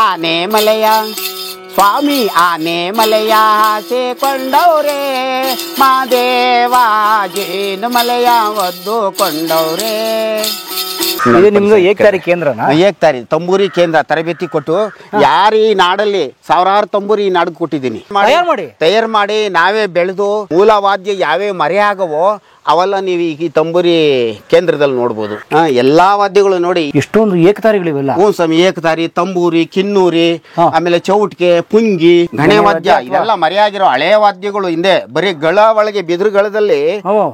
ಆನೆ ಮಲೆಯ ಸ್ವಾಮಿ ಆನೆ ಮಲೆಯ ಹಾಸಿಕೊಂಡವ್ರೆ ಮಾದೇವ ಜೇನು ಮಲೆಯ ಒದ್ದುಕೊಂಡವ್ರೆ. ಇದು ನಿಮ್ದು ಏಕತಾರಿ ಕೇಂದ್ರನಾ? ಏಕತಾರಿ ತಂಬೂರಿ ಕೇಂದ್ರ ತರಬೇತಿ ಕೊಟ್ಟು ಯಾರು ಈ ನಾಡಲ್ಲಿ ಸಾವಿರಾರು ತಂಬೂರಿ ಈ ನಾಡಿಗೆ ಕೊಟ್ಟಿದ್ದೀನಿ. ತಯಾರು ಮಾಡಿ ನಾವೇ ಬೆಳೆದು ಮೂಲ ವಾದ್ಯ ಯಾವೇ ಮರೆ ಆಗವೋ ಅವೆಲ್ಲ ನೀವು ಈ ತಂಬೂರಿ ಕೇಂದ್ರದಲ್ಲಿ ನೋಡ್ಬೋದು. ಎಲ್ಲಾ ವಾದ್ಯಗಳು ನೋಡಿ ಎಷ್ಟೊಂದು ಏಕತಾರಿಗಳಿವೆಲ್ಲ. ಹ್ಞೂ ಸ್ವಾಮಿ, ಏಕತಾರಿ, ತಂಬೂರಿ, ಕಿನ್ನೂರಿ, ಆಮೇಲೆ ಚೌಟ್ಕೆ, ಪುಂಗಿ, ಗಣೆ ವಾದ್ಯ ಇದೆಲ್ಲ ಮರೆಯಾಗಿರೋ ಹಳೆಯ ವಾದ್ಯಗಳು. ಹಿಂದೆ ಬರೀ ಗಳ ಒಳಗೆ ಬಿದಿರುಗಳದಲ್ಲಿ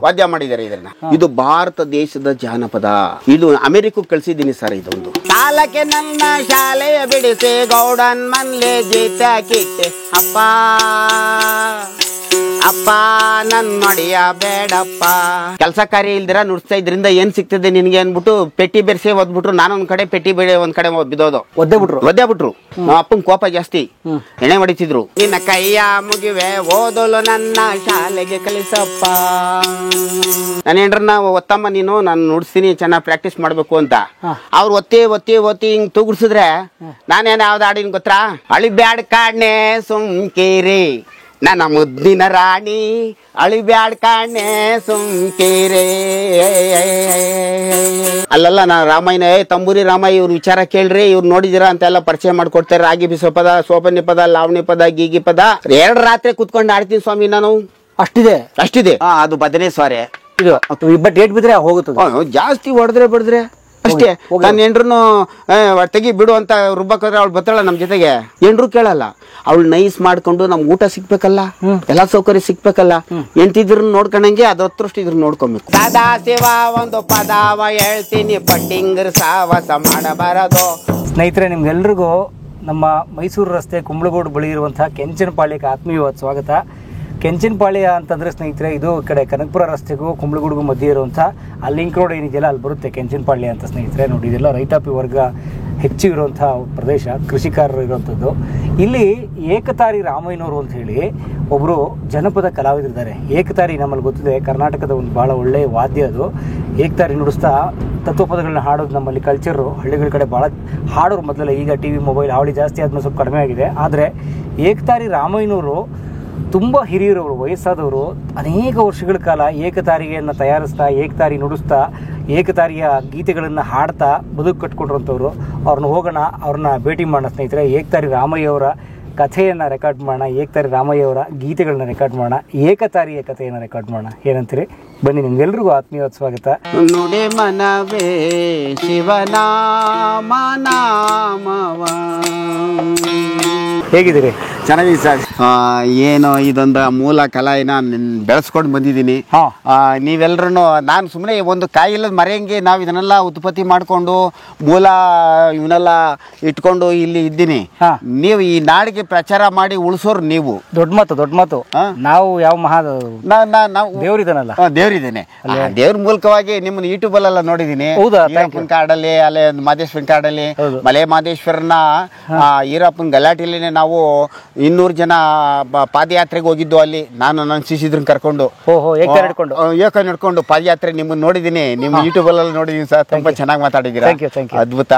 ವಾದ್ಯ ಮಾಡಿದ್ದಾರೆ ಇದನ್ನ. ಇದು ಭಾರತ ದೇಶದ ಜಾನಪದ. ಇದು ಅಮೆರಿಕಕ್ಕೆ ಕಳ್ಸಿದ್ದೀನಿ ಸರ್. ಇದೊಂದು ಸಾಲಕ್ಕೆ ನನ್ನ ಶಾಲೆಯ ಬಿಡಿಸಿ ಗೌಡನ್ ಮನ್ಲೆ ಜೀತ ಕಿಟ್ಟೆ ಅಪ್ಪ ಅಪ್ಪ ನನ್ ನೋಡಿಯ ಬೇಡಪ್ಪ. ಕೆಲಸ ಕಾರ್ಯ ಇಲ್ದಿರ ನುಡಿಸ್ತಾ ಇದ್ರಿಂದ ಏನ್ ಸಿಗ್ತದೆ ನಿನ್ಗೆ ಅನ್ಬಿಟ್ಟು ಪೆಟ್ಟಿ ಬೆರ್ಸೆ ಓದ್ಬಿಟ್ರು. ನಾನೊಂದ್ ಕಡೆ ಪೆಟ್ಟಿ ಬೇರೆ ಒಂದ್ ಕಡೆ ಬಿದ್ದೋದು ಒದ್ದೇ ಬಿಟ್ರು. ನಮ್ಮ ಅಪ್ಪನ್ ಕೋಪ ಜಾಸ್ತಿ, ಎಣೆ ಹೊಡಿತಿದ್ರು. ನಿನ್ನ ಕೈಯ ಮುಗಿವೆ ಓದಲು ನನ್ನ ಶಾಲೆಗೆ ಕಲಿಸಪ್ಪ. ನನ್ನ ಹೆಂಡ್ರನ್ನ ಒತ್ತಮ್ಮ ನೀನು ನಾನು ನುಡಿಸ್ತೀನಿ ಚೆನ್ನಾಗಿ ಪ್ರಾಕ್ಟೀಸ್ ಮಾಡ್ಬೇಕು ಅಂತ. ಅವ್ರು ಒತ್ತಿ ಹಿಂಗ್ ತೂಗುಡ್ಸಿದ್ರೆ ನಾನೇನ್ ಯಾವ್ದು ಹಾಡಿನ ಗೊತ್ತಾ? ಅಳಿಬ್ಯಾಡ್ ಕಾಡ್ನೆ ಸುಮ್ಕೇರಿ ನನ್ನ ಮುದ್ದಿನ ರಾಣಿ ಅಳಿಬ್ಯಾಡ್ ಕಾಣೆ ಸುಮ್ಕೇರೆ. ಅಲ್ಲಲ್ಲ ನಾ ರಾಮಾಯಣ ತಂಬೂರಿ ರಾಮ ಇವ್ರ ವಿಚಾರ ಕೇಳ್ರಿ, ಇವ್ರು ನೋಡಿದಿರಾ ಅಂತೆಲ್ಲ ಪರಿಚಯ ಮಾಡ್ಕೊಡ್ತಾರೆ. ರಾಗಿ ಬಿಸೋ ಪದ, ಸೋಪನಿ ಪದ, ಲಾವಣಿ ಪದ, ಗೀಗಿ ಪದ 2 ರಾತ್ರಿ ಕುತ್ಕೊಂಡು ಆಡ್ತೀನಿ ಸ್ವಾಮಿ ನಾನು. ಅಷ್ಟಿದೆ. ಅದು ಬದನೆ ಸ್ವಾರೆ ಇದು. ಬಟ್ ಏಟ್ ಬಿದ್ರೆ ಹೋಗುತ್ತದೆ. ಜಾಸ್ತಿ ಹೊಡೆದ್ರೆ ಅಷ್ಟೇ. ನನ್ನ ಹೆಂಡ್ರು ತೆಗಿ ಬಿಡು ಅಂತ ರುಬ್ಬಕ್ಕೋದ್ರೆ ಅವಳು ಬತ್ತಾಳ ನಮ್ ಜೊತೆಗೆ. ಹೆಂಡ್ರು ಕೇಳಲ್ಲ. ಅವಳು ನೈಸ್ ಮಾಡ್ಕೊಂಡು ನಮ್ಗೆ ಊಟ ಸಿಕ್ಬೇಕಲ್ಲ, ಎಲ್ಲಾ ಸೌಕರ್ಯ ಸಿಕ್ಬೇಕಲ್ಲ. ಎಂತಿದ್ರು ನೋಡ್ಕೊಂಡಂಗೆ ಅದ್ರ ಹತ್ರಷ್ಟು ಇದ್ರ ನೋಡ್ಕೊಬೇಕು. ಸದಾ ಶಿವ ಒಂದು ಪದಾವ ಹೇಳ್ತೀನಿ, ಪಟ್ಟಿಂಗರ್ ಸಾವಾಸ ಮಾಡಬಾರದು. ಸ್ನೇಹಿತರೆ, ನಿಮ್ಗೆಲ್ರಿಗೂ ನಮ್ಮ ಮೈಸೂರು ರಸ್ತೆ ಕುಂಬಳಗೋಡು ಬಳಿ ಇರುವಂತಹ ಕೆಂಚನಪಾಳ್ಯಕ್ಕೆ ಆತ್ಮೀಯವಾದ ಸ್ವಾಗತ. ಕೆಂಚನಪಾಳ್ಯ ಅಂತಂದರೆ ಸ್ನೇಹಿತರೆ, ಇದು ಈ ಕಡೆ ಕನಕಪುರ ರಸ್ತೆಗೂ ಕುಂಬಳಗೂಡಿಗೂ ಮಧ್ಯೆ ಇರುವಂಥ ಆ ಲಿಂಕ್ ರೋಡ್ ಏನಿದೆಯಲ್ಲ ಅಲ್ಲಿ ಬರುತ್ತೆ ಕೆಂಚನಪಾಳ್ಯ ಅಂತ ಸ್ನೇಹಿತರೆ. ನೋಡಿ, ಇದೆಲ್ಲ ರೈತಾಪಿ ವರ್ಗ ಹೆಚ್ಚು ಇರುವಂಥ ಪ್ರದೇಶ, ಕೃಷಿಕಾರರು ಇರುವಂಥದ್ದು. ಇಲ್ಲಿ ಏಕತಾರಿ ರಾಮಯ್ಯನವರು ಅಂತ ಹೇಳಿ ಒಬ್ಬರು ಜನಪದ ಕಲಾವಿದರಿದ್ದಾರೆ. ಏಕತಾರಿ ನಮ್ಮಲ್ಲಿ ಗೊತ್ತಿದೆ, ಕರ್ನಾಟಕದ ಒಂದು ಭಾಳ ಒಳ್ಳೆಯ ವಾದ್ಯ ಅದು. ಏಕತಾರಿ ನುಡಿಸ್ತಾ ತತ್ವಪದಗಳನ್ನ ಹಾಡೋದು ನಮ್ಮಲ್ಲಿ ಕಲ್ಚರು. ಹಳ್ಳಿಗಳ ಕಡೆ ಭಾಳ ಹಾಡೋರು ಮೊದಲೆಲ್ಲ. ಈಗ ಟಿ ವಿ ಮೊಬೈಲ್ ಹಾವಳಿ ಜಾಸ್ತಿ ಆದ್ಮೇಲೆ ಸ್ವಲ್ಪ ಕಡಿಮೆ ಆಗಿದೆ. ಆದರೆ ಏಕತಾರಿ ರಾಮಯ್ಯನವರು ತುಂಬ ಹಿರಿಯರವರು, ವಯಸ್ಸಾದವರು, ಅನೇಕ ವರ್ಷಗಳ ಕಾಲ ಏಕತಾರಿಗೆಯನ್ನು ತಯಾರಿಸ್ತಾ, ಏಕತಾರಿ ನುಡಿಸ್ತಾ, ಏಕತಾರಿಯ ಗೀತೆಗಳನ್ನು ಹಾಡ್ತಾ ಬದುಕು ಕಟ್ಕೊಂಡಿರೋಂಥವ್ರು. ಅವ್ರನ್ನ ಭೇಟಿ ಮಾಡೋಣ ಸ್ನೇಹಿತರೆ. ಏಕತಾರಿ ರಾಮಯ್ಯವರ ಕಥೆಯನ್ನು ರೆಕಾರ್ಡ್ ಮಾಡೋಣ, ಏಕತಾರಿ ರಾಮಯ್ಯವರ ಗೀತೆಗಳನ್ನ ರೆಕಾರ್ಡ್ ಮಾಡೋಣ, ಏಕತಾರಿಯ ಕಥೆಯನ್ನು ರೆಕಾರ್ಡ್ ಮಾಡೋಣ. ಏನಂತೀರಿ? ಬನ್ನಿ, ನಿಮ್ಗೆಲ್ರಿಗೂ ಆತ್ಮೀಯವಾದ ಸ್ವಾಗತ. ನುಡಿ ಮನವೇ ಶಿವನಾಮ ನಾಮವ. ಹೇಗಿದ್ದೀರಿ? ಚೆನ್ನಾಗಿದೆ ಸರ್. ಏನು ಇದೊಂದು ಮೂಲ ಕಲಾಯಿನ ಬೆಳೆಸ್ಕೊಂಡು ಬಂದಿದ್ದೀನಿ. ನೀವೆಲ್ಲರೂ ನಾನು ಸುಮ್ಮನೆ ಒಂದು ಕಾಯಿಲ್ಲದ ಮರೆಯಂಗೆ ನಾವು ಇದನ್ನೆಲ್ಲ ಉತ್ಪತ್ತಿ ಮಾಡಿಕೊಂಡು ಮೂಲ ಇವನ್ನೆಲ್ಲ ಇಟ್ಕೊಂಡು ಇಲ್ಲಿ ಇದ್ದೀನಿ. ನೀವು ಈ ನಾಡಿಗೆ ಪ್ರಚಾರ ಮಾಡಿ ಉಳಿಸೋರು ನೀವು. ದೊಡ್ಡ ಮಾತು. ನಾವು ಯಾವ ದೇವರಿದ್ದಾನಲ್ಲ, ದೇವರಿದ್ದೇನೆ. ದೇವ್ರ ಮೂಲಕವಾಗಿ ನಿಮ್ಮನ್ನ ಯೂಟ್ಯೂಬ್ ಅಲ್ಲೆಲ್ಲ ನೋಡಿದ್ದೀನಿ. ಈರಪ್ಪನ ಕಾಡಲ್ಲಿ, ಅಲ್ಲೇ ಮಾದೇಶ್ವರನ ಕಾಡಲ್ಲಿ, ಮಲೆ ಮಾದೇಶ್ವರನ ಈರಪ್ಪನ ಗಲಾಟೆಯಲ್ಲಿ ನಾವು 200 ಜನ ಪಾದಯಾತ್ರೆಗೆ ಹೋಗಿದ್ದು. ಅಲ್ಲಿ ನಾನು ನನ್ನ ಶಿಷ್ಯರನ್ನ ಕರ್ಕೊಂಡು ಏಕ ನಡ್ಕೊಂಡು ಪಾದಯಾತ್ರೆ ನಿಮ್ಮನ್ನ ನೋಡಿದ್ದೀನಿ. ನಿಮ್ಮ ಯೂಟ್ಯೂಬ್ ಅಲ್ಲೆಲ್ಲ ನೋಡಿದೀನಿ ಸರ್. ತುಂಬಾ ಚೆನ್ನಾಗಿ ಮಾತಾಡಿದ್ದೀರಾ, ಅದ್ಭುತ.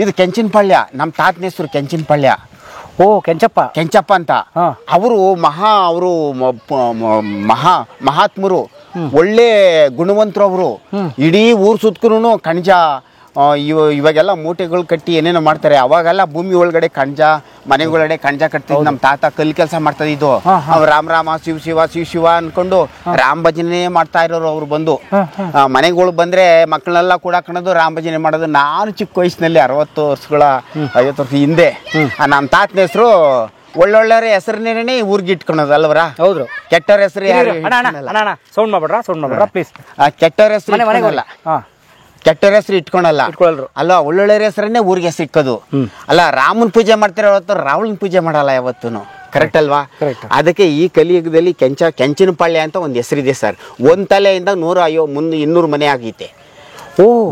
ಇದು ಕೆಂಚನಪಾಳ್ಯ. ನಮ್ಮ ತಾತನ ಹೆಸರು ಕೆಂಚನಪಾಳ್ಯ. ಕೆಂಚಪ್ಪ ಅಂತ. ಅವರು ಮಹಾತ್ಮರು, ಒಳ್ಳೆ ಗುಣವಂತರು. ಅವರು ಇಡೀ ಊರ್ ಸುತ್ತಕೂನು ಕಣಜ ಇವಾಗೆಲ್ಲ ಮೂಟೆಗಳು ಕಟ್ಟಿ ಏನೇನೋ ಮಾಡ್ತಾರೆ. ಅವಾಗೆಲ್ಲ ಭೂಮಿ ಒಳಗಡೆ ಕಣಜ, ಮನೆಗಳಡೆ ಕಣಜ ಕಟ್ತಿದ್. ನಮ್ಮ ತಾತ ಕಲ್ ಕೆಲಸ ಮಾಡ್ತಾ ಇದ್ದು. ಅವ್ರು ರಾಮ ಶಿವ ಅನ್ಕೊಂಡು ರಾಮ ಭಜನೆ ಮಾಡ್ತಾ ಇರೋರು. ಅವ್ರು ಬಂದು ಮನೆಗಳು ಬಂದ್ರೆ ಮಕ್ಕಳನ್ನೆಲ್ಲ ಕೂಡ ಕಣದು ರಾಮ ಭಜನೆ ಮಾಡೋದು. ನಾನು ಚಿಕ್ಕ ವಯಸ್ಸಿನಲ್ಲಿ 60 ವರ್ಷಗಳ 50 ವರ್ಷ ಹಿಂದೆ ನಮ್ಮ ತಾತನ ಹೆಸರು ಒಳ್ಳೊಳ್ಳೆ ಹೆಸರನ್ನೇ ಊರ್ಗೆ ಇಟ್ಕೊಳೋದು ಅಲ್ವರ? ಹೌದು. ಕೆಟ್ಟವ್ರ ಹೆಸರು ಸೌಂಡ್ ಮಾಡ್ಬೇಡ್ರ ಪ್ಲೀಸ್. ಕೆಟ್ಟವ್ರ ಹೆಸರು ಕೆಟ್ಟವ್ರ ಹೆಸರು ಇಟ್ಕೊಳಲ್ಲ ಅಲ್ಲ, ಒಳ್ಳೊಳ್ಳೆ ಹೆಸರನ್ನೇ ಊರಿಗೆ ಹೆಸರು ಇಕ್ಕೋದು. ಅಲ್ಲ, ರಾಮನ್ ಪೂಜೆ ಮಾಡ್ತಾರೆ ಹೊರತು ರಾವಣನ್ ಪೂಜೆ ಮಾಡಲ್ಲ ಯಾವತ್ತೂ. ಕರೆಕ್ಟ್ ಅಲ್ವಾ? ಅದಕ್ಕೆ ಈ ಕಲಿಯುಗದಲ್ಲಿ ಕೆಂಚನಪಾಳ್ಯ ಅಂತ ಒಂದು ಹೆಸರಿದೆ ಸರ್. ಒಂದ್ ತಲೆಯಿಂದ 200 ಮನೆ ಆಗೈತೆ.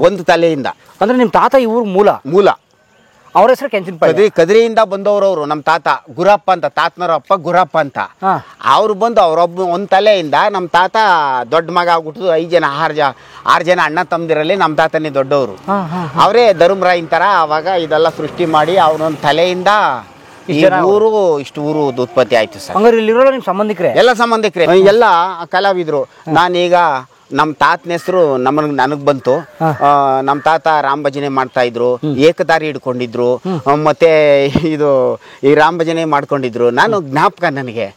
ಒಂದು ತಲೆಯಿಂದ. ಅಂದ್ರೆ ನಿಮ್ ತಾತ ಈ ಊರ್ ಮೂಲ. ಅವ್ರ ಹೆಸರು ಕೆಂಚನಪಾಳ್ಯ. ಕದ್ರಿಯಿಂದ ಬಂದವ್ರವ್ರು. ನಮ್ಮ ತಾತ ಗುರಪ್ಪ ಅಂತ, ತಾತನವ್ರ ಅಪ್ಪ ಗುರಪ್ಪ ಅಂತ. ಅವ್ರು ಬಂದು ಅವ್ರೊಬ್ಬ ಒಂದ್ ತಲೆಯಿಂದ ನಮ್ಮ ತಾತ ದೊಡ್ಡ ಮಗ ಆಗ್ಬಿಟ್ಟು 5 ಜನ 6 ಜನ ಅಣ್ಣ ತಮ್ಮದಿರಲ್ಲಿ ನಮ್ಮ ತಾತನೇ ದೊಡ್ಡವರು. ಅವರೇ ಧರ್ಮರಾಯನ್ ತರ ಅವಾಗ ಇದೆಲ್ಲ ಸೃಷ್ಟಿ ಮಾಡಿ ಅವ್ರೊಂದ್ ತಲೆಯಿಂದ ಇಷ್ಟು ಊರು ಉತ್ಪತ್ತಿ ಆಯ್ತು ಸರ್. ಹಂಗಾರೆ ಇಲ್ಲಿರೋ ನಿಮ್ ಸಂಬಂಧಿಕರೇ? ಎಲ್ಲ ಸಂಬಂಧಿಕರೇ, ಎಲ್ಲ ಕಲಾವಿದ್ರು. ನಾನೀಗ ನಮ್ಮ ತಾತನ ಹೆಸರು ನನಗ್ ಬಂತು. ನಮ್ಮ ತಾತ ರಾಮ ಭಜನೆ ಮಾಡ್ತಾ ಇದ್ರು, ಏಕತಾರಿ ಹಿಡ್ಕೊಂಡಿದ್ರು, ಮತ್ತೆ ಇದು ಈ ರಾಮ ಭಜನೆ ಮಾಡ್ಕೊಂಡಿದ್ರು. ನಾನು ಜ್ಞಾಪಕ ನನಗೆ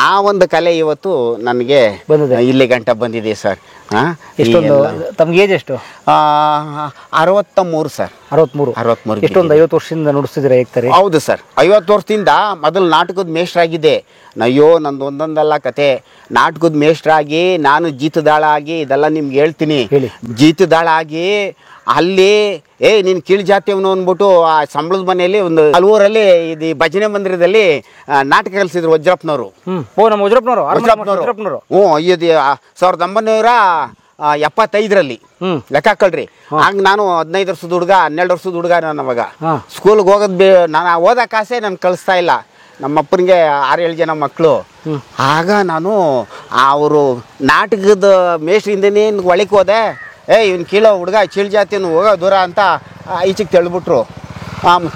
ಆ ಒಂದು ಕಲೆ ಇವತ್ತು ನನಗೆ ಇಲ್ಲಿ ಗಂಟ ಬಂದಿದೆ ಸರ್. ತಮ್ಗೆ ಏಜ್ ಎಷ್ಟು? 63 ಸರ್. 63. ಎಷ್ಟೊಂದು 50 ವರ್ಷದಿಂದ ನುಡಿಸ್ತಿದ್ದೀರಾ ಏಕತಾರಿ? ಹೌದು ಸರ್, 50 ವರ್ಷದಿಂದ ಮೊದಲು ನಾಟಕದ ಮೇಷ್ಟ್ರಾಗಿದ್ದೆ. ಅಯ್ಯೋ ನಂದು ಒಂದೊಂದಲ್ಲ ಕತೆ. ನಾಟಕದ ಮೇಷ್ಟ್ರಾಗಿ ನಾನು ಜೀತದಾಳ ಆಗಿ ಇದೆಲ್ಲ ನಿಮ್ಗೆ ಹೇಳ್ತೀನಿ. ಜೀತದಾಳ ಆಗಿ ಅಲ್ಲಿ ನೀನು ಕೀಳ್ ಜಾತಿಯವನು ಅಂದ್ಬಿಟ್ಟು ಆ ಸಂಬಳದ ಮನೆಯಲ್ಲಿ ಒಂದು ಹಲವೂರಲ್ಲಿ ಇದು ಭಜನೆ ಮಂದಿರದಲ್ಲಿ ನಾಟಕ ಕಲಿಸಿದ್ರು ವಜ್ರಪ್ಪನವರು. ವಜ್ರಪ್ಪನವರು ಹ್ಞೂ, ಇದು 1975ರಲ್ಲಿ ಲೆಕ್ಕ ಹಾಕೊಳ್ರಿ. ಹಂಗ ನಾನು 15 ವರ್ಷದ ಹುಡುಗ 12 ವರ್ಷದ ಹುಡುಗ. ನಾನು ಅವಾಗ ಸ್ಕೂಲ್ಗೆ ಹೋಗೋದು ನಾನು ಓದಕ್ಕಾಸೆ ನಾನು ಕಳಿಸ್ತಾ ಇಲ್ಲ. ನಮ್ಮಪ್ಪನಿಗೆ 6-7 ಜನ ಮಕ್ಕಳು. ಆಗ ನಾನು ಅವರು ನಾಟಕದ ಮೇಷ್ಟ್ರಿಂದನೇ ಒಳಕ್ಕೆ ಹೋದೆ. ಇವ್ನು ಕೀಳೋ ಹುಡುಗ ಚೀಳ್ ಜಾತಿಯನ್ನು ಹೋಗೋ ದೂರ ಅಂತ ಈಚೆಗೆ ತೆಳ್ಬಿಟ್ರು.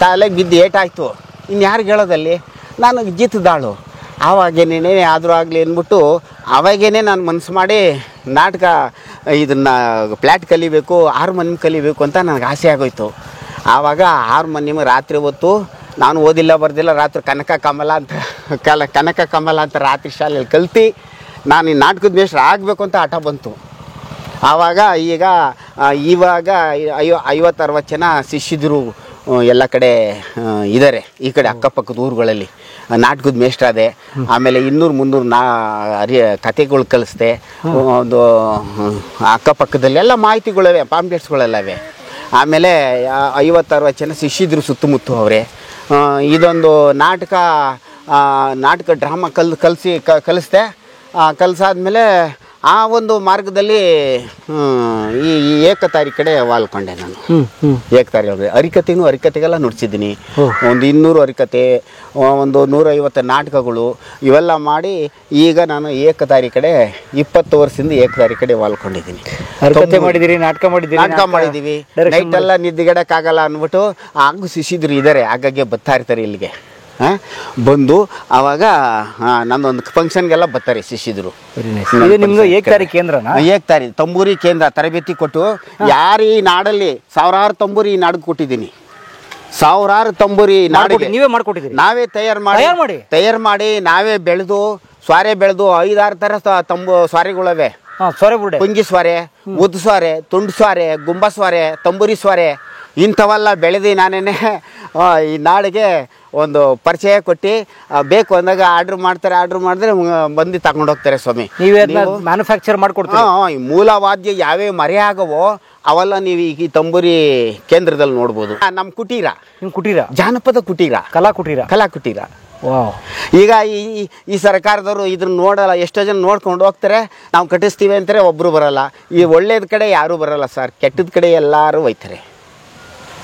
ತಲೆಗೆ ಬಿದ್ದು ಏಟಾಯ್ತು. ಇನ್ನು ಯಾರಿಗೆ ಹೇಳೋದಲ್ಲಿ? ನಾನು ಜಿತ್ತದಾಳು. ಆವಾಗೇನೇ ಆದರೂ ಆಗಲಿ ಅಂದ್ಬಿಟ್ಟು ಅವಾಗೇನೆ ನಾನು ಮನಸ್ಸು ಮಾಡಿ ನಾಟಕ ಇದನ್ನು ಫ್ಲ್ಯಾಟ್ ಕಲಿಬೇಕು, ಹಾರ್ಮೋನಿಯಂ ಕಲಿಬೇಕು ಅಂತ ನನಗೆ ಆಸೆ ಆಗೋಯ್ತು. ಆವಾಗ ಹಾರ್ಮೋನಿಯಂ ರಾತ್ರಿ ಹೊತ್ತು ನಾನು ಓದಿಲ್ಲ ಬರ್ದಿಲ್ಲ ರಾತ್ರಿ ಕನಕ ಕಮಲ ಅಂತ ರಾತ್ರಿ ಶಾಲೆಯಲ್ಲಿ ಕಲ್ತು ನಾನು ಈ ನಾಟಕದ ಮೇಷ್ಟ್ರು ಆಗಬೇಕು ಅಂತ ಹಠ ಬಂತು. ಆವಾಗ ಇವಾಗ 50-60 ಜನ ಶಿಷ್ಯರು ಎಲ್ಲ ಕಡೆ ಇದ್ದಾರೆ. ಈ ಕಡೆ ಅಕ್ಕಪಕ್ಕದ ಊರುಗಳಲ್ಲಿ ನಾಟಕದ ಮೇಷ್ಟ್ರಾದೆ. ಆಮೇಲೆ 200-300 ಕತೆಗಳು ಕಲಿಸ್ದೆ. ಒಂದು ಅಕ್ಕಪಕ್ಕದಲ್ಲಿ ಎಲ್ಲ ಮಾಹಿತಿಗಳಿವೆ, ಪಾಂಪ್ಲೆಟ್ಸ್ಗಳೆಲ್ಲವೆ. ಆಮೇಲೆ 50-60 ಜನ ಶಿಷ್ಯರು ಸುತ್ತಮುತ್ತ ಅವರೇ. ಇದೊಂದು ನಾಟಕ ಡ್ರಾಮಾ ಕಲಿಸ್ದೆ. ಕಲಿಸಾದ್ಮೇಲೆ ಆ ಒಂದು ಮಾರ್ಗದಲ್ಲಿ ಈ ಏಕತಾರಿ ಕಡೆ ವಾಲ್ಕೊಂಡೆ ನಾನು. ಏಕತಾರಿ ಹರಿಕತೆಗೆಲ್ಲ ನುಡಿಸಿದ್ದೀನಿ. ಒಂದು 200 ಹರಿಕತೆ, ಒಂದು 150 ನಾಟಕಗಳು ಇವೆಲ್ಲ ಮಾಡಿ ಈಗ ನಾನು ಏಕತಾರಿ ಕಡೆ 20 ವರ್ಷದಿಂದ ಏಕತಾರಿ ಕಡೆ ವಾಲ್ಕೊಂಡಿದ್ದೀನಿ. ನಾಟಕ ಮಾಡಿದ್ದೀವಿ. ನೈಟ್ ಎಲ್ಲ ನಿದ್ದೆಗಡಕ್ಕಾಗಲ್ಲ ಅಂದ್ಬಿಟ್ಟು ಹಾಗೂ ಶಿಷ್ಯರು ಇದ್ದಾರೆ, ಆಗಾಗ್ಗೆ ಬರ್ತಾ ಇರ್ತಾರೆ ಇಲ್ಲಿಗೆ. ಬಂದು ಆವಾಗ ನನ್ನೊಂದು ಫಂಕ್ಷನ್ಗೆಲ್ಲ ಬರ್ತಾರೆ ಶಿಷ್ಯರು. ನಿಮ್ದು ಏಕತಾರಿ ಕೇಂದ್ರನಾ? ಏಕತಾರಿ ತಂಬೂರಿ ಕೇಂದ್ರ ತರಬೇತಿ ಕೊಟ್ಟು ಯಾರು ಈ ನಾಡಲ್ಲಿ 1000 ತಂಬೂರಿ ಈ ನಾಡಿಗೆ ಕೊಟ್ಟಿದ್ದೀನಿ. 1000 ತಂಬೂರಿ ನಾಡಿಗೆ ನೀವೇ ಮಾಡ್ಕೊಟ್ಟಿದ್ದೀರಿ? ನಾವೇ ತಯಾರು ಮಾಡಿ ನಾವೇ ಬೆಳೆದು ಸ್ವಾರೆ ಬೆಳೆದು 5-6 ಥರ ಸ್ವಾರೆಗಳವೆ. ಪುಂಗಿ ಸ್ವಾರೆ, ಉದ್ದು ಸ್ವಾರೆ, ತುಂಡು ಸ್ವಾರೆ, ಗುಂಬ ಸ್ವಾರೆ, ತಂಬೂರಿ ಸ್ವಾರೆ ಇಂಥವೆಲ್ಲ ಬೆಳೆದು ನಾನೇನೆ ಈ ನಾಡಿಗೆ ಒಂದು ಪರಿಚಯ ಕೊಟ್ಟು ಬೇಕು ಅಂದಾಗ ಆರ್ಡ್ರ್ ಮಾಡಿದ್ರೆ ಬಂದು ತಗೊಂಡು ಹೋಗ್ತಾರೆ ಸ್ವಾಮಿ. ಮ್ಯಾನುಫ್ಯಾಕ್ಚರ್ ಮಾಡ್ಕೊಡ್ತೀವಿ. ಈ ಮೂಲ ವಾದ್ಯ ಯಾವ್ಯಾವ ಮರೆ ಆಗವೋ ಅವೆಲ್ಲ ನೀವು ಈಗ ಈ ತಂಬೂರಿ ಕೇಂದ್ರದಲ್ಲಿ ನೋಡ್ಬೋದು. ನಮ್ಮ ಕುಟೀರ ಜಾನಪದ ಕಲಾ ಕುಟೀರ. ಈಗ ಈ ಸರ್ಕಾರದವರು ಇದನ್ನ ನೋಡಲ್ಲ. ಎಷ್ಟೋ ಜನ ನೋಡ್ಕೊಂಡು ಹೋಗ್ತಾರೆ. ನಾವು ಕಟ್ಟಿಸ್ತೀವಿ ಅಂತಾರೆ, ಒಬ್ರು ಬರಲ್ಲ. ಈ ಒಳ್ಳೇದ ಕಡೆ ಯಾರೂ ಬರಲ್ಲ ಸರ್, ಕೆಟ್ಟದ ಕಡೆ ಎಲ್ಲರೂ ಹೋಯ್ತಾರೆ.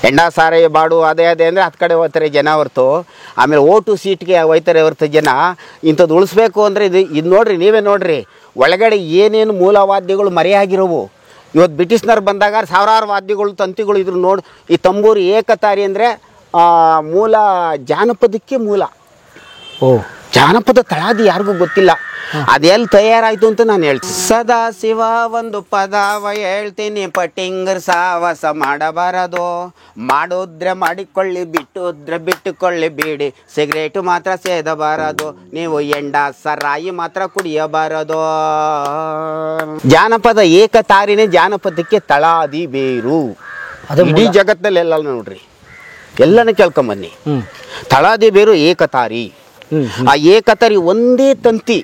ಹೆಂಡ ಸಾರೆ ಬಾಡು ಅದೇ ಅಂದರೆ 10 ಕಡೆ ಹೋಗ್ತಾರೆ ಜನ ಹೊರ್ತು. ಆಮೇಲೆ ಓಟು ಸೀಟ್ಗೆ ಹೋಯ್ತಾರೆ ಹೊರ್ತು ಜನ. ಇಂಥದ್ದು ಉಳಿಸ್ಬೇಕು ಅಂದರೆ ಇದು ನೋಡ್ರಿ, ನೀವೇ ನೋಡ್ರಿ ಒಳಗಡೆ ಏನೇನು ಮೂಲ ವಾದ್ಯಗಳು ಮರೆಯಾಗಿರೋವು. ಇವತ್ತು ಬ್ರಿಟಿಷ್ನವ್ರು ಬಂದಾಗ 1000 ವಾದ್ಯಗಳು ತಂತಿಗಳು ಇದ್ರು ನೋಡಿ. ಈ ತಂಬೂರಿ ಏಕತಾರಿ ಅಂದರೆ ಮೂಲ ಜಾನಪದಕ್ಕೆ ಮೂಲ. ಜಾನಪದ ತಳಾದಿ ಯಾರಿಗೂ ಗೊತ್ತಿಲ್ಲ. ಅದೆಲ್ಲಿ ತಯಾರಾಯ್ತು ಅಂತ ನಾನು ಹೇಳ್ತೀನಿ. ಸದಾ ಶಿವ ಒಂದು ಪದವ ಹೇಳ್ತೀನಿ, ಪಟ್ಟಿಂಗರ್ ಸಾವಾಸ ಮಾಡಬಾರದು. ಮಾಡೋದ್ರೆ ಮಾಡಿಕೊಳ್ಳಿ, ಬಿಟ್ಟುಕೊಳ್ಳಿ, ಬೀಡಿ ಸಿಗರೇಟು ಮಾತ್ರ ಸೇದಬಾರದು. ನೀವು ಎಂಡ ಸರಾಯಿ ಮಾತ್ರ ಕುಡಿಯಬಾರದು. ಜಾನಪದ ಏಕತಾರಿನೇ ಜಾನಪದಕ್ಕೆ ತಳಾದಿ ಬೇರು. ಇಡೀ ಜಗತ್ತಲ್ಲಿ ಎಲ್ಲ ನೋಡ್ರಿ, ಎಲ್ಲನೂ ಕೇಳ್ಕೊಂಬನ್ನಿ. ತಳಾದಿ ಬೇರು ಏಕತಾರಿ. ಆ ಏಕತಾರಿ ಒಂದೇ ತಂತಿ.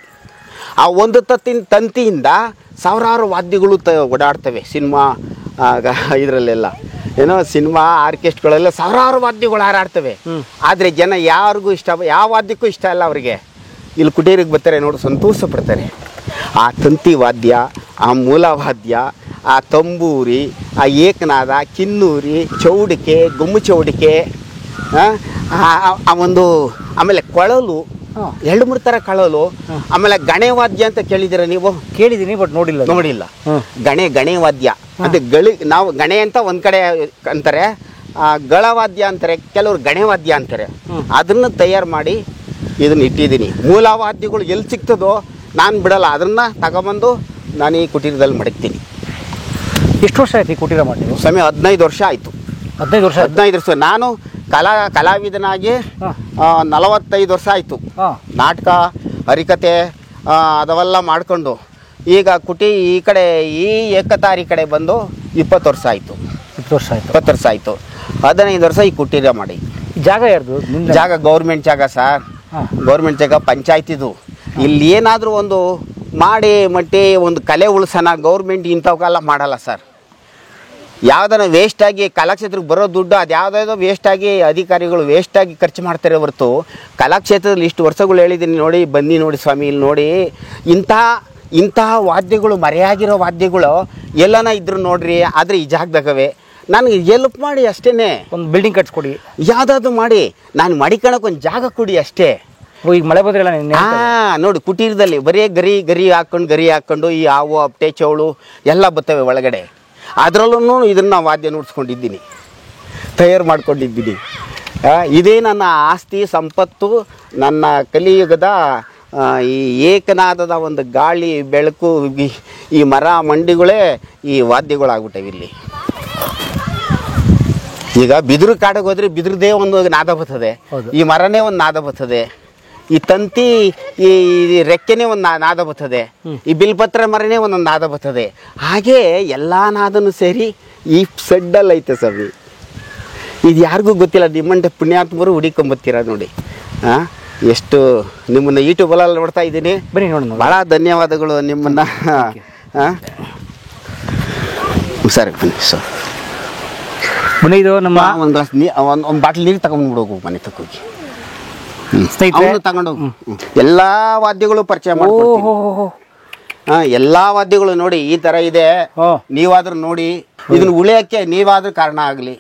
ಆ ಒಂದು ತಂತಿಯಿಂದ 1000 ವಾದ್ಯಗಳು ಓಡಾಡ್ತವೆ. ಸಿನಿಮಾ ಇದರಲ್ಲೆಲ್ಲ ಸಿನಿಮಾ ಆರ್ಕೆಸ್ಟ್ರಾಗಳೆಲ್ಲ 1000 ವಾದ್ಯಗಳು ಹಾರಾಡ್ತವೆ. ಆದರೆ ಜನ ಯಾರಿಗೂ ಯಾವ ವಾದ್ಯಕ್ಕೂ ಇಷ್ಟ ಇಲ್ಲ ಅವರಿಗೆ. ಇಲ್ಲಿ ಕುಟೀರಿಗೆ ಬರ್ತಾರೆ ನೋಡಿ, ಸಂತೋಷ ಪಡ್ತಾರೆ. ಆ ತಂತಿ ವಾದ್ಯ, ಆ ಮೂಲ ವಾದ್ಯ, ಆ ತಂಬೂರಿ, ಆ ಏಕನಾದ, ಕಿನ್ನೂರಿ, ಚೌಡಿಕೆ, ಗುಮ್ಮು ಚೌಡಿಕೆ ಆ ಒಂದು ಆಮೇಲೆ ಕೊಳಲು, 2-3 ಥರ ಕೊಳಲು, ಆಮೇಲೆ ಗಣೆ ವಾದ್ಯ ಅಂತ ಕೇಳಿದ್ದೀರ ನೀವು? ಕೇಳಿದ್ದೀನಿ, ಬಟ್ ನೋಡಿಲ್ಲ. ಗಣೆ ವಾದ್ಯ ಅದು ನಾವು ಗಣೆ ಅಂತ ಒಂದ್ ಕಡೆ ಅಂತಾರೆ, ಗಳವಾದ್ಯ ಅಂತಾರೆ, ಕೆಲವರು ಗಣೆ ವಾದ್ಯ ಅಂತಾರೆ. ಅದನ್ನ ತಯಾರು ಮಾಡಿ ಇದನ್ನ ಇಟ್ಟಿದ್ದೀನಿ. ಮೂಲ ವಾದ್ಯಗಳು ಎಲ್ಲಿ ಸಿಗ್ತದೋ ನಾನು ಬಿಡಲ್ಲ, ಅದನ್ನ ತಗೊಂಬಂದು ನಾನು ಈ ಕುಟೀರದಲ್ಲಿ ಮಡಗ್ತೀನಿ. ಎಷ್ಟು ವರ್ಷ ಆಯ್ತು ಈ ಕುಟೀರ ಮಾಡಿ? ಸಮಯ 15 ವರ್ಷ ಆಯಿತು. 15 ವರ್ಷ. ನಾನು ಕಲಾವಿದನಾಗಿ 45 ವರ್ಷ ಆಯಿತು. ನಾಟಕ, ಹರಿಕತೆ ಅದವೆಲ್ಲ ಮಾಡಿಕೊಂಡು ಈಗ ಈ ಕಡೆ ಈ ಏಕತಾರಿ ಕಡೆ ಬಂದು 20 ವರ್ಷ ಆಯಿತು. 20 ವರ್ಷ ಆಯಿತು. 15 ವರ್ಷ ಈ ಕುಟೀರ ಮಾಡಿ. ಜಾಗ ಯಾರ್ದು? ಜಾಗ ಗೌರ್ಮೆಂಟ್ ಜಾಗ ಸರ್, ಗೌರ್ಮೆಂಟ್ ಜಾಗ, ಪಂಚಾಯತಿದು. ಇಲ್ಲಿ ಏನಾದರೂ ಒಂದು ಮಾಡಿ ಮಟ್ಟಿ ಒಂದು ಕಲೆ ಉಳಿಸೋಣ, ಗೌರ್ಮೆಂಟ್ ಇಂಥವಕ್ಕೆಲ್ಲ ಮಾಡಲ್ಲ ಸರ್. ಯಾವುದನ್ನ ವೇಸ್ಟಾಗಿ ಕಲಾಕ್ಷೇತ್ರಕ್ಕೆ ಬರೋ ದುಡ್ಡು ಅದು ಯಾವುದಾದ್ರು ವೇಸ್ಟಾಗಿ ಅಧಿಕಾರಿಗಳು ವೇಸ್ಟಾಗಿ ಖರ್ಚು ಮಾಡ್ತಾರೆ ಹೊರತು, ಕಲಾಕ್ಷೇತ್ರದಲ್ಲಿ ಇಷ್ಟು ವರ್ಷಗಳು ಹೇಳಿದ್ದೀನಿ ನೋಡಿ, ಬನ್ನಿ ನೋಡಿ ಸ್ವಾಮಿ, ಇಲ್ಲಿ ನೋಡಿ ಇಂತಹ ವಾದ್ಯಗಳು, ಮರೆಯಾಗಿರೋ ವಾದ್ಯಗಳು ಎಲ್ಲನ ಇದ್ರು ನೋಡ್ರಿ. ಆದರೆ ಈ ಜಾಗದಾಗವೆ ನನಗೆ ಎಲ್ಪ್ ಮಾಡಿ ಅಷ್ಟೇ. ಒಂದು ಬಿಲ್ಡಿಂಗ್ ಕಟ್ಸ್ಕೊಡಿ, ಯಾವುದಾದ್ರು ಮಾಡಿ, ನಾನು ಮಡಿಕಣಕ್ಕೆ ಒಂದು ಜಾಗ ಕೊಡಿ ಅಷ್ಟೇ. ಈಗ ಮಳೆ ಬಂದ್ರೆಲ್ಲ ನೋಡಿ ಕುಟೀರದಲ್ಲಿ ಬರೀ ಗರಿ ಹಾಕೊಂಡು ಈ ಹಾವು, ಅಪ್ಟೆ, ಚೌಳು ಎಲ್ಲ ಬರ್ತವೆ ಒಳಗಡೆ. ಅದರಲ್ಲೂ ಇದನ್ನು ವಾದ್ಯ ನುಡಿಸ್ಕೊಂಡಿದ್ದೀನಿ, ತಯಾರು ಮಾಡ್ಕೊಂಡಿದ್ದೀನಿ. ಇದೇ ನನ್ನ ಆಸ್ತಿ ಸಂಪತ್ತು. ನನ್ನ ಕಲಿಯುಗದ ಈ ಏಕನಾದದ ಒಂದು ಗಾಳಿ ಬೆಳಕು, ಈ ಮರ ಮಂಡಿಗಳೇ ಈ ವಾದ್ಯಗಳಾಗ್ಬಿಟ್ಟವೆ ಇಲ್ಲಿ. ಈಗ ಬಿದಿರು ಕಾಡಿಗೆ ಹೋದ್ರೆ ಬಿದಿರದೇ ಒಂದು ನಾದ ಬರ್ತದೆ, ಈ ಮರನೇ ಒಂದು ನಾದ ಬರ್ತದೆ, ಈ ತಂತಿ ಈ ರೆಕ್ಕೆನೇ ಒಂದು ನಾದ ಬರ್ತದೆ, ಈ ಬಿಲ್ಪತ್ರ ಮರನೇ ಒಂದೊಂದು ನಾದ ಬರ್ತದೆ. ಹಾಗೆ ಎಲ್ಲ ನಾದನು ಸೇರಿ ಈ ಸೆಡ್ಡಲ್ಲಿ ಐತೆ ಸ್ವಾಮಿ. ಇದು ಯಾರಿಗೂ ಗೊತ್ತಿಲ್ಲ, ನಿಮ್ಮಂತೆ ಪುಣ್ಯಾತ್ಮರು ಹುಡಿಕೊಂಬತ್ತೀರ ನೋಡಿ. ಎಷ್ಟು ನಿಮ್ಮನ್ನ ಯೂಟ್ಯೂಬಲ್ಲಿ ನೋಡ್ತಾ ಇದ್ದೀನಿ, ಬನ್ನಿ ನೋಡಿ. ಭಾಳ ಧನ್ಯವಾದಗಳು ನಿಮ್ಮನ್ನ. ಸರಿ ಬನ್ನಿ ಸರ್. ಬನ್ನಿ, ಇದು ನಮ್ಮ ಒಂದು ಗ್ಲಾಸ್ ಒಂದು ಬಾಟ್ಲಿ ನೀರು ತಗೊಂಡ್ಬಿಡೋಗು ಮನೆ ತಗೋಗಿ ತಗೊಂಡೋಗು. ಎಲ್ಲಾ ವಾದ್ಯಗಳು ಪರಿಚಯ ಮಾಡ್ಕೊಡ್ತೀನಿ. ಎಲ್ಲಾ ವಾದ್ಯಗಳು ನೋಡಿ ಈ ತರ ಇದೆ, ನೀವಾದ್ರೂ ನೋಡಿ. ಇದನ್ನ ಉಳಿಯಕ್ಕೆ ನೀವಾದ್ರೂ ಕಾರಣ ಆಗ್ಲಿ.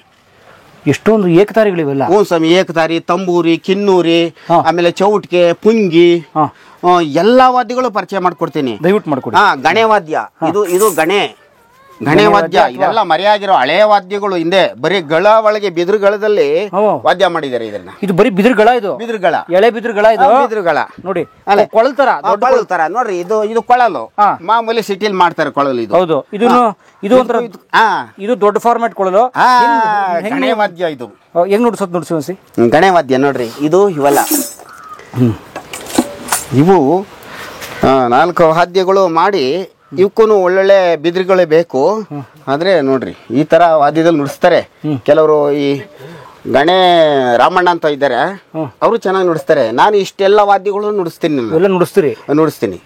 ಎಷ್ಟೊಂದು ಏಕತಾರಿಗಳಿವೆಲ್ಲ. ಸ್ವಾಮಿ, ಏಕತಾರಿ, ತಂಬೂರಿ, ಕಿನ್ನೂರಿ, ಆಮೇಲೆ ಚೌಟ್ಕೆ, ಪುಂಗಿ, ಎಲ್ಲಾ ವಾದ್ಯಗಳು ಪರಿಚಯ ಮಾಡ್ಕೊಡ್ತೀನಿ. ದಯವಿಟ್ಟು ಮಾಡ್ಕೊಡಿ. ಗಣೆ ವಾದ್ಯ, ಇದು ಗಣೆ ವಾದ್ಯ. ಇದೆಲ್ಲ ಮರೆಯಾಗಿರೋ ಹಳೆ ವಾದ್ಯಗಳು. ಹಿಂದೆ ಬರೀ ಗಳ ಒಳಗೆ ಬಿದಿರುಗಳದಲ್ಲಿ ವಾದ್ಯ ಮಾಡಿದ್ದಾರೆ ಇದನ್ನ. ಇದು ಬರೀ ಬಿದಿರುಗಳ, ಇದು ಬಿದಿರುಗಳ, ಎಳೆ ಬಿದಿರುಗಳ, ಇದು ಬಿದಿರುಗಳ ನೋಡಿ, ಕೊಳಲ್ತರ ತರ ನೋಡ್ರಿ. ಇದು ಕೊಳಲು, ಮಾಮೂಲಿ ಸಿಟಿಲ್ ಮಾಡ್ತಾರೆ ಕೊಳಲು. ಇದು ಹೌದು. ಇದು ಒಂಥರ, ಇದು ದೊಡ್ಡ ಫಾರ್ಮ್ಯಾಟ್ ಕೊಳಲು. ಗಣೆ ವಾದ್ಯ ಇದು. ಹೆಂಗ್ ನುಡ್ಸಿ ಗಣೆ ವಾದ್ಯ ನೋಡ್ರಿ. ಇದು ಇವೆಲ್ಲ ಇವು 4 ವಾದ್ಯಗಳು ಮಾಡಿ, ಇವಕ್ಕೂ ಒಳ್ಳೊಳ್ಳೆ ಬಿದಿರುಗಳೇ ಬೇಕು. ಆದ್ರೆ ನೋಡ್ರಿ ಈ ತರ ವಾದ್ಯದಲ್ಲಿ ನುಡಿಸ್ತಾರೆ ಕೆಲವರು. ಈ ಗಣೆ ರಾಮಣ್ಣ ಅಂತ ಇದ್ದಾರೆ, ಅವರು ಚೆನ್ನಾಗಿ ನುಡಿಸ್ತಾರೆ. ನಾನು ಇಷ್ಟೆಲ್ಲ ವಾದ್ಯಗಳು ನುಡಿಸ್ತೀನಿ.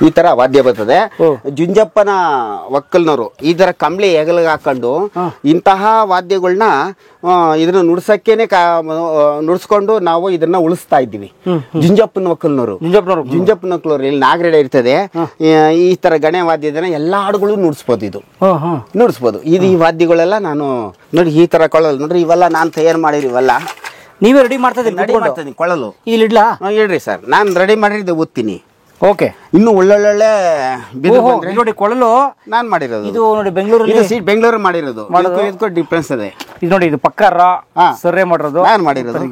ಈ ತರ ವಾದ್ಯ ಬರ್ತದೆ. ಜುಂಜಪ್ಪನ ಒಕ್ಕಲ್ನವರು ಈ ತರ ಕಂಬಳಿ ಹೆಗಲಿಗೆ ಹಾಕೊಂಡು ಇಂತಹ ವಾದ್ಯಗಳನ್ನ ಇದನ್ನ ನುಡ್ಸಕ್ಕೇನೆ ನುಡ್ಸ್ಕೊಂಡು ನಾವು ಇದನ್ನ ಉಳಿಸ್ತಾ ಇದ್ದೀವಿ. ಜುಂಜಪ್ಪನ ಒಕ್ಕಲ್ನವರು ಇಲ್ಲಿ ನಾಗರೆಡೆ ಇರ್ತದೆ. ಈ ತರ ಗಣೆ ವಾದ್ಯದನ್ನ ಎಲ್ಲಾ ಹಾಡುಗಳು ನುಡಿಸ್ಬೋದು. ಇದು ಈ ವಾದ್ಯಗಳೆಲ್ಲ ನಾನು ನೋಡಿ ಈ ತರ ಕೊಳಲು ನೋಡ್ರಿ, ಇವೆಲ್ಲ ನಾನು ತಯಾರು ಮಾಡಿರಿವೆಲ್ಲ. ನೀವೇ ರೆಡಿ ಮಾಡ್ತಾ ಇದ್ದೀನಿ ಕೊಳಲು. ಇಲ್ಲಿ ಇಡ್ಲಾ? ಹೇಳ್ರಿ ಸರ್, ನಾನು ರೆಡಿ ಮಾಡಿದ್ದು ಓದ್ತೀನಿ. ಓಕೆ. ಇನ್ನು ಒಳ್ಳೊಳ್ಳೆ ನೋಡಿ ಕೊಳಲು ನಾನ್ ಮಾಡಿರೋದು. ಇದು ನೋಡಿ ಬೆಂಗಳೂರು ಮಾಡಿರೋದು. ಇದಕ್ಕೂ ಡಿಫ್ರೆನ್ಸ್ ಇದೆ. ಇದು ನೋಡಿ, ಇದು ಪಕ್ಕ ಸರ್ರೆ ಮಾಡಿರೋದು ನಾನ್ ಮಾಡಿರೋದು.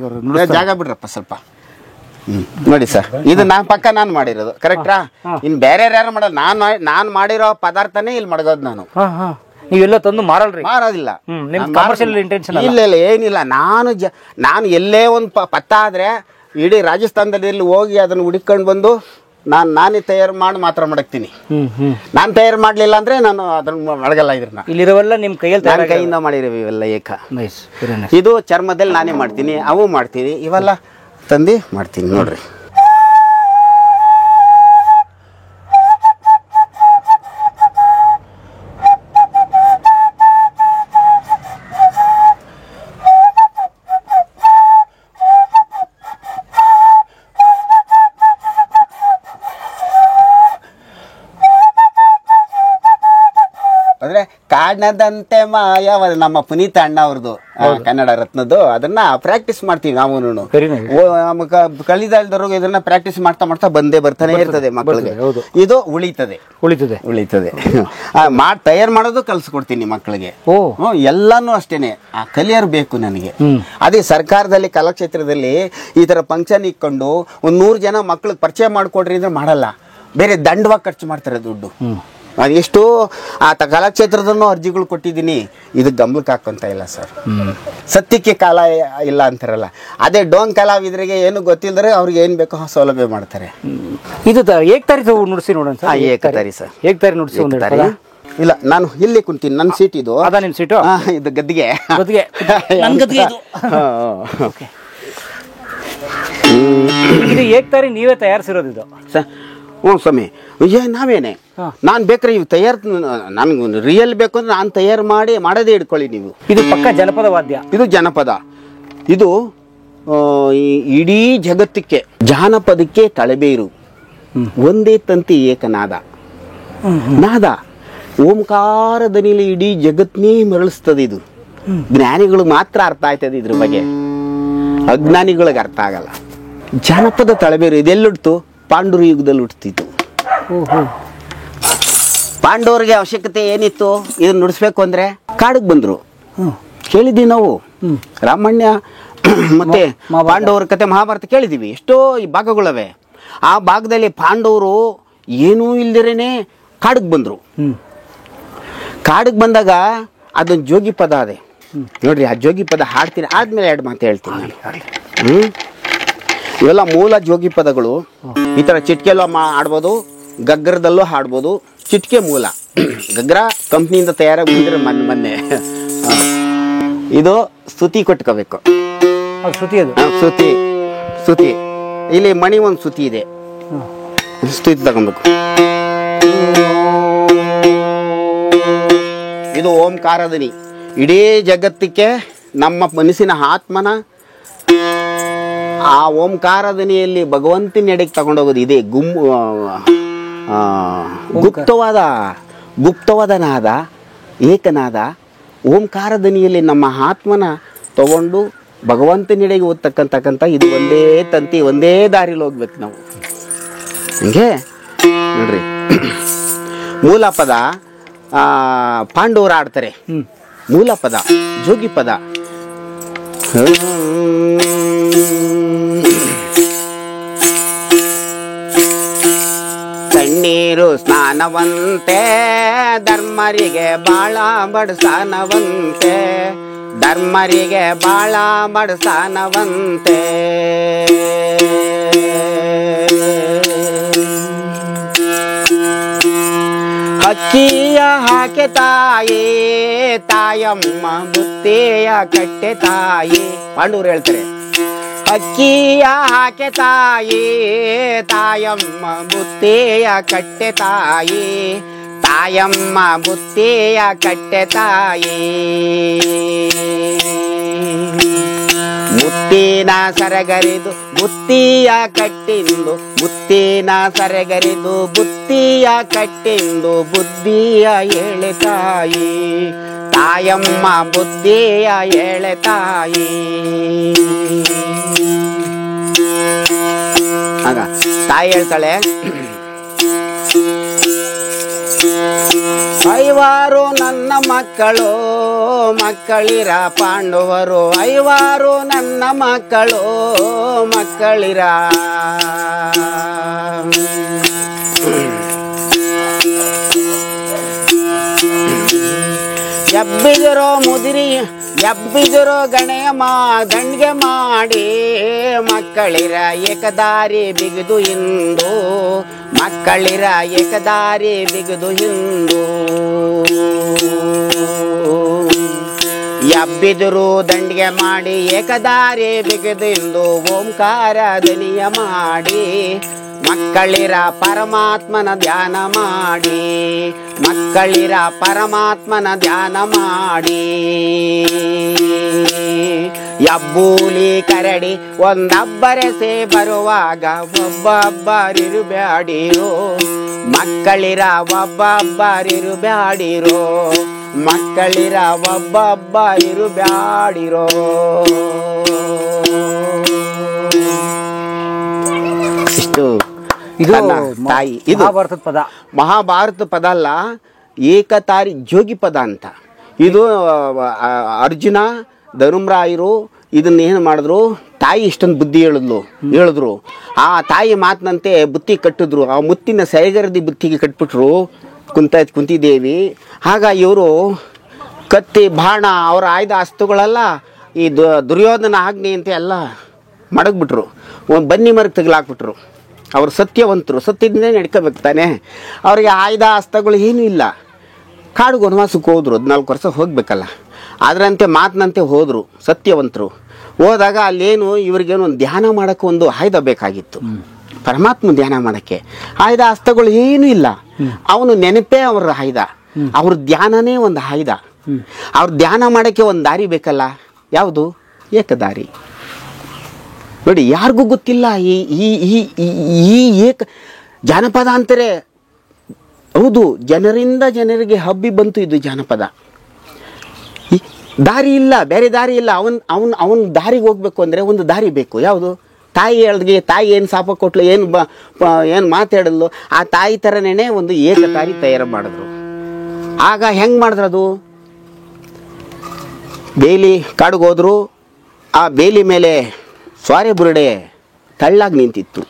ಜಾಗ ಬಿಡ್ರಪ್ಪ ಸ್ವಲ್ಪ. ನೋಡಿ ಸರ್, ಇದು ನಾನು ಮಾಡಿರೋದು ಕರೆಕ್ಟಾ? ಇನ್ ಬೇರೆ ಯಾರು ಮಾಡೋದು, ನಾನ್ ಮಾಡಿರೋ ಪದಾರ್ಥನೇ ಇಲ್ಲಿ ಮಡಗೋದು ನಾನು. ನೀವೆಲ್ಲ ತಂದು ಮಾರೋದಿಲ್ಲ. ಇಲ್ಲ ಏನಿಲ್ಲ. ನಾನು ಎಲ್ಲೇ ಒಂದು ಪತ್ತ ಆದ್ರೆ ಇಡೀ ರಾಜಸ್ಥಾನದಲ್ಲಿ ಹೋಗಿ ಅದನ್ನ ಹುಡುಕೊಂಡು ಬಂದು ನಾನೇ ತಯಾರು ಮಾಡಿ ಮಾತ್ರ ಮಡಗ್ತೀನಿ. ನಾನು ತಯಾರು ಮಾಡ್ಲಿಲ್ಲ ಅಂದ್ರೆ ನಾನು ಅದನ್ನ ಮಡಗಲ್ಲ. ಇದ್ರನ್ನ ಇಲ್ಲಿರೋವೆಲ್ಲ ನಿಮ್ ಕೈಯಿಂದ ಮಾಡಿರೋ ಇವೆಲ್ಲ ಇದು ಚರ್ಮದಲ್ಲಿ ನಾನೇ ಮಾಡ್ತೀನಿ, ಅವು ಮಾಡ್ತೀನಿ, ಇವೆಲ್ಲ ತಂದು ಮಾಡ್ತೀನಿ ನೋಡ್ರಿ. ಕಾಣದಂತೆ ಮಾಯವ ನಮ್ಮ ಪುನೀತ ಅಣ್ಣ ಅವ್ರದ್ದು ಕನ್ನಡ ರತ್ನದ್ದು, ಅದನ್ನ ಪ್ರಾಕ್ಟೀಸ್ ಮಾಡ್ತೀವಿ ನಾವು. ಕಲಿದಲ್ದವ್ರಿಗೆ ಇದನ್ನ ಪ್ರಾಕ್ಟೀಸ್ ಮಾಡ್ತಾ ಮಾಡ್ತಾ ಬಂದೇ ಬರ್ತಾನೆ ಇರ್ತದೆ ಮಕ್ಕಳಿಗೆ. ಇದು ಉಳಿತದೆ ಉಳಿತದೆ ಉಳಿತದೆ ತಯಾರು ಮಾಡೋದು ಕಲ್ಸ್ಕೊಡ್ತೀನಿ ಮಕ್ಕಳಿಗೆ. ಎಲ್ಲಾನು ಅಷ್ಟೇನೆ ಕಲಿಯರ್ ಬೇಕು ನನಗೆ. ಅದೇ ಸರ್ಕಾರದಲ್ಲಿ ಕಲಾಕ್ಷೇತ್ರದಲ್ಲಿ ಈ ತರ ಫಂಕ್ಷನ್ ಇಟ್ಕೊಂಡು 100 ಜನ ಮಕ್ಳಿಗೆ ಪರಿಚಯ ಮಾಡ್ಕೊಡ್ರಿ ಅಂದ್ರೆ ಮಾಡಲ್ಲ, ಬೇರೆ ದಂಡವಾಗಿ ಖರ್ಚು ಮಾಡ್ತಾರೆ ದುಡ್ಡು. ಎಷ್ಟು ಕಲಾಕ್ಷೇತ್ರದನ್ನು ಅರ್ಜಿಗಳು ಕೊಟ್ಟಿದ್ದೀನಿ, ಇದಕ್ಕೆ ಗಮನಕ್ಕೆ ಹಾಕೊಂತ ಇಲ್ಲ ಸರ್. ಸತ್ಯಕ್ಕೆ ಕಾಲ ಇಲ್ಲ ಅಂತಾರಲ್ಲ, ಅದೇ ಡೋಂಗ್ ಕಲಾವಿದರಿಗೆ ಏನು ಗೊತ್ತಿಲ್ಲದ್ರೆ ಅವ್ರಿಗೆ ಏನ್ ಬೇಕೋ ಸೌಲಭ್ಯ ಮಾಡ್ತಾರೆ. ಇದು ಏಕ್ತಾರಿ ನುಡಿಸಿ ನೋಡೋಣ ಸರ್. ಏಕತಾರಿ ಸರ್, ಏಕ್ತಾರಿ ನುಡಿಸಿ. ಇಲ್ಲ, ನಾನು ಇಲ್ಲಿ ಕುಂತೀನಿ, ನನ್ನ ಸೀಟ್ ಇದು. ಅದ ನಿಮ್ ಸೀಟು? ಇದು ಗದ್ದಿಗೆ. ಇದು ಏಕ್ತಾರಿ ನೀವೇ ತಯಾರಿಸಿರೋದು ಇದು? ಹ್ಞೂ ಸ್ವಾಮಿ, ನಾವೇನೆ. ನಾನು ಬೇಕಾದ್ರೆ ಇವು ನನ್ಗೆ ರಿಯಲ್ ಬೇಕು ಅಂದ್ರೆ ನಾನು ತಯಾರು ಮಾಡೋದೇ ಇಟ್ಕೊಳ್ಳಿ ನೀವು. ಇದು ಪಕ್ಕ ಜನಪದ ವಾದ್ಯ. ಇದು ಜನಪದ. ಇದು ಇಡೀ ಜಗತ್ತಕ್ಕೆ ಜಾನಪದಕ್ಕೆ ತಲೆಬೇರು. ಒಂದೇ ತಂತಿ ಏಕನಾದ ನಾದ, ಓಂಕಾರ ದನಿಲಿ ಇಡೀ ಜಗತ್ನೇ ಮರಳಿಸ್ತದೆ. ಇದು ಜ್ಞಾನಿಗಳು ಮಾತ್ರ ಅರ್ಥ ಆಯ್ತದೆ ಇದ್ರ ಬಗ್ಗೆ, ಅಜ್ಞಾನಿಗಳಿಗೆ ಅರ್ಥ ಆಗಲ್ಲ. ಜಾನಪದ ತಲೆಬೇರು ಇದೆಲ್ಲುಡ್ತು, ಪಾಂಡವರು ಯುಗದಲ್ಲಿ ಹುಟ್ಟಿತು. ಪಾಂಡವರಿಗೆ ಅವಶ್ಯಕತೆ ಏನಿತ್ತು ಇದನ್ನ ನುಡಿಸ್ಬೇಕು ಅಂದ್ರೆ ಕಾಡಿಗೆ ಬಂದ್ರು. ಕೇಳಿದ್ದೀವಿ ನಾವು, ರಾಮಾಯಣ ಮತ್ತೆ ಪಾಂಡವರ ಕತೆ ಮಹಾಭಾರತ ಕೇಳಿದೀವಿ, ಎಷ್ಟೋ ಈ ಭಾಗಗಳವೆ. ಆ ಭಾಗದಲ್ಲಿ ಪಾಂಡವರು ಏನೂ ಇಲ್ದಿರೇನೆ ಕಾಡಿಗೆ ಬಂದ್ರು. ಕಾಡಿಗೆ ಬಂದಾಗ ಅದೊಂದು ಜೋಗಿ ಪದ ಅದೇ ನೋಡ್ರಿ. ಆ ಜೋಗಿ ಪದ ಹಾಡ್ತೀನಿ, ಆದ್ಮೇಲೆ 2 ಮಾತು ಹೇಳ್ತೀನಿ ನಾನು. ಇವೆಲ್ಲ ಮೂಲ ಜೋಗಿ ಪದಗಳು. ಈ ತರ ಚಿಟ್ಕೆಲ್ಲೋ ಆಡ್ಬೋದು, ಗಗ್ಗರದಲ್ಲೂ ಹಾಡ್ಬೋದು. ಚಿಟ್ಕೆ ಮೂಲ, ಗಗ್ಗರ ಕಂಪ್ನಿಯಿಂದ ತಯಾರಾಗಿ ಬಂದಿರೋ ಮೊನ್ನೆ. ಇದು ಸ್ತುತಿ ಕೊಟ್ಕೋಬೇಕು. ಶ್ರುತಿ ಅದು ಸ್ತುತಿ. ಸ್ತುತಿ ಇಲ್ಲಿ ಮಣಿ ಒಂದು ಸ್ತುತಿ ಇದೆ, ಸ್ತುತಿ ತಗೊಬೇಕು. ಇದು ಓಂಕಾರದನಿ. ಇಡೀ ಜಗತ್ತಿಗೆ ನಮ್ಮ ಮನಸ್ಸಿನ ಆತ್ಮನ ಆ ಓಂಕಾರದನಿಯಲ್ಲಿ ಭಗವಂತನೆಡೆಗೆ ತಗೊಂಡೋಗೋದು ಇದೆ. ಗುಪ್ತವಾದ ನಾದ, ಏಕನಾದ. ಓಂಕಾರದನಿಯಲ್ಲಿ ನಮ್ಮ ಆತ್ಮನ ತಗೊಂಡು ಭಗವಂತನೆಡೆಗೆ ಓದ್ತಕ್ಕಂತಕ್ಕಂಥ ಇದು ಒಂದೇ ತಂತಿ, ಒಂದೇ ದಾರಿಲಿ ಹೋಗ್ಬೇಕು ನಾವು. ಹಿಂಗೆ ನೋಡ್ರಿ, ಮೂಲ ಪದ ಪಾಂಡವರು ಆಡ್ತಾರೆ. ಮೂಲ ಪದ ಜೋಗಿ ಪದ. ತಣ್ಣೀರು ಸ್ನಾನವಂತೆ ಧರ್ಮರಿಗೆ ಬಾಳ ಬಡಸಾನವಂತೆ, ಧರ್ಮರಿಗೆ ಬಾಳ ಬಡಸಾನವಂತೆ. ಅಕ್ಕಿಯ ಹಾಕೆ ತಾಯಿ, ತಾಯಮ್ಮ ಬುತ್ತೆಯ ಕಟ್ಟೆ ತಾಯಿ. ಪಾಂಡವರು ಹೇಳ್ತಾರೆ, ಅಕ್ಕಿಯ ಹಾಕೆ ತಾಯಿ, ತಾಯಮ್ಮ ಬುತ್ತೆಯ ಕಟ್ಟೆ ತಾಯಿ, ತಾಯಮ್ಮ ಬುತ್ತೆಯ ಕಟ್ಟೆ ತಾಯಿ. ಮುತ್ತಿನ ಸರಗರಿದು ಬುತ್ತಿಯ ಕಟ್ಟಿಂದು, ಮುತ್ತಿನ ಸರಗರಿದು ಬುತ್ತಿಯ ಕಟ್ಟಿಂದು, ಬುದ್ಧಿಯ ಎಳೆ ತಾಯಿ, ತಾಯಮ್ಮ ಬುದ್ಧಿಯ ಎಳೆ ತಾಯಿ. ಆಗ ತಾಯಿ ಹೇಳ್ತಾಳೆ, ಐವಾರು ನನ್ನ ಮಕ್ಕಳು ಮಕ್ಕಳಿರ ಪಾಂಡವರು, ಐವಾರು ನನ್ನ ಮಕ್ಕಳು ಮಕ್ಕಳಿರ. ಎಬ್ಬಿದರೋ ಮುದಿರಿ, ಎಬ್ಬಿದರೋ ಗಣೆಯ ದಂಡಿಗೆ ಮಾಡಿ, ಮಕ್ಕಳಿರ ಏಕದಾರಿ ಬಿಗಿದು ಹಿಂದು, ಮಕ್ಕಳಿರ ಏಕದಾರಿ ಬಿಗಿದು ಹಿಂದು. ಎಬ್ಬಿದರು ದಂಡಿಗೆ ಮಾಡಿ ಏಕದಾರಿ ಬಿಗಿದು ಹಿಂದು, ಓಂಕಾರ ದನಿಯ ಮಾಡಿ, ಮಕ್ಕಳಿರ ಪರಮಾತ್ಮನ ಧ್ಯಾನ ಮಾಡಿ, ಮಕ್ಕಳಿರ ಪರಮಾತ್ಮನ ಧ್ಯಾನ ಮಾಡಿ. ಯಬ್ಬೂಲಿ ಕರಡಿ ಒಂದಬ್ಬರೆಸೆ ಬರುವಾಗ ಒಬ್ಬೊಬ್ಬರಿರು ಬ್ಯಾಡಿರೋ, ಮಕ್ಕಳಿರ ಒಬ್ಬೊಬ್ಬರಿರು ಬ್ಯಾಡಿರೋ, ಮಕ್ಕಳಿರ ಒಬ್ಬೊಬ್ಬ ಇರು ಬ್ಯಾಡಿರೋ. ಇಷ್ಟು ಇದು ತಾಯಿ. ಇದು ಮಹಾಭಾರತದ ಪದ. ಮಹಾಭಾರತ ಪದ ಅಲ್ಲ, ಏಕತಾರಿ ಜೋಗಿ ಪದ ಅಂತ. ಇದು ಅರ್ಜುನ ಧರ್ಮರಾಯರು ಇದನ್ನೇನು ಮಾಡಿದ್ರು, ತಾಯಿ ಇಷ್ಟೊಂದು ಬುದ್ಧಿ ಹೇಳಿದ್ರು. ಆ ತಾಯಿ ಮಾತಿನಂತೆ ಬುತ್ತಿ ಕಟ್ಟಿದ್ರು. ಆ ಮುತ್ತಿನ ಸೈಗರದಿ ಬುತ್ತಿಗೆ ಕಟ್ಬಿಟ್ರು ಕುಂತಿದೇವಿ. ಆಗ ಇವರು ಕತ್ತಿ ಬಾಣ ಅವರ ಆಯ್ದ ಅಸ್ತುಗಳೆಲ್ಲ ಈ ದುರ್ಯೋಧನ ಆಜ್ಞೆ ಅಂತ ಎಲ್ಲ ಮಡಗ್ಬಿಟ್ರು. ಒಂದು ಬನ್ನಿ ಮರಕ್ಕೆ ತಗಲಾಕ್ಬಿಟ್ರು. ಅವರು ಸತ್ಯವಂತರು, ಸತ್ಯದಿಂದ ನಡ್ಕೋಬೇಕು ತಾನೆ. ಅವ್ರಿಗೆ ಆಯ್ದ ಅಸ್ತಗಳು ಏನೂ ಇಲ್ಲ. ಕಾಡಿಗೆ ವನವಾಸಕ್ಕೆ ಹೋದ್ರು, 14 ವರ್ಷ ಹೋಗ್ಬೇಕಲ್ಲ. ಅದರಂತೆ ಮಾತಿನಂತೆ ಹೋದರು ಸತ್ಯವಂತರು. ಹೋದಾಗ ಅಲ್ಲೇನು ಇವ್ರಿಗೇನು ಒಂದು ಧ್ಯಾನ ಮಾಡೋಕ್ಕೆ ಒಂದು ಆಯುಧ ಬೇಕಾಗಿತ್ತು. ಪರಮಾತ್ಮ ಧ್ಯಾನ ಮಾಡೋಕ್ಕೆ ಆಯುಧ ಹಸ್ತಗಳು ಏನೂ ಇಲ್ಲ. ಅವನು ನೆನಪೇ ಅವರ ಆಯುಧ, ಅವ್ರ ಧ್ಯಾನನೇ ಒಂದು ಆಯುಧ. ಅವ್ರ ಧ್ಯಾನ ಮಾಡೋಕ್ಕೆ ಒಂದು ದಾರಿ ಬೇಕಲ್ಲ. ಯಾವುದು? ಏಕದಾರಿ. ನೋಡಿ, ಯಾರಿಗೂ ಗೊತ್ತಿಲ್ಲ ಈ ಈ ಈ ಏಕ ಜಾನಪದ ಅಂತಾರೆ. ಹೌದು, ಜನರಿಂದ ಜನರಿಗೆ ಹಬ್ಬಿ ಬಂತು ಇದು ಜಾನಪದ. ದಾರಿ ಇಲ್ಲ, ಬೇರೆ ದಾರಿ ಇಲ್ಲ. ಅವನ್ ದಾರಿಗೆ ಹೋಗ್ಬೇಕು ಅಂದರೆ ಒಂದು ದಾರಿ ಬೇಕು. ಯಾವುದು? ತಾಯಿ ಹೇಳಿದ್ಗೆ ತಾಯಿ ಏನು ಶಾಪ ಕೊಟ್ಲು, ಏನು ಮಾತಾಡಲು, ಆ ತಾಯಿ ಥರನೇ ಒಂದು ಏಕತಾರಿ ತಯಾರು ಮಾಡಿದ್ರು. ಆಗ ಹೆಂಗೆ ಮಾಡಿದ್ರು? ಅದು ಬೇಲಿ ಕಾಡಿಗೆ ಹೋದ್ರು. ಆ ಬೇಲಿ ಮೇಲೆ ಸ್ವಾರೆ ಬುರುಡೆ ತಳ್ಳಾಗಿ ನಿಂತಿತ್ತು.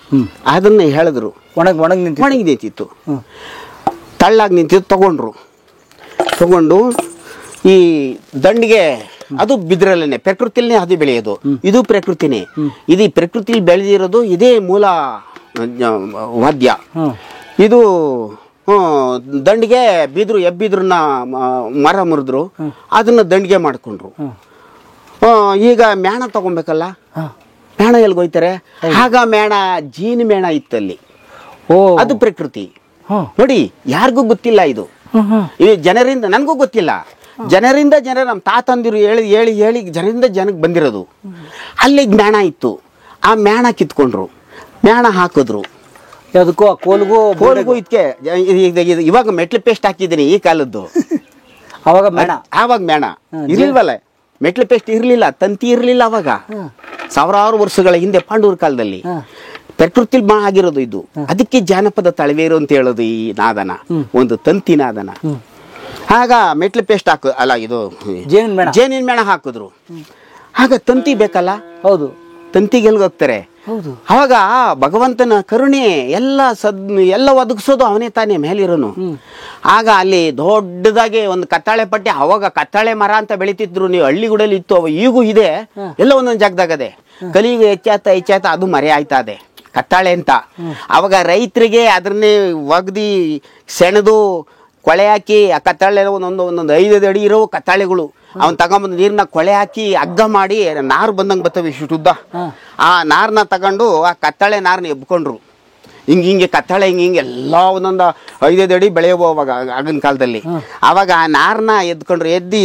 ಅದನ್ನ ಹೇಳಿದ್ರು, ಒಣಗಿ ನಿಂತಿತ್ತು. ತಳ್ಳಾಗಿ ನಿಂತಿತ್ತು. ತಗೊಂಡು ಈ ದಂಡಿಗೆ, ಅದು ಬಿದ್ರಲ್ಲೇ ಪ್ರಕೃತಿಲೇ ಅದು ಬೆಳೆಯೋದು. ಇದು ಪ್ರಕೃತಿನೇ. ಇದು ಪ್ರಕೃತಿಲಿ ಬೆಳೆದಿರೋದು. ಇದೇ ಮೂಲ ವಾದ್ಯ. ಇದು ದಂಡಿಗೆ ಬಿದ್ರು, ಎಬ್ಬಿದ್ರನ್ನ ಮರ ಮುರಿದ್ರು, ಅದನ್ನ ದಂಡಿಗೆ ಮಾಡ್ಕೊಂಡ್ರು. ಈಗ ಮೇಣ ತಗೊಬೇಕಲ್ಲ, ಮೇಣ ಎಲ್ಗೋಯ್ತಾರೆ. ಆಗ ಮೇಣ ಜೀನಿ ಮೇಣ ಇತ್ತಲ್ಲಿ. ಅದು ಪ್ರಕೃತಿ. ನೋಡಿ, ಯಾರಿಗೂ ಗೊತ್ತಿಲ್ಲ ಇದು. ಜನರಿಂದ, ನನಗೂ ಗೊತ್ತಿಲ್ಲ. ಜನರಿಂದ ನಮ್ಮ ತಾತಂದಿರು ಹೇಳಿ ಹೇಳಿ ಹೇಳಿ ಜನರಿಂದ ಜನಕ್ಕೆ ಬಂದಿರೋದು. ಅಲ್ಲಿಗೆ ಮೇಣ ಇತ್ತು. ಆ ಮೇಣ ಕಿತ್ಕೊಂಡ್ರು, ಮೇಣ ಹಾಕಿದ್ರು. ಯಾವುದಕ್ಕೂ ಕೋಲ್ಗೂ ಇದಕ್ಕೆ. ಇವಾಗ ಮೆಟ್ಲು ಪೇಸ್ಟ್ ಹಾಕಿದ್ದೀನಿ ಈ ಕಾಲದ್ದು. ಆವಾಗ ಮೇಣ ಇರ್ಲಿಲ್ವಲ್ಲ, ಮೆಟ್ಲು ಪೇಸ್ಟ್ ಇರ್ಲಿಲ್ಲ, ತಂತಿ ಇರ್ಲಿಲ್ಲ ಅವಾಗ. ಸಾವಿರಾರು ವರ್ಷಗಳ ಹಿಂದೆ ಪಾಂಡೂರ್ ಕಾಲದಲ್ಲಿ ಪ್ರಕೃತಿಲ್ ಆಗಿರೋದು ಇದು. ಅದಕ್ಕೆ ಜಾನಪದ ತಳವೇರು ಅಂತ ಹೇಳೋದು. ಈ ನಾದನ ಒಂದು ತಂತಿ ನಾದನ. ಆಗ ಮೆಟ್ಲು ಪೇಸ್ಟ್ ಇದು ಜೇನಿನ ಮೇಣ ಹಾಕಿದ್ರು. ಆಗ ತಂತಿ ಬೇಕಲ್ಲ. ಹೌದು, ತಂತಿಗೆ ಎಲ್ಗೋಗ್ತಾರೆ. ಅವಾಗ ಭಗವಂತನ ಕರುಣೆ ಎಲ್ಲ ಒದಗಿಸೋದು ಅವನೇ ತಾನೇ ಮೇಲಿರೋನು. ಆಗ ಅಲ್ಲಿ ದೊಡ್ಡದಾಗಿ ಒಂದು ಕತ್ತಾಳೆ ಪಟ್ಟಿ, ಅವಾಗ ಕತ್ತಾಳೆ ಮರ ಅಂತ ಬೆಳಿತಿದ್ರು. ನೀವು ಹಳ್ಳಿಗೂಡಲ್ಲಿ ಇತ್ತು, ಅವ ಈಗೂ ಇದೆ, ಎಲ್ಲ ಒಂದೊಂದು ಜಾಗದಾಗದೆ. ಕಲಿಗೆ ಹೆಚ್ಚಾತ ಅದು ಮರೆ ಆಯ್ತಾ ಇದೆ ಕತ್ತಾಳೆ ಅಂತ. ಅವಾಗ ರೈತರಿಗೆ ಅದನ್ನೇ ಒಗ್ದಿ ಸೆಣೆದು ಕೊಳೆ ಹಾಕಿ, ಆ ಕತ್ತಾಳೆ ಒಂದೊಂದು 5 ಅಡಿ ಇರೋ ಕತ್ತಾಳೆಗಳು ಅವನ್ ತಗೊಂಬಂದು ನೀರ್ನ ಕೊಳೆ ಹಾಕಿ ಹಗ್ಗ ಮಾಡಿ ನಾರು ಬಂದಂಗೆ ಬರ್ತವೆ ಇಷ್ಟು ಉದ್ದ. ಆ ನಾರನ್ನ ತಗೊಂಡು ಆ ಕತ್ತಾಳೆ ನಾರನ್ನ ಎಬ್ಕೊಂಡ್ರು. ಹಿಂಗೆ ಕತ್ತಾಳೆ ಹಿಂಗೆ ಎಲ್ಲ ಒಂದೊಂದು 5 ಅಡಿ ಬೆಳೆಯವು ಅವಾಗ ಆಗಿನ ಕಾಲದಲ್ಲಿ. ಅವಾಗ ಆ ನಾರನ್ನ ಎದ್ಕೊಂಡ್ರು. ಎದ್ದು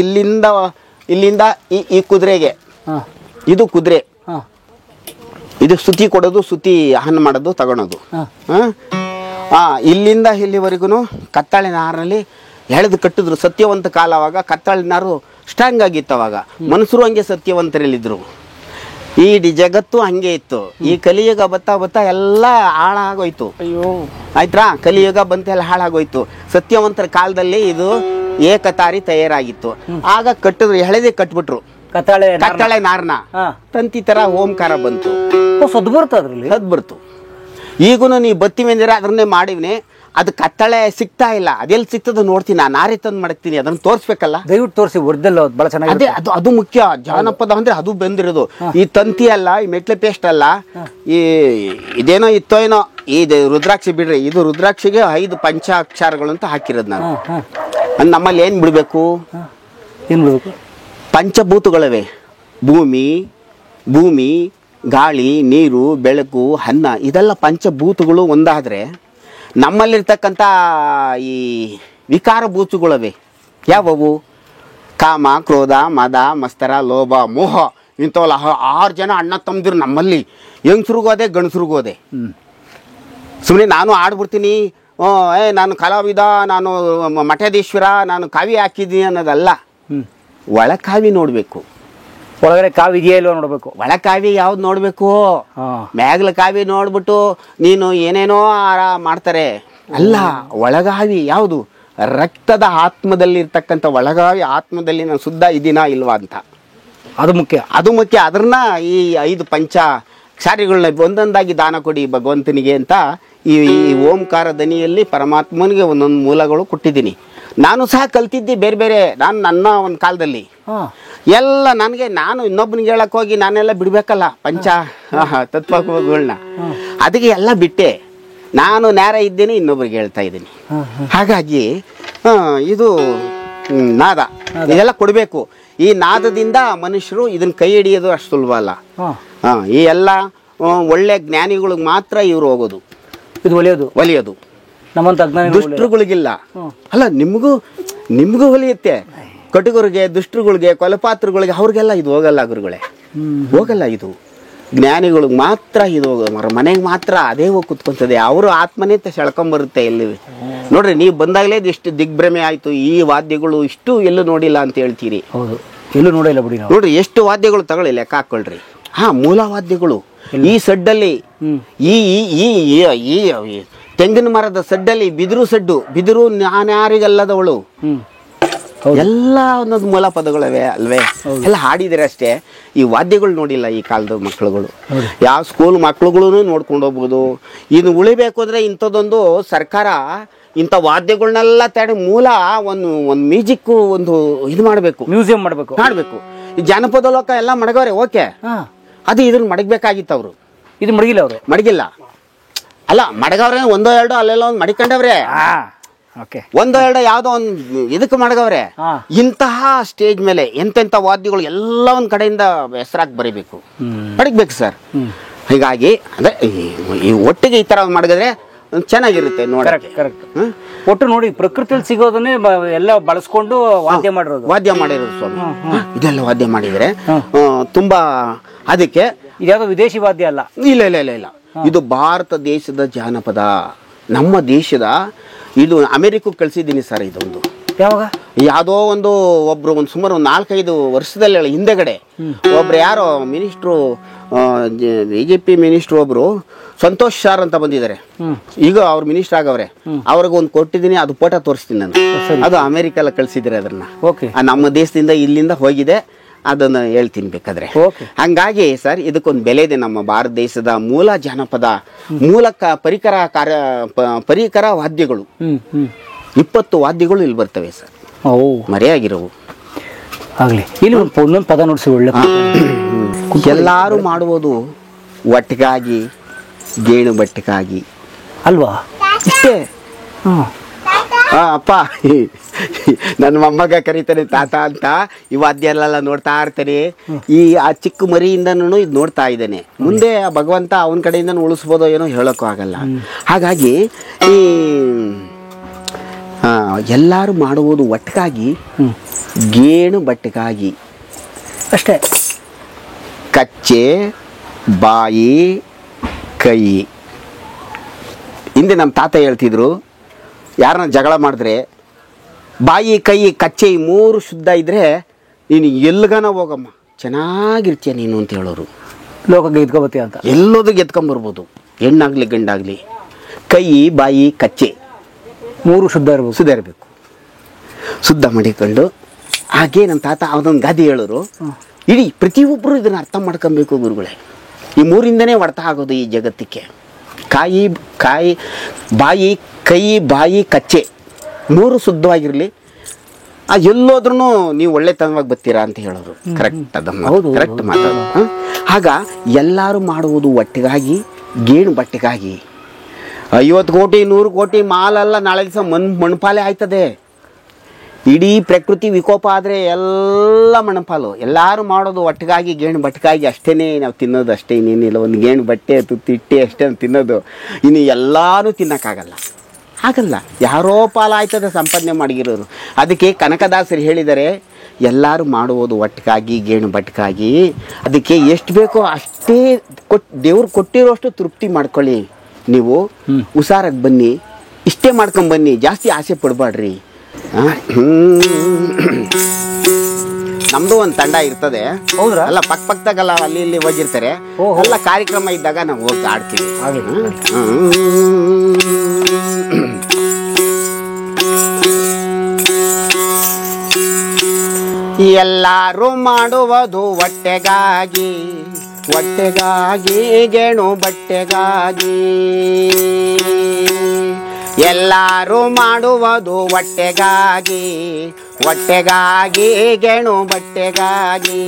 ಇಲ್ಲಿಂದ ಈ ಕುದುರೆಗೆ, ಇದು ಕುದುರೆ, ಇದು ಸುತ್ತಿ ಕೊಡೋದು, ಸುತ್ತಿ ಆಹ್ವಾನ ಮಾಡೋದು, ತಗೊಳೋದು. ಇಲ್ಲಿಂದ ಇಲ್ಲಿವರೆಗೂ ಕತ್ತಾಳೆ ನಾರಿನಲ್ಲಿ ಎಳೆದು ಕಟ್ಟಿದ್ರು. ಸತ್ಯವಂತ ಕಾಲ. ಅವಾಗ ಕತ್ತಾಳೆ ನಾರು ಸ್ಟ್ರಾಂಗ್ ಆಗಿತ್ತು. ಅವಾಗ ಮನುಷ್ಯರು ಹಂಗೆ ಸತ್ಯವಂತರಲ್ಲಿದ್ರು. ಇಡೀ ಜಗತ್ತು ಹಂಗೆ ಇತ್ತು. ಈ ಕಲಿಯುಗ ಬತ್ತಾ ಎಲ್ಲ ಹಾಳಾಗೋಯ್ತು. ಆಯ್ತಾ? ಕಲಿಯುಗ ಬಂತ ಎಲ್ಲ ಹಾಳಾಗೋಯ್ತು. ಸತ್ಯವಂತರ ಕಾಲದಲ್ಲಿ ಇದು ಏಕತಾರಿ ತಯಾರಾಗಿತ್ತು. ಆಗ ಕಟ್ಟಿದ್ರು, ಎಳೆದೇ ಕಟ್ಬಿಟ್ರು ಕತ್ತಾಳೆ ನಾರನ್ನ. ತಂತಿ ತರ ಓಂಕಾರ ಬಂತು. ಸದ್ ಬರ್ತು. ಈಗೂ ನೀ ಬತ್ತೀವಿ ಅಂದ್ರೆ ಅದನ್ನೇ ಮಾಡಿವ್ನಿ. ಅದು ಕತ್ತಾಳೆ ಸಿಗ್ತಾ ಇಲ್ಲ. ಅದೆಲ್ಲಿ ಸಿಗ್ತದ ನೋಡ್ತೀನಿ, ನಾನು ನಾರೇ ತಂದು ಮಾಡ್ತೀನಿ. ಅದನ್ನ ತೋರ್ಸ್ಬೇಕಲ್ಲ, ದಯವಿಟ್ಟು ತೋರಿಸಿ. ಒರಿಜಿನಲ್ ಬಹಳ ಚೆನ್ನಾಗಿ. ಅದು ಮುಖ್ಯ. ಜಾನಪದ ಅಂದ್ರೆ ಅದು ಬಂದಿರೋದು. ಈ ತಂತಿ ಅಲ್ಲ, ಈ ಮೆಟ್ಲೆ ಪೇಸ್ಟ್ ಅಲ್ಲ, ಇದೇನೋ ಇತ್ತೋ ಏನೋ. ಇದು ರುದ್ರಾಕ್ಷಿ ಬಿಡ್ರಿ, ಇದು ರುದ್ರಾಕ್ಷಿಗೆ 5 ಪಂಚಾಕ್ಷರಗಳು ಅಂತ ಹಾಕಿರೋದು ನಾನು. ನಮ್ಮಲ್ಲಿ ಏನ್ ಬಿಡ್ಬೇಕು? ಪಂಚಭೂತಗಳವೆ. ಭೂಮಿ, ಗಾಳಿ, ನೀರು, ಬೆಳಕು, ಅನ್ನ, ಇದೆಲ್ಲ ಪಂಚಭೂತಗಳು ಒಂದಾದ್ರೆ ನಮ್ಮಲ್ಲಿರ್ತಕ್ಕಂಥ ಈ ವಿಕಾರ ಭೂತಗಳವೆ ಯಾವುವು? ಕಾಮ, ಕ್ರೋಧ, ಮದ, ಮತ್ಸರ, ಲೋಭ, ಮೋಹ, ಇಂಥವಲ್ಲ 6 ಜನ ಅಣ್ಣ ತಮ್ಮದಿರು ನಮ್ಮಲ್ಲಿ. ಹೆಂಗಸ್ರಿಗೋದೆ, ಗಂಡಸ್ರಿಗೋದೆ. ಸುಮ್ಮನೆ ನಾನು ಆಡ್ಬಿಡ್ತೀನಿ, ನಾನು ಕಲಾವಿದ, ನಾನು ಮಠಾಧೀಶ್ವರ, ನಾನು ಕಾವಿ ಹಾಕಿದ್ದೀನಿ ಅನ್ನೋದಲ್ಲ. ಒಳ ಕಾವಿ ನೋಡಬೇಕು. ಒಳಗಡೆ ಕಾವಿ ಇದೆಯಾ ಇಲ್ವೋ ನೋಡಬೇಕು. ಒಳ ಕಾವಿ ಯಾವ್ದು ನೋಡಬೇಕು? ಮ್ಯಾಗ್ಲ ಕಾವಿ ನೋಡ್ಬಿಟ್ಟು ನೀನು ಏನೇನೋ ಮಾಡ್ತಾರೆ. ಅಲ್ಲ, ಒಳಗಾವಿ ಯಾವುದು? ರಕ್ತದ ಆತ್ಮದಲ್ಲಿ ಇರ್ತಕ್ಕಂಥ ಒಳಗಾವಿ ಆತ್ಮದಲ್ಲಿ ನಾನು ಶುದ್ಧ ಇದೀನಾ ಇಲ್ವಾ ಅಂತ, ಅದು ಮುಖ್ಯ. ಅದು ಮುಖ್ಯ. ಅದನ್ನ ಈ 5 ಪಂಚಾಕ್ಷಾರಿಗಳನ್ನ ಒಂದೊಂದಾಗಿ ದಾನ ಕೊಡಿ ಭಗವಂತನಿಗೆ ಅಂತ ಈ ಓಂಕಾರ ದನಿಯಲ್ಲಿ ಪರಮಾತ್ಮನಿಗೆ ಒಂದೊಂದು ಮೂಲಗಳು ಕೊಟ್ಟಿದ್ದೀನಿ. ನಾನು ಸಹ ಕಲ್ತಿದ್ದೆ ಬೇರೆ ಬೇರೆ. ನಾನು ನನ್ನ ಒಂದು ಕಾಲದಲ್ಲಿ ಎಲ್ಲ ನಾನು ಇನ್ನೊಬ್ಬನಿಗೆ ಹೇಳಕ್ ಹೋಗಿ ನಾನೆಲ್ಲ ಬಿಡ್ಬೇಕಲ್ಲ ತತ್ವಗಳನ್ನ. ಅದಕ್ಕೆ ಎಲ್ಲ ಬಿಟ್ಟೆ. ನಾನು ನೇರ ಇದ್ದೇನೆ, ಇನ್ನೊಬ್ರಿಗೆ ಹೇಳ್ತಾ ಇದ್ದೀನಿ. ಹಾಗಾಗಿ ಇದು ನಾದ ಇದೆಲ್ಲ ಕೊಡಬೇಕು. ಈ ನಾದದಿಂದ ಮನುಷ್ಯರು ಇದನ್ನ ಕೈ ಹಿಡಿಯೋದು ಅಷ್ಟು ಸುಲಭ ಅಲ್ಲ. ಈ ಎಲ್ಲ ಒಳ್ಳೆ ಜ್ಞಾನಿಗಳಿಗೆ ಮಾತ್ರ ಇವ್ರು ಹೋಗೋದು, ಇದು ಒಲಿಯೋದು. ನಮ್ಮಂತ ದುಷ್ಟರುಗಳಿಗಿಲ್ಲ. ಅಲ್ಲ, ನಿಮ್ಗೂ ಹೊಲಿಯುತ್ತೆ. ಕಟುಗರಿಗೆ, ದುಷ್ಟರುಗಳಿಗೆ, ಕೊಲಪಾತ್ರಗಳಿಗೆ ಅವ್ರಿಗೆಲ್ಲ ಇದು ಹೋಗಲ್ಲ. ಗುರುಗಳೇ ಹೋಗಲ್ಲ. ಇದು ಜ್ಞಾನಿಗಳಿಗೆ ಮಾತ್ರ ಇದು ಮನೆಗೆ ಮಾತ್ರ ಅದೇ ಹೋಗಿ ಕುತ್ಕೊಂತದೆ. ಅವರು ಆತ್ಮನೇ ಸೆಳ್ಕೊಂಬರುತ್ತೆ. ಎಲ್ಲಿ ನೋಡ್ರಿ, ನೀವು ಬಂದಾಗಲೇ ಇಷ್ಟು ದಿಗ್ಭ್ರಮೆ ಆಯ್ತು. ಈ ವಾದ್ಯಗಳು ಇಷ್ಟು ಎಲ್ಲೂ ನೋಡಿಲ್ಲ ಅಂತ ಹೇಳ್ತೀರಿ. ಹೌದು, ಎಲ್ಲೂ ನೋಡಿಲ್ಲ ಬಿಡಿ. ನೋಡ್ರಿ, ಎಷ್ಟು ವಾದ್ಯಗಳು ತಗೊಳ್ಳಿ, ಲೆಕ್ಕ ಹಾಕೊಳ್ರಿ. ಮೂಲ ವಾದ್ಯಗಳು ಈ ಸಡ್ಡಲ್ಲಿ, ಈ ತೆಂಗಿನ ಮರದ ಸಡ್ಡಲ್ಲಿ ಬಿದಿರು ಸಡ್ಡು, ಬಿದಿರು ನಾನ್ಯಾರಿಗಲ್ಲದವಳು, ಎಲ್ಲ ಒಂದೊಂದು ಮೂಲ ಪದಗಳವೆ ಅಲ್ವೇ? ಎಲ್ಲ ಹಾಡಿದರೆ ಅಷ್ಟೇ. ಈ ವಾದ್ಯಗಳು ನೋಡಿಲ್ಲ ಈ ಕಾಲದ ಮಕ್ಕಳುಗಳು. ಯಾವ ಸ್ಕೂಲ್ ಮಕ್ಳುಗಳು ನೋಡ್ಕೊಂಡು ಹೋಗ್ಬೋದು. ಇನ್ನು ಉಳಿಬೇಕು ಅಂದ್ರೆ ಇಂಥದ್ದೊಂದು ಸರ್ಕಾರ ಇಂಥ ವಾದ್ಯಗಳನ್ನೆಲ್ಲ ತಡೆ ಮೂಲ ಒಂದು ಮ್ಯೂಸಿಕ್ ಒಂದು ಇದು ಮಾಡಬೇಕು, ಮ್ಯೂಸಿಯಂ ಮಾಡಬೇಕು. ಈ ಜಾನಪದ ಲೋಕ ಎಲ್ಲ ಮಡಗವ್ರೆ, ಓಕೆ. ಅದು ಇದನ್ನ ಮಡಗಬೇಕಾಗಿತ್ತು. ಅವರು ಇದು ಮಡಗಿಲ್ಲ. ಅಲ್ಲ, ಮಡಗವ್ರೆ ಒಂದೋ ಎರಡೋ ಅಲ್ಲೆಲ್ಲ ಒಂದು ಮಡಿಕೊಂಡವ್ರೆ, ಒಂದೋ ಎರಡೋ ಯಾವ್ದೋ ಒಂದು ಇದಕ್ಕೆ ಮಡಗವ್ರೆ. ಇಂತಹ ಸ್ಟೇಜ್ ಮೇಲೆ ಎಂತೆಂಥ ವಾದ್ಯಗಳು ಎಲ್ಲ ಒಂದ್ ಕಡೆಯಿಂದ ಹೆಸರಾಗಿ ಬರೀಬೇಕು, ಮಡಗಬೇಕು ಸರ್. ಹೀಗಾಗಿ ಅಂದ್ರೆ ಈ ಒಟ್ಟಿಗೆ ಈ ತರ ಮಡಗಿದ್ರೆ ಚೆನ್ನಾಗಿರುತ್ತೆ ನೋಡಕ್ಕೆ. ಒಟ್ಟು ನೋಡಿ, ಪ್ರಕೃತಿಯಲ್ಲಿ ಸಿಗೋದನ್ನೇ ಎಲ್ಲ ಬಳಸ್ಕೊಂಡು ವಾದ್ಯ ಮಾಡಿರೋದು ಸ್ವಾಮಿ. ಇದೆಲ್ಲ ವಾದ್ಯ ಮಾಡಿದ್ರೆ ತುಂಬಾ. ಅದಕ್ಕೆ ಇದ್ಯಾವುದೋ ವಿದೇಶಿ ವಾದ್ಯ ಅಲ್ಲ. ಇಲ್ಲ. ಇದು ಭಾರತ ದೇಶದ ಜಾನಪದ, ನಮ್ಮ ದೇಶದ. ಇದು ಅಮೆರಿಕಕ್ಕೆ ಕಳ್ಸಿದ್ದೀನಿ ಸರ್. ಇದೊಂದು ಯಾವಾಗ ಯಾವುದೋ ಒಬ್ರು ಸುಮಾರು 4-5 ವರ್ಷದಲ್ಲಿ ಹಿಂದೆಗಡೆ ಒಬ್ರು ಯಾರೋ ಮಿನಿಸ್ಟ್ರು, BJP ಮಿನಿಸ್ಟ್ರು ಒಬ್ರು ಸಂತೋಷ್ ಸಾರ್ ಅಂತ ಬಂದಿದ್ದಾರೆ. ಈಗ ಅವ್ರು ಮಿನಿಸ್ಟರ್ ಆಗವ್ರೆ. ಅವ್ರಿಗೆ ಒಂದು ಕೊಟ್ಟಿದ್ದೀನಿ, ಅದು ಫೋಟೋ ತೋರಿಸ್ತೀನಿ ನಾನು. ಅದು ಅಮೆರಿಕ ಕಳ್ಸಿದ್ರೆ ಅದನ್ನ. ನಮ್ಮ ದೇಶದಿಂದ ಇಲ್ಲಿಂದ ಹೋಗಿದೆ, ಅದನ್ನು ಹೇಳ್ತೀನಿ ಬೇಕಾದ್ರೆ. ಹಂಗಾಗಿ ಸರ್, ಇದಕ್ಕೊಂದು ಬೆಲೆ ಇದೆ. ನಮ್ಮ ಭಾರತ ದೇಶದ ಮೂಲ ಜಾನಪದ ಮೂಲಕ ಪರಿಕರ ವಾದ್ಯಗಳು 20 ವಾದ್ಯಗಳು ಇಲ್ಲಿ ಬರ್ತವೆ ಸರ್, ಮರೆಯಾಗಿರೋವು. ಆಗ್ಲಿ, ಇಲ್ಲಿ ಒಂದೊಂದು ಪದ ನೋಡಿಸಿ ಒಳ್ಳೆ. ಎಲ್ಲಾರು ಮಾಡುವುದು ಒಟ್ಟಿಗಾಗಿ, ಗೇಣು ಬಟ್ಟಿಗಾಗಿ ಅಲ್ವಾ? ಇಷ್ಟೇ. ಅಪ್ಪ, ನನ್ನ ಮೊಮ್ಮಗ ಕರೀತಾನೆ ತಾತ ಅಂತ. ಈ ವಾದ್ಯ ಎಲ್ಲ ನೋಡ್ತಾ ಇರ್ತಾನೆ. ಆ ಚಿಕ್ಕ ಮರಿಯಿಂದನೂ ಇದು ನೋಡ್ತಾ ಇದ್ದಾನೆ. ಮುಂದೆ ಭಗವಂತ ಅವನ ಕಡೆಯಿಂದ ಉಳಿಸ್ಬೋದೋ ಏನೋ ಹೇಳೋಕ್ಕೂ ಆಗಲ್ಲ. ಹಾಗಾಗಿ ಈ ಎಲ್ಲಾರು ಮಾಡುವುದು ಒಟ್ಟಿಗಾಗಿ, ಗೇಣು ಬಟ್ಟಿಗಾಗಿ ಅಷ್ಟೇ. ಕಚ್ಚೆ, ಬಾಯಿ, ಕೈ. ಹಿಂದೆ ನಮ್ಮ ತಾತ ಹೇಳ್ತಿದ್ರು, ಯಾರನ್ನ ಜಗಳ ಮಾಡಿದ್ರೆ ಬಾಯಿ, ಕೈ, ಕಚ್ಚೆ ಈ 3 ಶುದ್ಧ ಇದ್ರೆ ನೀನು ಎಲ್ಗನ ಹೋಗಮ್ಮ, ಚೆನ್ನಾಗಿರ್ತೀಯ ನೀನು ಅಂತ ಹೇಳೋರು. ಲೋಕಕ್ಕೆ ಎತ್ಕೊಬತ್ತೀಯ ಅಂತ. ಎಲ್ಲೋದಕ್ಕೆ ಎತ್ಕೊಂಬರ್ಬೋದು, ಹೆಣ್ಣಾಗ್ಲಿ ಗಂಡಾಗ್ಲಿ. ಕೈ, ಬಾಯಿ, ಕಚ್ಚೆ 3 ಶುದ್ಧ ಇರಬೇಕು. ಶುದ್ಧ ಮಾಡಿಕೊಂಡು ಹಾಗೆ ನಮ್ಮ ತಾತ ಅವನೊಂದು ಗಾದೆ ಹೇಳೋರು. ಇಡೀ ಪ್ರತಿಯೊಬ್ಬರು ಇದನ್ನ ಅರ್ಥ ಮಾಡ್ಕೊಬೇಕು ಗುರುಗಳೇ. ಈ 3ಇಂದನೇ ಹೊಡ್ತಾ ಆಗೋದು ಈ ಜಗತ್ತಿಗೆ. ಬಾಯಿ, ಕೈ, ಬಾಯಿ, ಕಚ್ಚೆ 3 ಶುದ್ಧವಾಗಿರ್ಲಿ. ಎಲ್ಲೋದ್ರೂ ನೀವು ಒಳ್ಳೆತನವಾಗಿ ಬರ್ತೀರಾ ಅಂತ ಹೇಳೋರು. ಕರೆಕ್ಟ್, ಅದನ್ನು ಕರೆಕ್ಟ್ ಮಾತಾಡೋದು. ಆಗ ಎಲ್ಲರೂ ಮಾಡುವುದು ಒಟ್ಟಿಗಾಗಿ, ಗೇಣು ಬಟ್ಟಿಗಾಗಿ. 50 ಕೋಟಿ 100 ಕೋಟಿ ಮಾಲೆಲ್ಲ ನಾಳೆ ದಿವಸ ಮಣ್ಪಾಲೆ ಆಯ್ತದೆ. ಇಡೀ ಪ್ರಕೃತಿ ವಿಕೋಪ ಆದರೆ ಎಲ್ಲ ಮಣಪಾಲು. ಎಲ್ಲರೂ ಮಾಡೋದು ಒಟ್ಟಿಗಾಗಿ, ಗೇಣು ಬಟ್ಟಿಗಾಗಿ. ಅಷ್ಟೇ ನಾವು ತಿನ್ನೋದು, ಅಷ್ಟೇ, ಇನ್ನೇನಿಲ್ಲ. ಒಂದು ಗೇಣು ಬಟ್ಟೆ ತುತ್ತಿಟ್ಟೆ ಅಷ್ಟೇ ತಿನ್ನೋದು. ಇನ್ನು ಎಲ್ಲರೂ ತಿನ್ನೋಕ್ಕಾಗಲ್ಲ, ಆಗಲ್ಲ. ಯಾರೋ ಪಾಲ ಆಯ್ತದೆ ಸಂಪಾದನೆ ಮಾಡಿರೋರು. ಅದಕ್ಕೆ ಕನಕದಾಸರು ಹೇಳಿದರೆ, ಎಲ್ಲರೂ ಮಾಡುವುದು ಒಟ್ಟಿಗಾಗಿ, ಗೇಣು ಬಟ್ಟಿಗಾಗಿ. ಅದಕ್ಕೆ ಎಷ್ಟು ಬೇಕೋ ಅಷ್ಟೇ ದೇವ್ರು ಕೊಟ್ಟಿರೋಷ್ಟು ತೃಪ್ತಿ ಮಾಡ್ಕೊಳ್ಳಿ. ನೀವು ಹುಷಾರಾಗಿ ಬನ್ನಿ, ಇಷ್ಟೇ ಮಾಡ್ಕೊಂಡ್ ಬನ್ನಿ, ಜಾಸ್ತಿ ಆಸೆ ಪಡ್ಬಾಡ್ರಿ. ನಮ್ದು ಒಂದು ತಂಡ ಇರ್ತದೆ. ಹೌದ್ರಾ? ಅಲ್ಲ ಪಕ್ಕದಾಗಲ್ಲ, ಅಲ್ಲಿ ಇಲ್ಲಿ ಹೋಗಿರ್ತಾರೆ. ಎಲ್ಲ ಕಾರ್ಯಕ್ರಮ ಇದ್ದಾಗ ನಾವು ಹೋಗಿ ಆಡ್ತೀವಿ. ಎಲ್ಲಾರು ಮಾಡುವುದು ಹೊಟ್ಟೆಗಾಗಿ, ಹೊಟ್ಟೆಗಾಗಿ ಗೇಣು ಬಟ್ಟೆಗಾಗಿ. ಎಲ್ಲಾರು ಮಾಡುವುದು ಹೊಟ್ಟೆಗಾಗಿ, ಹೊಟ್ಟೆಗಾಗಿ ಗೇಣು ಬಟ್ಟೆಗಾಗಿ.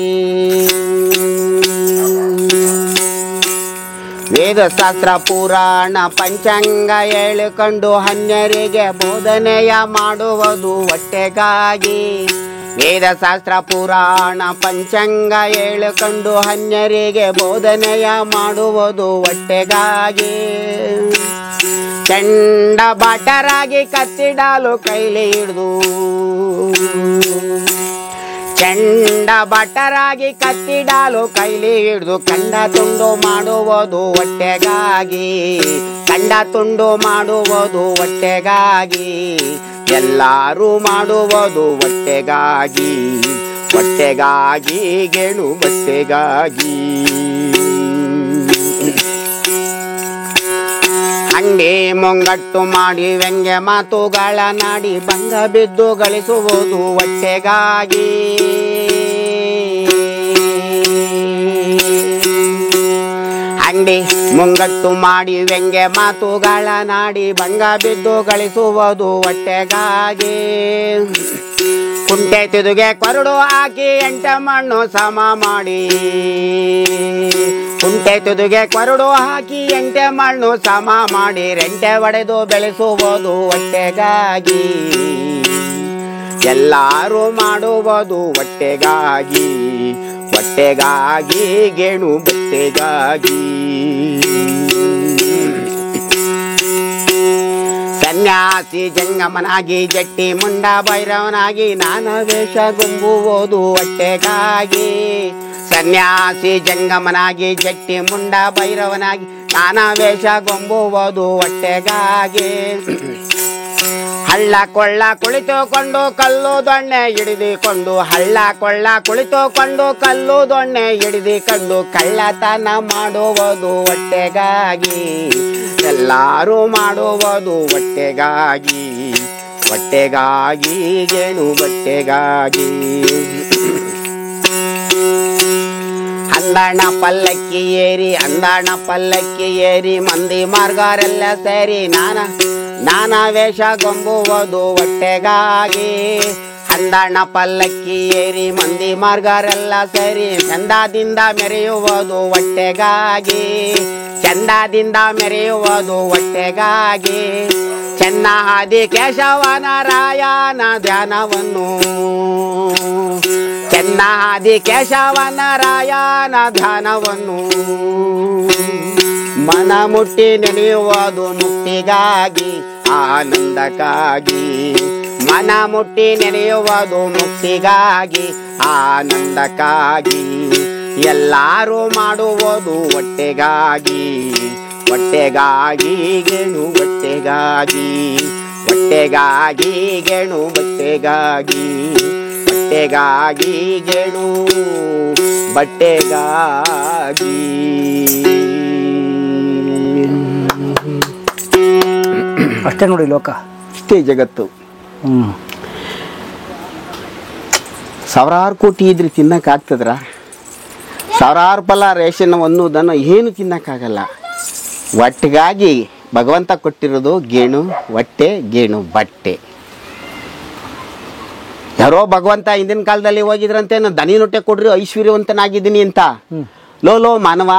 ವೇದಶಾಸ್ತ್ರ ಪುರಾಣ ಪಂಚಾಂಗ ಹೇಳಿಕೊಂಡು ಅನ್ಯರಿಗೆ ಬೋಧನೆಯ ಮಾಡುವುದು ಹೊಟ್ಟೆಗಾಗಿ. ವೇದಶಾಸ್ತ್ರ ಪುರಾಣ ಪಂಚಾಂಗ ಹೇಳಿಕೊಂಡು ಅನ್ಯರಿಗೆ ಬೋಧನೆಯ ಮಾಡುವುದು ಹೊಟ್ಟೆಗಾಗಿ. ಚಂಡ ಬಾಟರಾಗಿ ಕತ್ತಿಡಲು ಕೈಲಿ ಹಿಡಿದು, ಚಂಡ ಬಾಟರಾಗಿ ಕತ್ತಿಡಲು ಕೈಲಿ ಹಿಡಿದು ಕಂಡ ತುಂಡು ಮಾಡುವುದು ಹೊಟ್ಟೆಗಾಗಿ, ಕಂಡ ತುಂಡು ಮಾಡುವುದು ಹೊಟ್ಟೆಗಾಗಿ. ಎಲ್ಲಾರು ಮಾಡುವುದು ಹೊಟ್ಟೆಗಾಗಿ, ಹೊಟ್ಟೆಗಾಗಿ ಗೇಣು ಬಟ್ಟೆಗಾಗಿ. ಅಂಗಡಿ ಮುಂಗಟ್ಟು ಮಾಡಿ ವ್ಯಂಗ್ಯ ಮಾತುಗಳ ನಾಡಿ ಭಂಗ ಬಿದ್ದು ಗಳಿಸುವುದು ಹೊಟ್ಟೆಗಾಗಿ. ಅಂಗಡಿ ಮುಂಗಟ್ಟು ಮಾಡಿ ವ್ಯಂಗ್ಯ ಮಾತುಗಳ ನಾಡಿ ಭಂಗ ಬಿದ್ದು ಗಳಿಸುವುದು ಹೊಟ್ಟೆಗಾಗಿ. ಕುಂಟೆ ತುದುಗೆ ಕೊರಡು ಹಾಕಿ ಎಂಟ ಮಣ್ಣು ಸಮ ಮಾಡಿ, ಕುಂಟೆ ತುದುಗೆ ಕೊರಡು ಹಾಕಿ ಎಂಟೆ ಮಣ್ಣು ಸಮ ಮಾಡಿ ರೆಂಟೆ ಒಡೆದು ಬೆಳೆಸುವುದು ಹೊಟ್ಟೆಗಾಗಿ. ಎಲ್ಲಾರು ಮಾಡುವುದು ಹೊಟ್ಟೆಗಾಗಿ, ಹೊಟ್ಟೆಗಾಗಿ ಗೇಣು ಬಟ್ಟೆಗಾಗಿ. ಸನ್ಯಾಸಿ ಜಂಗಮನಾಗಿ ಜಟ್ಟಿ ಮುಂಡ ಭೈರವನಾಗಿ ನಾನಾ ವೇಷ ಗುಂಬುವುದು ಹೊಟ್ಟೆಗಾಗಿ. ಸನ್ಯಾಸಿ ಜಂಗಮನಾಗಿ ಜಟ್ಟಿ ಮುಂಡ ಭೈರವನಾಗಿ ನಾನಾ ವೇಷ ಗುಂಬುವುದು ಹೊಟ್ಟೆಗಾಗಿ. ಹಳ್ಳ ಕೊಳ್ಳ ಕುಳಿತುಕೊಂಡು ಕಲ್ಲು ದೊಣ್ಣೆ ಹಿಡಿದುಕೊಂಡು, ಹಳ್ಳ ಕೊಳ್ಳ ಕುಳಿತುಕೊಂಡು ಕಲ್ಲು ದೊಣ್ಣೆ ಹಿಡಿದುಕೊಂಡು ಕಳ್ಳತನ ಮಾಡುವುದು ಹೊಟ್ಟೆಗಾಗಿ. ಎಲ್ಲಾರು ಮಾಡುವುದು ಹೊಟ್ಟೆಗಾಗಿ, ಹೊಟ್ಟೆಗಾಗಿ ಗೇಣು ಬಟ್ಟೆಗಾಗಿ. ಅಂದಣ ಪಲ್ಲಕ್ಕಿ ಏರಿ, ಅಂದಣ ಪಲ್ಲಕ್ಕಿ ಏರಿ ಮಂದಿ ಮಾರ್ಗಾರೆಲ್ಲ ಸೇರಿ ನಾನಾ ವೇಷ ಗೊಂಬುವುದು ಹೊಟ್ಟೆಗಾಗಿ. ಅಂದಣ ಪಲ್ಲಕ್ಕಿ ಏರಿ ಮಂದಿ ಮಾರ್ಗಾರೆಲ್ಲ ಸೇರಿ ಚಂದದಿಂದ ಮೆರೆಯುವುದು ಹೊಟ್ಟೆಗಾಗಿ, ಚಂದದಿಂದ ಮೆರೆಯುವುದು ಹೊಟ್ಟೆಗಾಗಿ. ಚೆನ್ನಾದಿ ಕೇಶವನ ರಾಯನ ಧ್ಯಾನವನ್ನು, ಚೆನ್ನಾದಿ ಕೇಶವನ ರಾಯನ ಧ್ಯಾನವನ್ನು ಮನ ಮುಟ್ಟಿ ನೆನೆಯುವುದು ಮುಕ್ತಿಗಾಗಿ, ಆನಂದಕ್ಕಾಗಿ. ಮನ ಮುಟ್ಟಿ ನೆನೆಯುವುದು ಮುಕ್ತಿಗಾಗಿ, ಆನಂದಕ್ಕಾಗಿ. ಎಲ್ಲಾರು ಮಾಡುವುದು ಹೊಟ್ಟೆಗಾಗಿ, ಹೊಟ್ಟೆಗಾಗಿ ಗೇಣು ಬಟ್ಟೆಗಾಗಿ, ಹೊಟ್ಟೆಗಾಗಿ ಗೇಣು ಬಟ್ಟೆಗಾಗಿ, ಹೊಟ್ಟೆಗಾಗಿ ಗೇಣು ಬಟ್ಟೆಗಾಗಿ. ಅಷ್ಟೇ ನೋಡಿ ಲೋಕ, ಇಷ್ಟೇ ಜಗತ್ತು. ಸಾವಿರಾರು ಕೋಟಿ ಇದ್ರೆ ತಿನ್ನಕ್ಕಾಗ್ತದ್ರ? ಸಾವಿರಾರು ಫಲ ರೇಷನ್ ಅನ್ನೋದನ್ನು ಏನು ತಿನ್ನಕ್ಕಾಗಲ್ಲ. ಹೊಟ್ಟೆಗಾಗಿ ಭಗವಂತ ಕೊಟ್ಟಿರೋದು ಗೇಣು ಹೊಟ್ಟೆ, ಗೇಣು ಬಟ್ಟೆ. ಯಾರೋ ಭಗವಂತ ಹಿಂದಿನ ಕಾಲದಲ್ಲಿ ಹೋಗಿದ್ರಂತೆ, ನಾನು ದನಿ ಹೊಟ್ಟೆ ಕೊಡ್ರಿ ಐಶ್ವರ್ಯವಂತನಾಗಿದ್ದೀನಿ ಅಂತ. ಲೋ ಮಾನವ,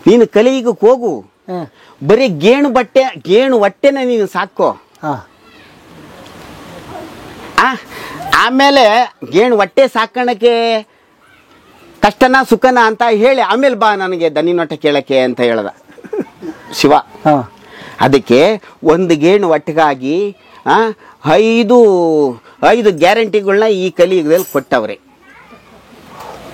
ನೀನು ಕಲಿಯುಗಕ್ಕೆ ಹೋಗು, ಬರೀ ಗೇಣು ಬಟ್ಟೆ ಗೇಣು ಹೊಟ್ಟೆನ ನೀನು ಸಾಕೋ. ಆಮೇಲೆ ಗೇಣು ಹೊಟ್ಟೆ ಸಾಕಣಕ್ಕೆ ಕಷ್ಟನ ಸುಖನ ಅಂತ ಹೇಳಿ ಆಮೇಲೆ ಬಾ ನನಗೆ ದನಿ ಹೊಟ್ಟೆ ಕೇಳಕ್ಕೆ ಅಂತ ಹೇಳ್ದ ಶಿವ. ಅದಕ್ಕೆ ಒಂದು ಗೇಣು ಹೊಟ್ಟೆಗಾಗಿ 5 ಗ್ಯಾರಂಟಿಗಳನ್ನ ಈ ಕಲಿಯುಗದಲ್ಲಿ ಕೊಟ್ಟವ್ರೆ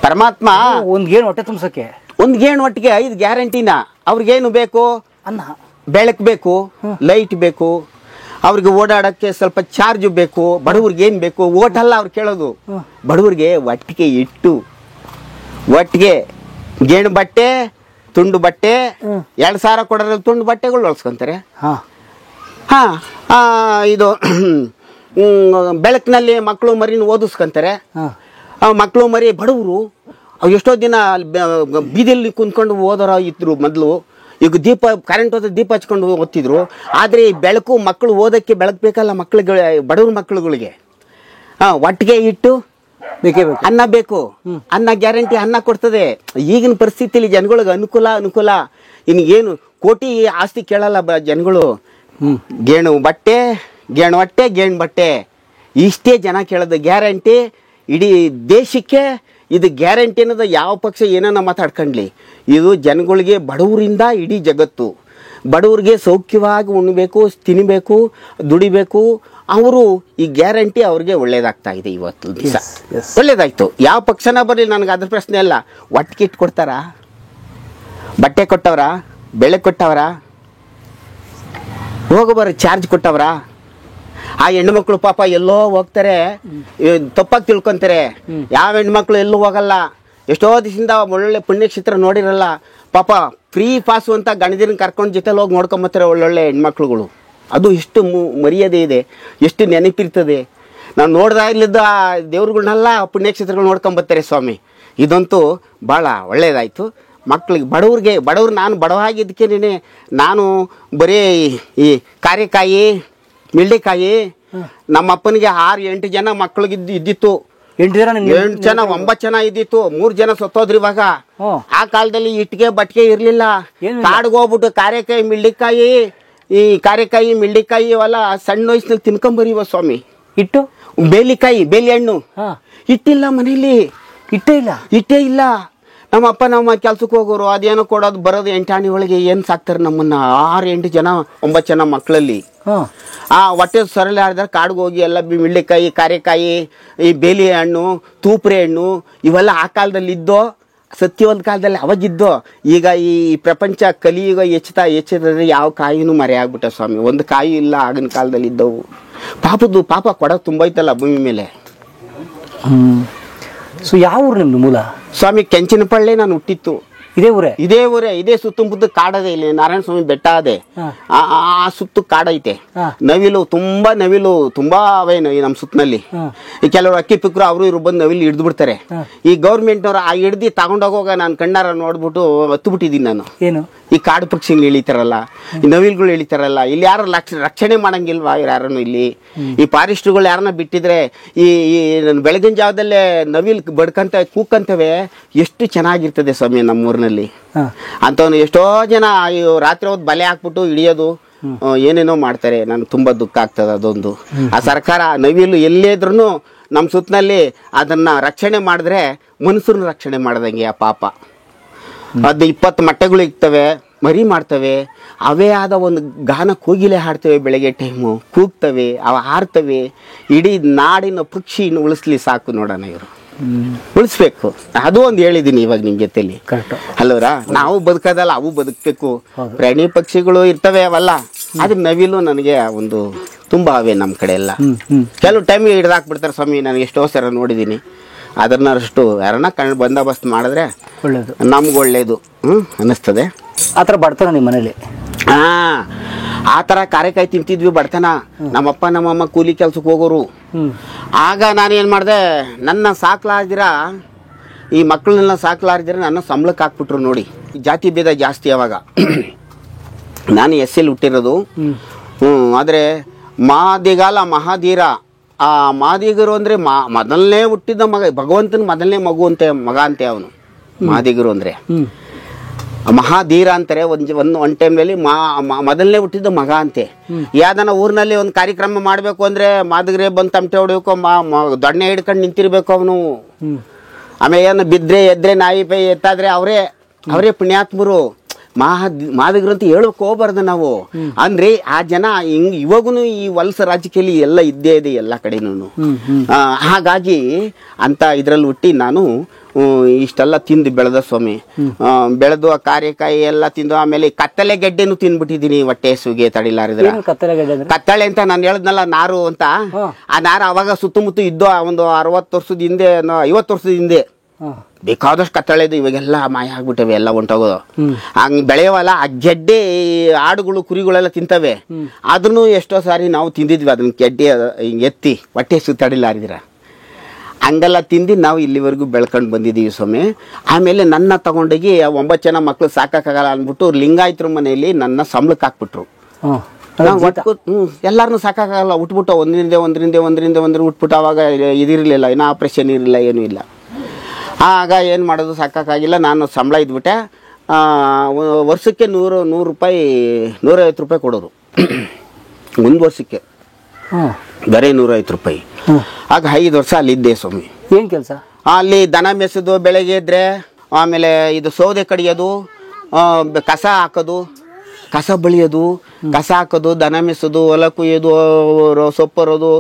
ಪರಮಾತ್ಮ. ಒಂದು ಗೇಣು ಹೊಟ್ಟೆ ತುಂಬಿಸಕ್ಕೆ, ಒಂದು ಗೇಣು ಹೊಟ್ಟೆಗೆ 5 ಗ್ಯಾರಂಟಿನ. ಅವ್ರಿಗೇನು ಬೇಕು? ಅನ್ನ. ಬೆಳಕು ಬೇಕು, ಲೈಟ್ ಬೇಕು, ಅವ್ರಿಗೆ ಓಡಾಡಕ್ಕೆ ಸ್ವಲ್ಪ ಚಾರ್ಜ್ ಬೇಕು. ಬಡವ್ರಿಗೆ ಏನ್ ಬೇಕು? ಓಟಲ್ಲ ಅವ್ರು ಕೇಳೋದು. ಬಡವ್ರಿಗೆ ಒಟ್ಟಿಗೆ ಇಟ್ಟು, ಒಟ್ಟಿಗೆ ಗೇಣು ಬಟ್ಟೆ, ತುಂಡು ಬಟ್ಟೆ, 2,000 ಕೊಡೋದ್ರಲ್ಲಿ ತುಂಡು ಬಟ್ಟೆಗಳು ಹೊಲ್ಸ್ಕೊಂತಾರೆ. ಇದು ಬೆಳಕಿನಲ್ಲಿ ಮಕ್ಕಳು ಮರಿನ ಓದಿಸ್ಕೊಂತಾರೆ. ಮಕ್ಕಳು ಮರಿ ಬಡವರು ಎಷ್ಟೋ ದಿನ ಬೀದಿಯಲ್ಲಿ ಕುಂತ್ಕೊಂಡು ಓದೋರ ಇದ್ರು ಮೊದಲು. ಈಗ ದೀಪ, ಕರೆಂಟ್ ಹೋದ ದೀಪ ಹಚ್ಕೊಂಡು ಓದ್ತಿದ್ರು. ಆದರೆ ಈ ಬೆಳಕು, ಮಕ್ಕಳು ಓದಕ್ಕೆ ಬೆಳಕು ಬೇಕಲ್ಲ ಮಕ್ಕಳುಗಳು, ಬಡವ್ರ ಮಕ್ಕಳುಗಳಿಗೆ. ಒಟ್ಟಿಗೆ ಇಟ್ಟು ಬೇಕೇ ಬೇಕು, ಅನ್ನ ಬೇಕು. ಅನ್ನ ಗ್ಯಾರಂಟಿ ಅನ್ನ ಕೊಡ್ತದೆ. ಈಗಿನ ಪರಿಸ್ಥಿತಿಲಿ ಜನಗಳಿಗೆ ಅನುಕೂಲ. ಇನ್ನು ಕೋಟಿ ಆಸ್ತಿ ಕೇಳಲ್ಲ ಜನಗಳು. ಗೇಣು ಬಟ್ಟೆ, ಗೇಣು ಹೊಟ್ಟೆ, ಗೇಣು ಬಟ್ಟೆ, ಇಷ್ಟೇ ಜನ ಕೇಳೋದು. ಗ್ಯಾರಂಟಿ ಇಡೀ ದೇಶಕ್ಕೆ ಇದು ಗ್ಯಾರಂಟಿ ಅನ್ನೋದು ಯಾವ ಪಕ್ಷ ಏನನ್ನ ಮಾತಾಡ್ಕೊಂಡ್ಲಿ, ಇದು ಜನಗಳಿಗೆ, ಬಡವರಿಂದ ಇಡೀ ಜಗತ್ತು. ಬಡವ್ರಿಗೆ ಸೌಖ್ಯವಾಗಿ ಉಣ್ಬೇಕು, ತಿನ್ನಬೇಕು, ದುಡಿಬೇಕು. ಅವರು ಈ ಗ್ಯಾರಂಟಿ ಅವ್ರಿಗೆ ಒಳ್ಳೇದಾಗ್ತಾ ಇದೆ. ಇವತ್ತು ದಿವಸ ಒಳ್ಳೇದಾಯ್ತು. ಯಾವ ಪಕ್ಷನ ಬರಲಿ, ನನಗೆ ಅದ್ರ ಪ್ರಶ್ನೆ ಅಲ್ಲ. ಒಟ್ಟಿಗೆ ಇಟ್ಟು ಕೊಡ್ತಾರ? ಬಟ್ಟೆ ಕೊಟ್ಟವ್ರ? ಬೆಳೆ ಕೊಟ್ಟವ್ರ? ಹೋಗಬಾರ ಚಾರ್ಜ್ ಕೊಟ್ಟವ್ರ? ಆ ಹೆಣ್ಮಕ್ಳು ಪಾಪ ಎಲ್ಲೋ ಹೋಗ್ತಾರೆ, ತಪ್ಪಾಗಿ ತಿಳ್ಕೊಂತಾರೆ. ಯಾವ ಹೆಣ್ಮಕ್ಳು ಎಲ್ಲೂ ಹೋಗಲ್ಲ, ಎಷ್ಟೋ ದಿವಸದಿಂದ ಒಳ್ಳೊಳ್ಳೆ ಪುಣ್ಯಕ್ಷೇತ್ರ ನೋಡಿರಲ್ಲ. ಪಾಪ ಫ್ರೀ ಪಾಸು ಅಂತ ಗಣದಿನ ಕರ್ಕೊಂಡು ಜೊತೆಲಿ ಹೋಗಿ ನೋಡ್ಕೊಂಬತ್ತಾರೆ ಒಳ್ಳೊಳ್ಳೆ ಹೆಣ್ಮಕ್ಳುಗಳು. ಅದು ಎಷ್ಟು ಮರ್ಯಾದೆ ಇದೆ, ಎಷ್ಟು ನೆನಪಿರ್ತದೆ. ನಾವು ನೋಡ್ದಾಗ್ಲಿದ್ದ ಆ ದೇವ್ರುಗಳನ್ನೆಲ್ಲ ಪುಣ್ಯಕ್ಷೇತ್ರಗಳು ನೋಡ್ಕೊಂಬತ್ತಾರೆ ಸ್ವಾಮಿ. ಇದಂತೂ ಭಾಳ ಒಳ್ಳೇದಾಯಿತು. ಮಕ್ಳಿಗೆ, ಬಡವ್ರು ನಾನು ಬಡವಾಗಿದ್ದಕ್ಕೇನೆ ನಾನು ಬರೀ ಈ ಕಾರೆಕಾಯಿ, ಮಿಳ್ಳಿಕಾಯಿ, ನಮ್ಮ ಅಪ್ಪನಿಗೆ 6-8 ಜನ ಮಕ್ಳಿಗೆ ಇದ್ದಿತ್ತು. 8 ಜನ 9 ಜನ ಇದ್ದಿತ್ತು. 3 ಜನ ಸತ್ತೋದ್ರಿ ಇವಾಗ. ಆ ಕಾಲದಲ್ಲಿ ಇಟ್ಟಿಗೆ ಬಟ್ಟಿಗೆ ಇರ್ಲಿಲ್ಲ. ಕಾಡಿಗೆ ಹೋಗ್ಬಿಟ್ಟು ಕಾರೆಕಾಯಿ ಮಿಳ್ಳಿಕಾಯಿ ಇವೆಲ್ಲ ಸಣ್ಣ ವಯಸ್ಸಿನಲ್ಲಿ ತಿನ್ಕೊಂಬರಿವ ಸ್ವಾಮಿ. ಇಟ್ಟು ಬೇಲಿ ಹಣ್ಣು ಇಟ್ಟಿಲ್ಲ ಮನೇಲಿ, ಇಟ್ಟೇ ಇಲ್ಲ. ನಮ್ಮ ಅಪ್ಪ ನಮ್ಮ ಕೆಲ್ಸಕ್ಕೆ ಹೋಗೋರು, ಅದೇನೋ ಕೊಡೋದು ಬರೋದು 8 ಆಣಿ ಒಳಗೆ ಏನು ಸಾಕ್ತಾರೆ ನಮ್ಮನ್ನ. 6-8 ಜನ 9 ಜನ ಮಕ್ಕಳಲ್ಲಿ ಹೊಟ್ಟೆ ಸರಳಿ ಆಡಿದ್ರೆ ಕಾಡಿಗೆ ಹೋಗಿ ಎಲ್ಲ ಮಿಳ್ಳಿಕಾಯಿ, ಕಾರೆಕಾಯಿ, ಈ ಬೇಲಿ ಹಣ್ಣು, ತೂಪ್ರೆ ಹಣ್ಣು ಇವೆಲ್ಲ ಆ ಕಾಲದಲ್ಲಿ ಇದ್ದೋ. ಸತ್ಯವೊಂದು ಕಾಲದಲ್ಲಿ ಅವಾಗಿದ್ದೋ. ಈಗ ಈ ಪ್ರಪಂಚ ಕಲಿಯುಗ ಹೆಚ್ಚಿದ್ರೆ ಯಾವ ಕಾಯಿನೂ ಮರೆ ಆಗ್ಬಿಟ್ಟ ಸ್ವಾಮಿ. ಒಂದು ಕಾಯಿ ಇಲ್ಲ ಆಗಿನ ಕಾಲದಲ್ಲಿ ಇದ್ದವು. ಪಾಪ ಕೊಡೋದು ತುಂಬ ಐತಲ್ಲ ಭೂಮಿ ಮೇಲೆ. ಸೊ ಯಾವ ಊರು ನಿಮ್ದು ಮೂಲ? ಸ್ವಾಮಿ ಕೆಂಚನಪಳ್ಳಿ ನಾನು ಹುಟ್ಟಿತ್ತು. ಇದೇ ಊರೇ, ಇದೇ ಸುತ್ತಮುತ್ತ ಕಾಡದೆ. ಇಲ್ಲಿ ನಾರಾಯಣ ಸ್ವಾಮಿ ಬೆಟ್ಟ ಅದೇ, ಆ ಸುತ್ತು ಕಾಡೈತೆ. ನವಿಲು ತುಂಬಾ ಅವೆ ನಮ್ಮ ಸುತ್ತನಲ್ಲಿ. ಈ ಕೆಲವರು ಅಕ್ಕಿ ಪಿಕ್ರು ಅವರು ಇವ್ರು ಬಂದು ನವಿಲು ಹಿಡಿದು ಬಿಡ್ತಾರೆ. ಈ ಗೌರ್ಮೆಂಟ್ನವ್ರು ಆ ಹಿಡ್ದು ತಗೊಂಡೋಗುವಾಗ ನಾನು ಕಣ್ಣಾರ ನೋಡ್ಬಿಟ್ಟು ಹತ್ತು ಬಿಟ್ಟಿದ್ದೀನಿ ನಾನು. ಏನು ಈ ಕಾಡು ಪಕ್ಷಿಗಳು ಇಳಿತಾರಲ್ಲ, ಈ ನವಿಲ್ಗಳು ಇಳಿತಾರಲ್ಲ, ಇಲ್ಲಿ ಯಾರು ರಕ್ಷಣೆ ಮಾಡಂಗಿಲ್ವಾ ಯಾರನ್ನು? ಇಲ್ಲಿ ಈ ಫಾರೆಸ್ಟ್ಗಳು ಯಾರನ್ನ ಬಿಟ್ಟಿದ್ರೆ ಈ ಬೆಳಗಿನ ಜಾವದಲ್ಲೇ ನವಿಲ್ ಬಡ್ಕಂತ ಕೂಕ್ಕಂತವೆ. ಎಷ್ಟು ಚೆನ್ನಾಗಿರ್ತದೆ ಸ್ವಾಮಿ ನಮ್ಮೂರಿನಲ್ಲಿ. ಅಂತವನು ಎಷ್ಟೋ ಜನ ರಾತ್ರಿ ಹೊತ್ತು ಬಲೆ ಹಾಕ್ಬಿಟ್ಟು ಹಿಡಿಯೋದು, ಏನೇನೋ ಮಾಡ್ತಾರೆ. ನನಗೆ ತುಂಬಾ ದುಃಖ ಆಗ್ತದೆ ಅದೊಂದು. ಆ ಸರ್ಕಾರ ನವಿಲು ಎಲ್ಲೇದ್ರೂ ನಮ್ಮ ಸುತ್ತನಲ್ಲಿ ಅದನ್ನ ರಕ್ಷಣೆ ಮಾಡಿದ್ರೆ ಮನುಷ್ಯರನ್ನ ರಕ್ಷಣೆ ಮಾಡ್ದಂಗೆ. ಆ ಪಾಪ ಅದು 20 ಮೊಟ್ಟೆಗಳು ಇರ್ತವೆ, ಮರಿ ಮಾಡ್ತವೆ. ಅವೇ ಆದ ಒಂದು ಗಾನ ಕೋಗಿಲೆ ಹಾಡ್ತವೆ, ಬೆಳಗ್ಗೆ ಟೈಮು ಕೂಗ್ತವೆ, ಅವ ಹಾರ್ತವೆ. ಇಡೀ ನಾಡಿನ ಪಕ್ಷಿನ ಉಳಿಸ್ಲಿ ಸಾಕು ನೋಡೋಣ. ಇವರು ಉಳಿಸ್ಬೇಕು. ಅದು ಒಂದು ಹೇಳಿದ್ದೀನಿ ಇವಾಗ ನಿಮ್ ಜೊತೆಲಿ ಅಲ್ಲವ್ರ. ನಾವು ಬದುಕೋದಲ್ಲ, ಅವು ಬದುಕಬೇಕು. ಪ್ರಾಣಿ ಪಕ್ಷಿಗಳು ಇರ್ತವೆ ಅವೆಲ್ಲ. ಆದ್ರೆ ನವಿಲು ನನಗೆ ಒಂದು ತುಂಬಾ ಅವೆ ನಮ್ಮ ಕಡೆ ಎಲ್ಲ. ಕೆಲವು ಟೈಮಿಗೆ ಹಿಡ್ದಾಕ್ಬಿಡ್ತಾರೆ ಸ್ವಾಮಿ. ನನಗೆ ಎಷ್ಟೋ ಸರ ನೋಡಿದ್ದೀನಿ. ಅದನ್ನಷ್ಟು ಯಾರನ್ನ ಬಂದೋಬಸ್ತ್ ಮಾಡಿದ್ರೆ ಒಳ್ಳೇದು, ನಮ್ಗೆ ಒಳ್ಳೇದು ಅನ್ನಿಸ್ತದೆ. ಆ ಥರ ಬಡ್ತಾನ ನಿಮ್ಮ ಮನೇಲಿ? ಆ ಥರ ಕಾರೆಕಾಯಿ ತಿಂತಿದ್ವಿ ಬಡ್ತಾನ. ನಮ್ಮಪ್ಪ ನಮ್ಮಮ್ಮ ಕೂಲಿ ಕೆಲ್ಸಕ್ಕೆ ಹೋಗೋರು. ಆಗ ನಾನು ಏನು ಮಾಡಿದೆ, ನನ್ನ ಸಾಕ್ಲಾರ್ದಿರ, ಈ ಮಕ್ಕಳನ್ನೆಲ್ಲ ಸಾಕ್ಲಾರ್ದಿರ ನನ್ನ ಸಂಬಳಕ್ಕೆ ಹಾಕ್ಬಿಟ್ರು ನೋಡಿ. ಜಾತಿ ಭೇದ ಜಾಸ್ತಿ ಅವಾಗ. ನಾನು SL ಹುಟ್ಟಿರೋದು. ಆದರೆ ಮಾದಿಗಾಲ ಮಹಾಧೀರ. ಆ ಮಾದಿಗರು ಅಂದರೆ ಮೊದಲನೇ ಹುಟ್ಟಿದ ಮಗ, ಭಗವಂತನ ಮೊದಲನೇ ಮಗ ಅಂತೆ ಅವನು. ಮಾದಿಗರು ಅಂದರೆ ಮಹಾಧೀರ ಅಂತಾರೆ. ಒಂದು ಟೈಮ್ನಲ್ಲಿ ಮೊದಲನೇ ಹುಟ್ಟಿದ ಮಗ ಅಂತೆ. ಯಾವ್ದನ ಊರಿನಲ್ಲಿ ಒಂದು ಕಾರ್ಯಕ್ರಮ ಮಾಡಬೇಕು ಅಂದ್ರೆ ಮಾದಿಗರೇ ಬಂದು ತಮಟೆ ಹೊಡಿಬೇಕು, ದೊಣ್ಣೆ ಹಿಡ್ಕೊಂಡು ನಿಂತಿರ್ಬೇಕು ಅವನು. ಆಮೇಲೆ ಏನು ಬಿದ್ರೆ ಎದ್ರೆ ನಾಯಿ ಪೈ ಎತ್ತಾದ್ರೆ ಅವರೇ ಪುಣ್ಯಾತ್ಮರು. ಮಾದಗರು ಅಂತ ಹೇಳಕ್ ಹೋಗ್ಬಾರ್ದು ನಾವು. ಅಂದ್ರೆ ಆ ಜನ ಇವಾಗೂ ಈ ವಲಸ ರಾಜಕೀಯಲ್ಲಿ ಎಲ್ಲ ಇದ್ದೇ ಇದೆ ಎಲ್ಲ ಕಡೆನೂ. ಹಾಗಾಗಿ ಅಂತ ಇದ್ರಲ್ಲಿ ಹುಟ್ಟಿ ನಾನು ಇಷ್ಟೆಲ್ಲ ತಿಂದು ಬೆಳೆದ ಸ್ವಾಮಿ. ಬೆಳೆದು ಆ ಕಾರ್ಯಕಾಯಿ ಎಲ್ಲ ತಿಂದು ಆಮೇಲೆ ಕತ್ತಲೆ ಗೆಡ್ಡೆನು ತಿಂದ್ಬಿಟ್ಟಿದೀನಿ ಹೊಟ್ಟೆ ಸುಗೆ ತಡಿಲಾರಿದ್ರೆ. ಕತ್ತಳೆ ಅಂತ ನಾನು ಹೇಳದ್ನಲ್ಲ ನಾರು ಅಂತ, ಆ ನಾರು ಅವಾಗ ಸುತ್ತಮುತ್ತ ಇದ್ದೋ ಒಂದು 60 ವರ್ಷದ ಹಿಂದೆ 50 ವರ್ಷದ ಹಿಂದೆ ಬೇಕಾದಷ್ಟು ಕತ್ತಳೆ ಇದು. ಇವಾಗೆಲ್ಲ ಮಾಯ ಆಗ್ಬಿಟ್ಟವೆ, ಎಲ್ಲ ಹೊಂಟೋಗೋದು. ಹಂಗ್ ಬೆಳೆಯವಲ್ಲ ಆ ಗೆಡ್ಡೆ ಆಡುಗಳು ಕುರಿಗಳೆಲ್ಲ ತಿಂತವೆ. ಆದ್ರೂ ಎಷ್ಟೋ ಸಾರಿ ನಾವು ತಿಂದಿದ್ವಿ ಅದನ್ನ ಗೆಡ್ಡೆ ಎತ್ತಿ ಹೊಟ್ಟೆ ಸುತ್ತಾಡಿಲಾರಿದ್ರ. ಹಂಗೆಲ್ಲ ತಿಂದು ನಾವು ಇಲ್ಲಿವರೆಗೂ ಬೆಳ್ಕೊಂಡು ಬಂದಿದ್ದೀವಿ ಸ್ವಾಮಿ. ಆಮೇಲೆ ನನ್ನ ತಗೊಂಡೋಗಿ 9 ಜನ ಮಕ್ಳು ಸಾಕಾಗಲ್ಲ ಅಂದ್ಬಿಟ್ಟು ಲಿಂಗಾಯತರ ಮನೆಯಲ್ಲಿ ನನ್ನ ಸಂಬಳಕ್ಕೆ ಹಾಕ್ಬಿಟ್ರು. ಎಲ್ಲಾರನು ಸಾಕಾಗಲ್ಲ ಉಟ್ಬಿಟ್ಟು ಒಂದರಿಂದ ಉಟ್ಬಿಟ್ಟು. ಅವಾಗ ಇದಿರಲಿಲ್ಲ, ಏನೋ ಆಪ್ರೇಷನ್ ಇರಲಿಲ್ಲ, ಏನೂ ಇಲ್ಲ. ಆಗ ಏನು ಮಾಡೋದು ಸಾಕಾಗಿಲ್ಲ. ನಾನು ಸಂಬಳ ಇದ್ಬಿಟ್ಟೆ. ವರ್ಷಕ್ಕೆ 100 ರೂಪಾಯಿ 150 ರೂಪಾಯಿ ಕೊಡೋರು ಒಂದು ವರ್ಷಕ್ಕೆ, ಬರೀ 150 ರೂಪಾಯಿ. ಆಗ 5 ವರ್ಷ ಅಲ್ಲಿ ಇದ್ದೆ ಸ್ವಾಮಿ. ಏನ್ ಕೆಲಸ ಅಲ್ಲಿ? ದನ ಮೆಸೋದು, ಬೆಳಗ್ಗೆ ಇದ್ರೆ ಆಮೇಲೆ ಇದು ಸೌದೆ ಕಡಿಯೋದು, ಕಸ ಹಾಕೋದು, ಕಸ ಬಳಿಯೋದು, ಕಸ ಹಾಕೋದು, ದನ ಮೆಸೋದು, ಹೊಲ ಕುಯ್ಯೋದು, ಸೊಪ್ಪರೋದು,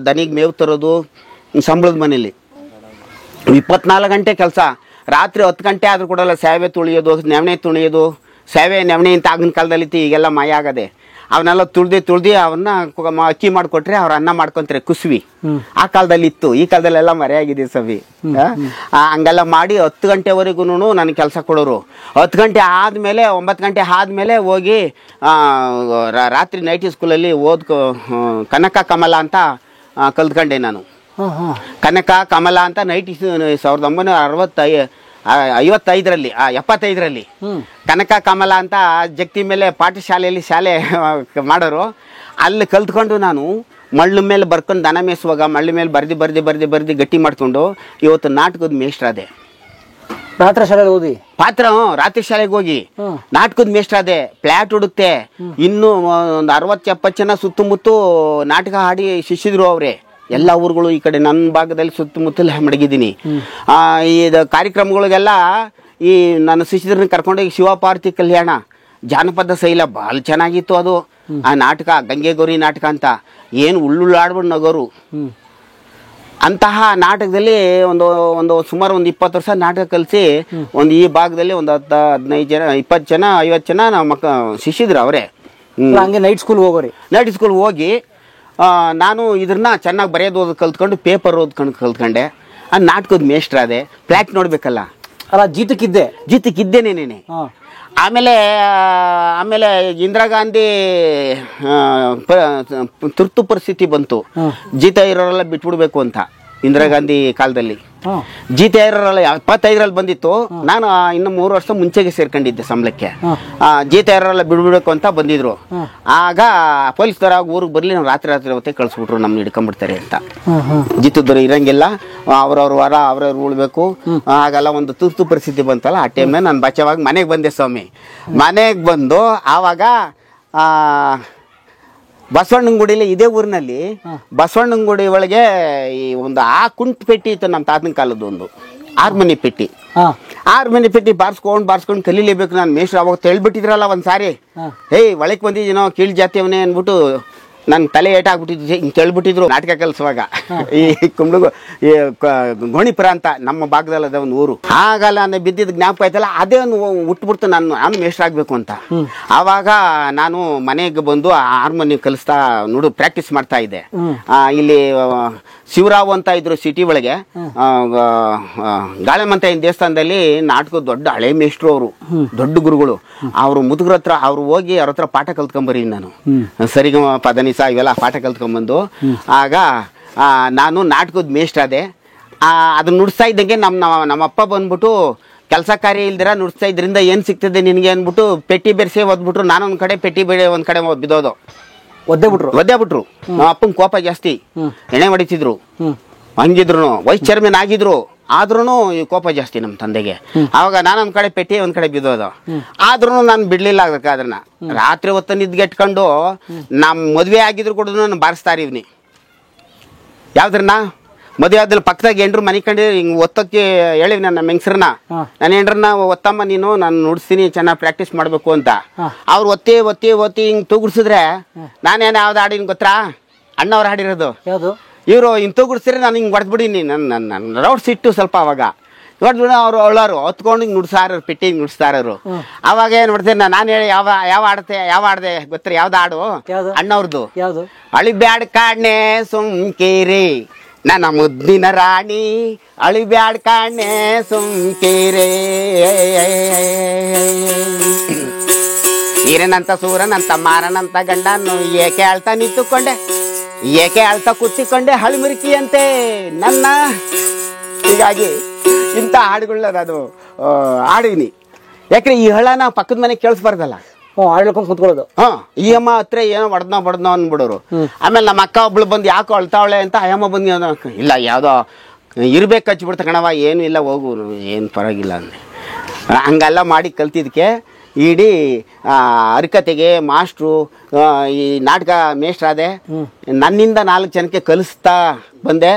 ದನಿಗೆ ಮೇವು ತರೋದು. ಸಂಬಳದ ಮನೇಲಿ 24 ಗಂಟೆ ಕೆಲಸ. ರಾತ್ರಿ 10 ಗಂಟೆ ಆದ್ರೂ ಕೊಡಲ್ಲ. ಸೇವೆ ತುಳಿಯೋದು, ನೆವಣೆ ತುಳಿಯೋದು. ಸೇವೆ ನೆವಣೆ ಅಂತ ಆಗಿನ ಕಾಲದಲ್ಲಿ ಇತ್ತು, ಈಗೆಲ್ಲ ಮಯ ಆಗದೆ. ಅವನ್ನೆಲ್ಲ ತುಳ್ದು ಅವನ್ನ ಅಕ್ಕಿ ಮಾಡಿಕೊಟ್ರೆ ಅವ್ರ ಅನ್ನ ಮಾಡ್ಕೊಂತಾರೆ, ಕುಸ್ವಿ. ಆ ಕಾಲದಲ್ಲಿ ಇತ್ತು, ಈ ಕಾಲದಲ್ಲೆಲ್ಲ ಮರೆಯಾಗಿದೆ ಸವಿ. ಹಂಗೆಲ್ಲ ಮಾಡಿ 10 ಗಂಟೆವರೆಗೂ ನನಗೆ ಕೆಲಸ ಕೊಡೋರು. 10 ಗಂಟೆ ಆದಮೇಲೆ 9 ಗಂಟೆ ಆದಮೇಲೆ ಹೋಗಿ ರಾತ್ರಿ ನೈಟಿ ಸ್ಕೂಲಲ್ಲಿ ಕನಕ ಕಮಲ ಅಂತ ಕಲ್ತ್ಕೊಂಡೆ ನಾನು. ಕನಕ ಕಮಲ ಅಂತ ನೈಟಿ 1955ರಲ್ಲಿ ಕನಕ ಕಮಲ ಅಂತ ಜಗತಿ ಮೇಲೆ ಪಾಠಶಾಲೆಯಲ್ಲಿ ಶಾಲೆ ಮಾಡೋರು. ಅಲ್ಲಿ ಕಲ್ತ್ಕೊಂಡು ನಾನು ಮಳ್ಳು ಮೇಲೆ ಬರ್ಕೊಂಡು ದನ ಮೇಸುವಾಗ ಮಳ್ಳು ಮೇಲೆ ಬರ್ದಿ ಗಟ್ಟಿ ಮಾಡ್ಕೊಂಡು ಇವತ್ತು ನಾಟಕದ ಮೇಷ್ಟ್ರಾದೆ. ರಾತ್ರಿ ಶಾಲೆಗೆ ಓದಿ ರಾತ್ರಿ ಶಾಲೆಗೆ ಹೋಗಿ ನಾಟಕದ ಮೇಷ್ಟ್ರಾದೆ. ಫ್ಲಾಟ್ ಹುಡುಕ್ತೆ. ಇನ್ನು ಒಂದು 60-70 ಜನ ಸುತ್ತಮುತ್ತ ನಾಟಕ ಹಾಡಿ ಶಿಷ್ಯದ್ರು ಅವ್ರೆ. ಎಲ್ಲ ಊರುಗಳು ಈ ಕಡೆ ನನ್ನ ಭಾಗದಲ್ಲಿ ಸುತ್ತಮುತ್ತಲೇ ಮಡಗಿದ್ದೀನಿ. ಈ ಕಾರ್ಯಕ್ರಮಗಳಿಗೆಲ್ಲ ಈ ನನ್ನ ಶಿಷ್ಯರನ್ನ ಕರ್ಕೊಂಡೋಗಿ ಶಿವಪಾರ್ವತಿ ಕಲ್ಯಾಣ ಜಾನಪದ ಶೈಲ ಭಾಳ ಚೆನ್ನಾಗಿತ್ತು ಅದು. ಆ ನಾಟಕ ಗಂಗೆ ಗೌರಿ ನಾಟಕ ಅಂತ ಏನು ಉಳ್ಳುಳ್ಳಾಡ್ಬಿಟ್ಟು ನಗೋರು. ಅಂತಹ ನಾಟಕದಲ್ಲಿ ಒಂದು ಸುಮಾರು 20 ವರ್ಷ ನಾಟಕ ಕಲಿಸಿ ಈ ಭಾಗದಲ್ಲಿ 10-15 ಜನ 20 ಜನ 50 ಜನ ನಮ್ಮ ಶಿಷ್ಯದ್ರು ಅವರೇ. ಹಂಗೆ ನೈಟ್ ಸ್ಕೂಲ್ ಹೋಗಿ ನಾನು ಇದನ್ನ ಚೆನ್ನಾಗಿ ಬರೆಯೋದು ಕಲ್ತ್ಕೊಂಡು ಪೇಪರ್ ಓದ್ಕೊಂಡು ಕಲ್ತ್ಕೊಂಡೆ. ಆ ನಾಟಕದ ಮೇಷ್ಟ್ರಾದೆ. ಫ್ಲಾಟ್ ನೋಡ್ಬೇಕಲ್ಲ, ಜೀತಕ್ಕಿದ್ದೇನೇನೆ. ಆಮೇಲೆ ಇಂದಿರಾ ಗಾಂಧಿ ತುರ್ತು ಪರಿಸ್ಥಿತಿ ಬಂತು. ಜೀತ ಇರೋರೆಲ್ಲ ಬಿಟ್ಬಿಡ್ಬೇಕು ಅಂತ ಇಂದಿರಾ ಗಾಂಧಿ ಕಾಲದಲ್ಲಿ. ಜೀತ ಇರೋರೆಲ್ಲ 75ರಲ್ಲಿ ಬಂದಿತ್ತು. ನಾನು ಇನ್ನು 3 ವರ್ಷ ಮುಂಚೆಗೆ ಸೇರ್ಕೊಂಡಿದ್ದೆ ಸಂಬಳಕ್ಕೆ. ಜೀತ ಇರೋರೆಲ್ಲ ಬಿಡ್ಬಿಡ್ಬೇಕು ಅಂತ ಬಂದಿದ್ರು. ಆಗ ಪೊಲೀಸ್ದವ್ರ ಊರಿಗೆ ಬರ್ಲಿ, ನಾವು ರಾತ್ರಿ ಹೊತ್ತೇ ಕಳಿಸ್ಬಿಟ್ರು, ನಮ್ನ ಹಿಡ್ಕೊಂಡ್ಬಿಡ್ತಾರೆ ಅಂತ. ಜೀತದವ್ರು ಇರಂಗಿಲ್ಲ, ಅವ್ರವ್ರ ವಾರ ಅವ್ರವ್ರು ಉಳ್ಬೇಕು. ಆಗೆಲ್ಲ ಒಂದು ತುರ್ತು ಪರಿಸ್ಥಿತಿ ಬಂತಲ್ಲ, ಆ ಟೈಮ್ನ ನಾನು ಬಚಾವಾಗಿ ಮನೆಗೆ ಬಂದೆ ಸ್ವಾಮಿ. ಮನೆಗೆ ಬಂದು ಆವಾಗ ಬಸವಣ್ಣನಗುಡಿಲಿ, ಇದೇ ಊರಿನಲ್ಲಿ ಬಸವಣ್ಣನಗುಡಿ ಒಳಗೆ ಈ ಒಂದು ಕುಂಟ್ ಪೆಟ್ಟಿ ಇತ್ತು ನಮ್ಮ ತಾತನ ಕಾಲದ್ದು. ಒಂದು 6 ಮನೆ ಪೆಟ್ಟಿ. 6 ಮನೆ ಪೆಟ್ಟಿ ಬಾರ್ಸ್ಕೊಂಡು ಕಲೀಲೇಬೇಕು ನಾನು. ಮೇಷ್ಟ್ರು ಅವಾಗ ಹೇಳ್ಬಿಟ್ಟಿದ್ರಲ್ಲ ಒಂದ್ಸಾರಿ, ಒಳಗೆ ಬಂದಿದ್ದೀನೋ ಕೀಳ್ ಜಾತಿಯವನೇ ಅಂದ್ಬಿಟ್ಟು ನನ್ ತಲೆ ಏಟಾಗ್ಬಿಟ್ಟಿದ್ದೆ. ಹಿಂಗೆ ಕೇಳ್ಬಿಟ್ಟಿದ್ರು ನಾಟಕ ಕಲಿಸುವಾಗ. ಈ ಗೋಣಿಪುರ ಅಂತ ನಮ್ಮ ಭಾಗದಲ್ಲಿ ಅದ ಒಂದು ಊರು. ಆಗಲ್ಲ ನಾನು ಬಿದ್ದಿದ್ದು ಜ್ಞಾಪಕ ಆಯ್ತಲ್ಲ, ಅದೇ ಒಂದು ಹುಟ್ಬಿಡ್ತು ನಾನು ಮೇಷ್ಟ್ರಾಗಬೇಕು ಅಂತ. ಆವಾಗ ನಾನು ಮನೆಗೆ ಬಂದು ಹಾರ್ಮೋನಿಯಂ ಕಲಿಸ್ತಾ ಪ್ರಾಕ್ಟೀಸ್ ಮಾಡ್ತಾ ಇದ್ದೆ. ಇಲ್ಲಿ ಶಿವರಾವ್ ಅಂತ ಇದ್ರು ಸಿಟಿ ಒಳಗೆ, ಗಾಳೆಮಂತಯ್ಯನ ದೇವಸ್ಥಾನದಲ್ಲಿ ನಾಟಕದ ದೊಡ್ಡ ಹಳೆ ಮೇಷ್ಟ್ರು ಅವರು, ದೊಡ್ಡ ಗುರುಗಳು. ಅವ್ರು ಮುದುಗ್ರ ಹತ್ರ ಅವ್ರು ಹೋಗಿ ಅವ್ರ ಹತ್ರ ಪಾಠ ಕಲ್ತ್ಕೊಂಬರಿ ನಾನು. ಸರಿಗಮ ಪದನಿಸ ಇವೆಲ್ಲ ಪಾಠ ಕಲ್ತ್ಕೊಂಬಂದು ಆಗ ನಾನು ನಾಟಕದ ಮೇಷ್ಟ್ರಾದೆ. ಅದನ್ನ ನುಡಿಸ್ತಾ ಇದ್ದಂಗೆ ನಮ್ಮಪ್ಪ ಬಂದ್ಬಿಟ್ಟು ಕೆಲಸ ಕಾರ್ಯ ಇಲ್ದಿರ ನುಡಿಸ್ತಾ ಇದ್ರಿಂದ ಏನ್ ಸಿಗ್ತದೆ ನಿನ್ಗೆ ಅನ್ಬಿಟ್ಟು ಪೆಟ್ಟಿ ಬೆರೆಸಿ ಓದ್ಬಿಟ್ರು. ನಾನೊಂದ್ ಕಡೆ ಪೆಟ್ಟಿ ಬೇಳೆ ಒಂದ್ ಕಡೆ ಬಿದ್ದೋದು. ಒದ್ದೆ ಬಿಟ್ರು. ನಮ್ಮ ಅಪ್ಪನ ಕೋಪ ಜಾಸ್ತಿ, ಎಣ್ಣೆ ಹೊಡಿತಿದ್ರು. ಹಂಗಿದ್ರು ವೈಸ್ ಚೇರ್ಮನ್ ಆಗಿದ್ರು, ಆದ್ರೂ ಈ ಕೋಪ ಜಾಸ್ತಿ ನಮ್ಮ ತಂದೆಗೆ. ಅವಾಗ ನಾನೊಂದ್ ಕಡೆ ಪೆಟ್ಟಿ ಒಂದ್ ಕಡೆ ಬಿದ್ದೋದು. ಆದ್ರೂ ನಾನು ಬಿಡ್ಲಿಲ್ಲ ಅದನ್ನ. ರಾತ್ರಿ ಹೊತ್ತು ನಿದ್ಗೆಟ್ಕೊಂಡು ನಮ್ ಮದ್ವೆ ಆಗಿದ್ರು ಕೂಡ ನಾನು ಬಾರಿಸ್ತಾರ ಇವ್ನಿ. ಯಾವ್ದ್ರನ್ನ ಮದುವೆ ಆದ್ಮೇಲೆ ಪಕ್ಕದಾಗ ಎಂಡ್ರು ಮನೆ ಕಂಡು ಹಿಂಗ್ ಒತ್ತಕ್ಕೆ ಹೇಳಿ ನನ್ನ ಮೆಂಗ್ಸ್ರನ್ನ ನನ್ನ ಎಂಡ್ರನ್ನ ಒತ್ತಮ್ಮ ನೀನು ನಾನು ನುಡಿಸ್ತೀನಿ ಚೆನ್ನಾಗಿ ಪ್ರಾಕ್ಟೀಸ್ ಮಾಡ್ಬೇಕು ಅಂತ ಅವ್ರು ಒತ್ತಿ ಒತ್ತಿ ಒತ್ತಿ ಹಿಂಗ್ ತೂಗುಡ್ಸಿದ್ರೆ ನಾನೇನು ಯಾವ್ದು ಹಾಡಿನ ಗೊತ್ತಾ ಅಣ್ಣವ್ರು ಹಾಡಿರೋದು ಯಾವುದು ಇವರು ಹಿಂಗ್ ತೂಗುಡ್ಸಿದ್ರೆ ನಾನು ಹಿಂಗ್ ಹೊಡೆದ್ಬಿಡೀನಿ ನನ್ನ ರೌಡ್ಸ್ ಇಟ್ಟು ಸ್ವಲ್ಪ ಅವಾಗ ಹೊಡೆದ್ಬಿಡ ಅವ್ರು ಅವಳರು ಹೊತ್ಕೊಂಡು ಹಿಂಗ್ ನುಡ್ಸಾರ ಪೆಟ್ಟಿ ಹಿಂಗ್ ನುಡ್ಸ್ತಾರರು ಅವಾಗ ಏನ್ ಮಾಡ್ತೀನಿ ನಾನು ಹೇಳಿ ಯಾವ ಆಡ್ದೆ ಗೊತ್ತರ ಯಾವ್ದು ಹಾಡು ಅಣ್ಣವ್ರದ್ದು ಯಾವುದು ಅಳಿಬ್ಯಾಡ್ ಕಾಣೆ ಸುಮ್ಕೇರಿ ನನ್ನ ಮುದ್ದಿನ ರಾಣಿ ಅಳಿಬ್ಯಾಡ್ ಕಾಣೆ ಸುಮ್ಕೇರೆ ಈರನಂತ ಸೂರನಂತ ಮಾರನಂತ ಗಂಡನ್ನು ಏಕೆ ಅಳ್ತಾ ನಿಂತುಕೊಂಡೆ ಏಕೆ ಅಳ್ತಾ ಕೂತಿಕೊಂಡೆ ಹಳಿಮುರಿಕಿಯಂತೆ ನನ್ನ ಹೀಗಾಗಿ ಇಂಥ ಹಾಡುಗಳನ್ನ ನಾನು ಹಾಡಿನಿ ಯಾಕ್ರೆ ಈ ಹಳ್ಳನ ಪಕ್ಕದ ಮನೆ ಕೇಳಿಸ್ಬಾರ್ದಲ್ಲ ಆಡ್ಲಿಕ್ಕೆ ಕುತ್ಕೊಳ್ಳೋದು ಈ ಅಮ್ಮ ಹತ್ರ ಏನೋ ಬಡ್ದೋ ಅನ್ಬಿಡೋರು ಆಮೇಲೆ ನಮ್ಮ ಅಕ್ಕ ಒಬ್ಳು ಬಂದು ಯಾಕೋ ಅಳ್ತಾವಳೆ ಅಂತ ಅಯ್ಯಮ್ಮ ಬಂದು ಇಲ್ಲ ಯಾವ್ದೋ ಇರ್ಬೇಕು ಹಚ್ಬಿಡ್ತ ಕಣವ ಏನು ಇಲ್ಲ ಹೋಗು ಏನು ಪರವಾಗಿಲ್ಲ ಅಂದೆ ಹಂಗೆಲ್ಲ ಮಾಡಿ ಕಲ್ತಿದ್ದಕ್ಕೆ ಇಡೀ ಹರಿಕತೆಗೆ ಮಾಸ್ಟ್ರು ಈ ನಾಟಕ ಮೇಷ್ಟ್ರಾದೆ ನನ್ನಿಂದ 4 ಜನಕ್ಕೆ ಕಲಿಸ್ತಾ ಬಂದೆ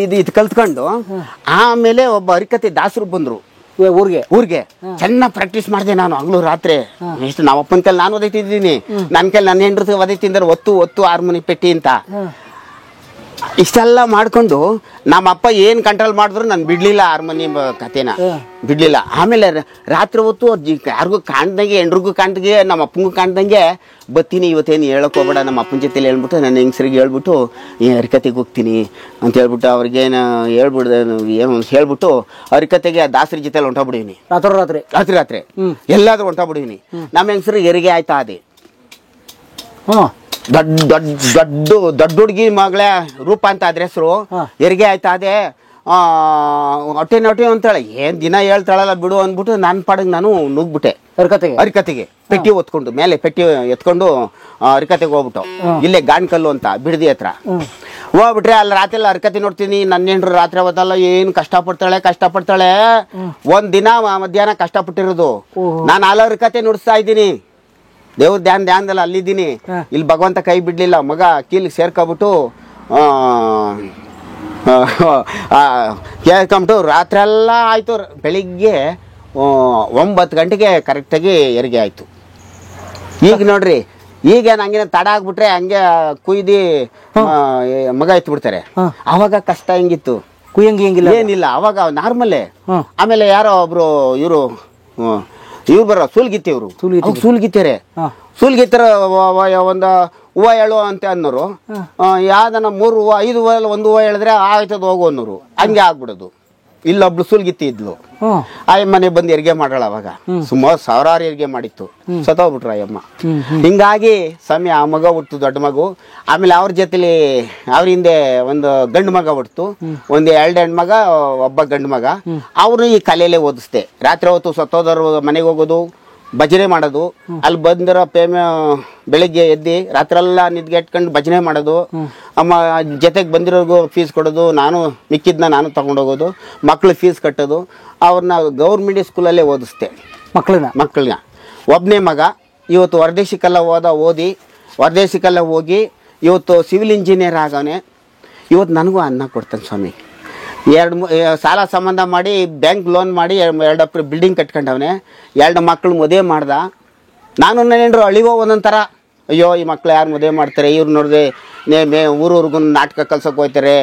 ಇದು ಕಲ್ತ್ಕೊಂಡು ಆಮೇಲೆ ಒಬ್ಬ ಹರಿಕತೆ ದಾಸರು ಬಂದ್ರು ಊರಿಗೆ ಚೆನ್ನಾಗಿ ಪ್ರಾಕ್ಟೀಸ್ ಮಾಡಿದೆ ನಾನು ಹಗಲು ರಾತ್ರಿ ಎಷ್ಟು ನಮ್ಮ ಅಪ್ಪನ ಕೈಲಿ ನಾನು ಒದೈತಿದ್ದೀನಿ ನನ್ನ ಕೈಲಿ ನನ್ನ ಹೆಂಡ್ರು ಒದೈತಿಂದ್ರೆ ಒತ್ತು ಹಾರ್ಮೋನಿ ಪೆಟ್ಟಿ ಅಂತ ಇಷ್ಟೆಲ್ಲ ಮಾಡ್ಕೊಂಡು ನಮ್ಮಪ್ಪ ಏನ್ ಕಂಟ್ರೋಲ್ ಮಾಡಿದ್ರು ನಾನು ಬಿಡ್ಲಿಲ್ಲ ಹಾರ್ಮೋನಿಯಂ ಕಥೆನ ಬಿಡ್ಲಿಲ್ಲ ಆಮೇಲೆ ರಾತ್ರಿ ಹೊತ್ತು ಯಾರಿಗೂ ಕಾಣ್ದಂಗೆ ಹೆಂಡ್ರಿಗೂ ಕಾಣ್ದಂಗೆ ನಮ್ಮ ಅಪ್ಪಂಗೂ ಕಾಣ್ದಂಗೆ ಬತ್ತೀನಿ ಇವತ್ತೇನು ಹೇಳಕ್ ಹೋಗ್ಬೇಡ ನಮ್ಮ ಅಪ್ಪನ ಜೊತೆಲಿ ಹೇಳ್ಬಿಟ್ಟು ನನ್ನ ಹೆಂಗಸರಿಗೆ ಹೇಳ್ಬಿಟ್ಟು ಹರಿಕತೆಗೆ ಹೋಗ್ತೀನಿ ಅಂತ ಹೇಳ್ಬಿಟ್ಟು ಅವ್ರಿಗೇನು ಹೇಳ್ಬಿಟ್ಟು ಹರಿಕತೆಗೆ ದಾಸರಿ ಜೊತೆಲಿ ಹೊಂಟೋಗ್ಬಿಡಿವ್ನಿ ರಾತ್ರಿ ಎಲ್ಲಾದ್ರೂ ಹೊಂಟೋಗ್ಬಿಡಿವ್ನಿ ನಮ್ಮ ಹೆಂಗಸರಿಗೆ ಹೆರಿಗೆ ಆಯ್ತಾ ಅದೇ ದೊಡ್ಡ ಹುಡುಗಿ ಮಗಳ ರೂಪ ಅಂತ ಅದ್ರ ಹೆಸರು ಹೆರಿಗೆ ಆಯ್ತಾ ಅದೇ ಹೊಟ್ಟೆ ಅಂತಾಳೆ ಏನ್ ದಿನ ಹೇಳ್ತಾಳಲ್ಲ ಬಿಡು ಅಂದ್ಬಿಟ್ಟು ನನ್ನ ಪಾಡಿಗೆ ನಾನು ನುಗ್ಬಿಟ್ಟೆ ಹರಿಕತೆಗೆ ಪೆಟ್ಟಿ ಹೊತ್ಕೊಂಡು ಮೇಲೆ ಪೆಟ್ಟಿ ಎತ್ಕೊಂಡು ಹರಿಕತೆಗೆ ಹೋಗ್ಬಿಟ್ಟು ಇಲ್ಲೇ ಗಾಣ್ಕಲ್ಲು ಅಂತ ಬಿಡದಿ ಹತ್ರ ಹೋಗ್ಬಿಟ್ರೆ ಅಲ್ಲಿ ರಾತ್ರಿ ಎಲ್ಲ ಹರಿಕತೆ ನೋಡ್ತೀನಿ ನನ್ನ ಹೆಂಡ್ರು ರಾತ್ರಿ ಹೊತ್ತಲ್ಲ ಏನು ಕಷ್ಟಪಡ್ತಾಳೆ ಒಂದ್ ದಿನ ಮಧ್ಯಾಹ್ನ ಕಷ್ಟಪಟ್ಟಿರೋದು ನಾನು ಅಲ್ಲಿ ಹರಿಕತೆ ನುಡಿಸ್ತಾ ಇದ್ದೀನಿ ದೇವ್ರ ಧ್ಯಾನದಲ್ಲಿ ಅಲ್ಲಿದ್ದೀನಿ ಇಲ್ಲಿ ಭಗವಂತ ಕೈ ಬಿಡ್ಲಿಲ್ಲ ಮಗ ಕೀಲಿಗೆ ಸೇರ್ಕೊಬಿಟ್ಟು ಕೇಳ್ಕೊಂಬಿಟ್ಟು ರಾತ್ರಿ ಎಲ್ಲ ಆಯ್ತು ಬೆಳಿಗ್ಗೆ 9 ಗಂಟೆಗೆ ಕರೆಕ್ಟಾಗಿ ಹೆರಿಗೆ ಆಯ್ತು ಈಗ ನೋಡ್ರಿ ಈಗ ಹಂಗೆ ತಡ ಆಗ್ಬಿಟ್ರೆ ಹಂಗೆ ಕುಯ್ದು ಮಗ ಎತ್ತು ಬಿಡ್ತಾರೆ ಅವಾಗ ಕಷ್ಟ ಹೆಂಗಿತ್ತು ಕುಯ್ಯಂಗಿಲ್ಲ ಏನಿಲ್ಲ ಅವಾಗ ನಾರ್ಮಲ್ಲೇ ಆಮೇಲೆ ಯಾರೋ ಒಬ್ರು ಇವ್ರು ಬರೋ ಸೂಲ್ಗಿತ್ತಾರೆ ಒಂದು ಹೂವು ಹೇಳು ಅಂತ ಅನ್ನೋರು ಯಾವ್ದನ 3 ಹೂವು 5 ಹೂವು 1 ಹೂವು ಹೇಳಿದ್ರೆ ಆಯ್ತದ ಹೋಗು ಅನ್ನೋರು ಹಂಗೆ ಆಗ್ಬಿಡೋದು ಇಲ್ಲೊಬ್ಳು ಸೂಲ್ಗಿತ್ತಿ ಇದ್ಲು ಆಯಮ್ಮನೆ ಬಂದು ಹೆರಿಗೆ ಮಾಡಾಳ ಅವಾಗ ಸುಮಾರು 1000 ಹೆರಿಗೆ ಮಾಡಿತ್ತು ಸತ್ತೋಗ್ಬಿಟ್ರು ಆಯಮ್ಮ ಹಿಂಗಾಗಿ ಸಮಯ ಆ ಮಗ ಹುಟ್ಟು ದೊಡ್ಡ ಮಗು ಆಮೇಲೆ ಅವ್ರ ಜೊತೆಲಿ ಅವ್ರ ಹಿಂದೆ ಒಂದು ಗಂಡು ಮಗ ಹುಟ್ಟು ಒಂದು 2 ಹೆಣ್ಮಗ ಒಬ್ಬ ಗಂಡು ಮಗ ಅವ್ರು ಈ ಕಲೆಯಲ್ಲೇ ಓದಿಸ್ದೆ ರಾತ್ರಿ ಹೊತ್ತು ಸತ್ತೋದವ್ರು ಮನೆಗೆ ಹೋಗೋದು ಭಜನೆ ಮಾಡೋದು ಅಲ್ಲಿ ಬಂದಿರೋ ಬೆಳಿಗ್ಗೆ ಎದ್ದು ರಾತ್ರೆಲ್ಲ ನಿದ್ಗೆಟ್ಕೊಂಡು ಭಜನೆ ಮಾಡೋದು ಅಮ್ಮ ಜೊತೆಗೆ ಬಂದಿರೋರ್ಗು ಫೀಸ್ ಕೊಡೋದು ಮಿಕ್ಕಿದ್ನ ನಾನು ತಗೊಂಡೋಗೋದು ಮಕ್ಳು ಫೀಸ್ ಕಟ್ಟೋದು ಅವ್ರನ್ನ ಗೌರ್ಮೆಂಟ್ ಸ್ಕೂಲಲ್ಲೇ ಓದಿಸ್ದೆ ಮಕ್ಕಳನ್ನ ಒಬ್ಬನೇ ಮಗ ಇವತ್ತು ಹೊರದೇಶಕ್ಕೆಲ್ಲ ಹೋಗಿ ಇವತ್ತು ಸಿವಿಲ್ ಇಂಜಿನಿಯರ್ ಆಗವನೆ ಇವತ್ತು ನನಗೂ ಅನ್ನ ಕೊಡ್ತಾನೆ ಸ್ವಾಮಿ 2 ಸಾಲ ಸಂಬಂಧ ಮಾಡಿ ಬ್ಯಾಂಕ್ ಲೋನ್ ಮಾಡಿ 2 ಬಿಲ್ಡಿಂಗ್ ಕಟ್ಕೊಂಡವನೆ 2 ಮಕ್ಳು ಮದುವೆ ಮಾಡ್ದ ನಾನು ನೆನರು ಅಳಿವೋ ಒಂದೊಂಥರ ಅಯ್ಯೋ ಈ ಮಕ್ಳು ಯಾರು ಮದುವೆ ಮಾಡ್ತಾರೆ ಇವ್ರು ನೋಡಿದ್ರೆ ಊರೂರ್ಗು ನಾಟಕ ಕಲ್ಸೋಕೆ ಹೋಗ್ತಾರೆ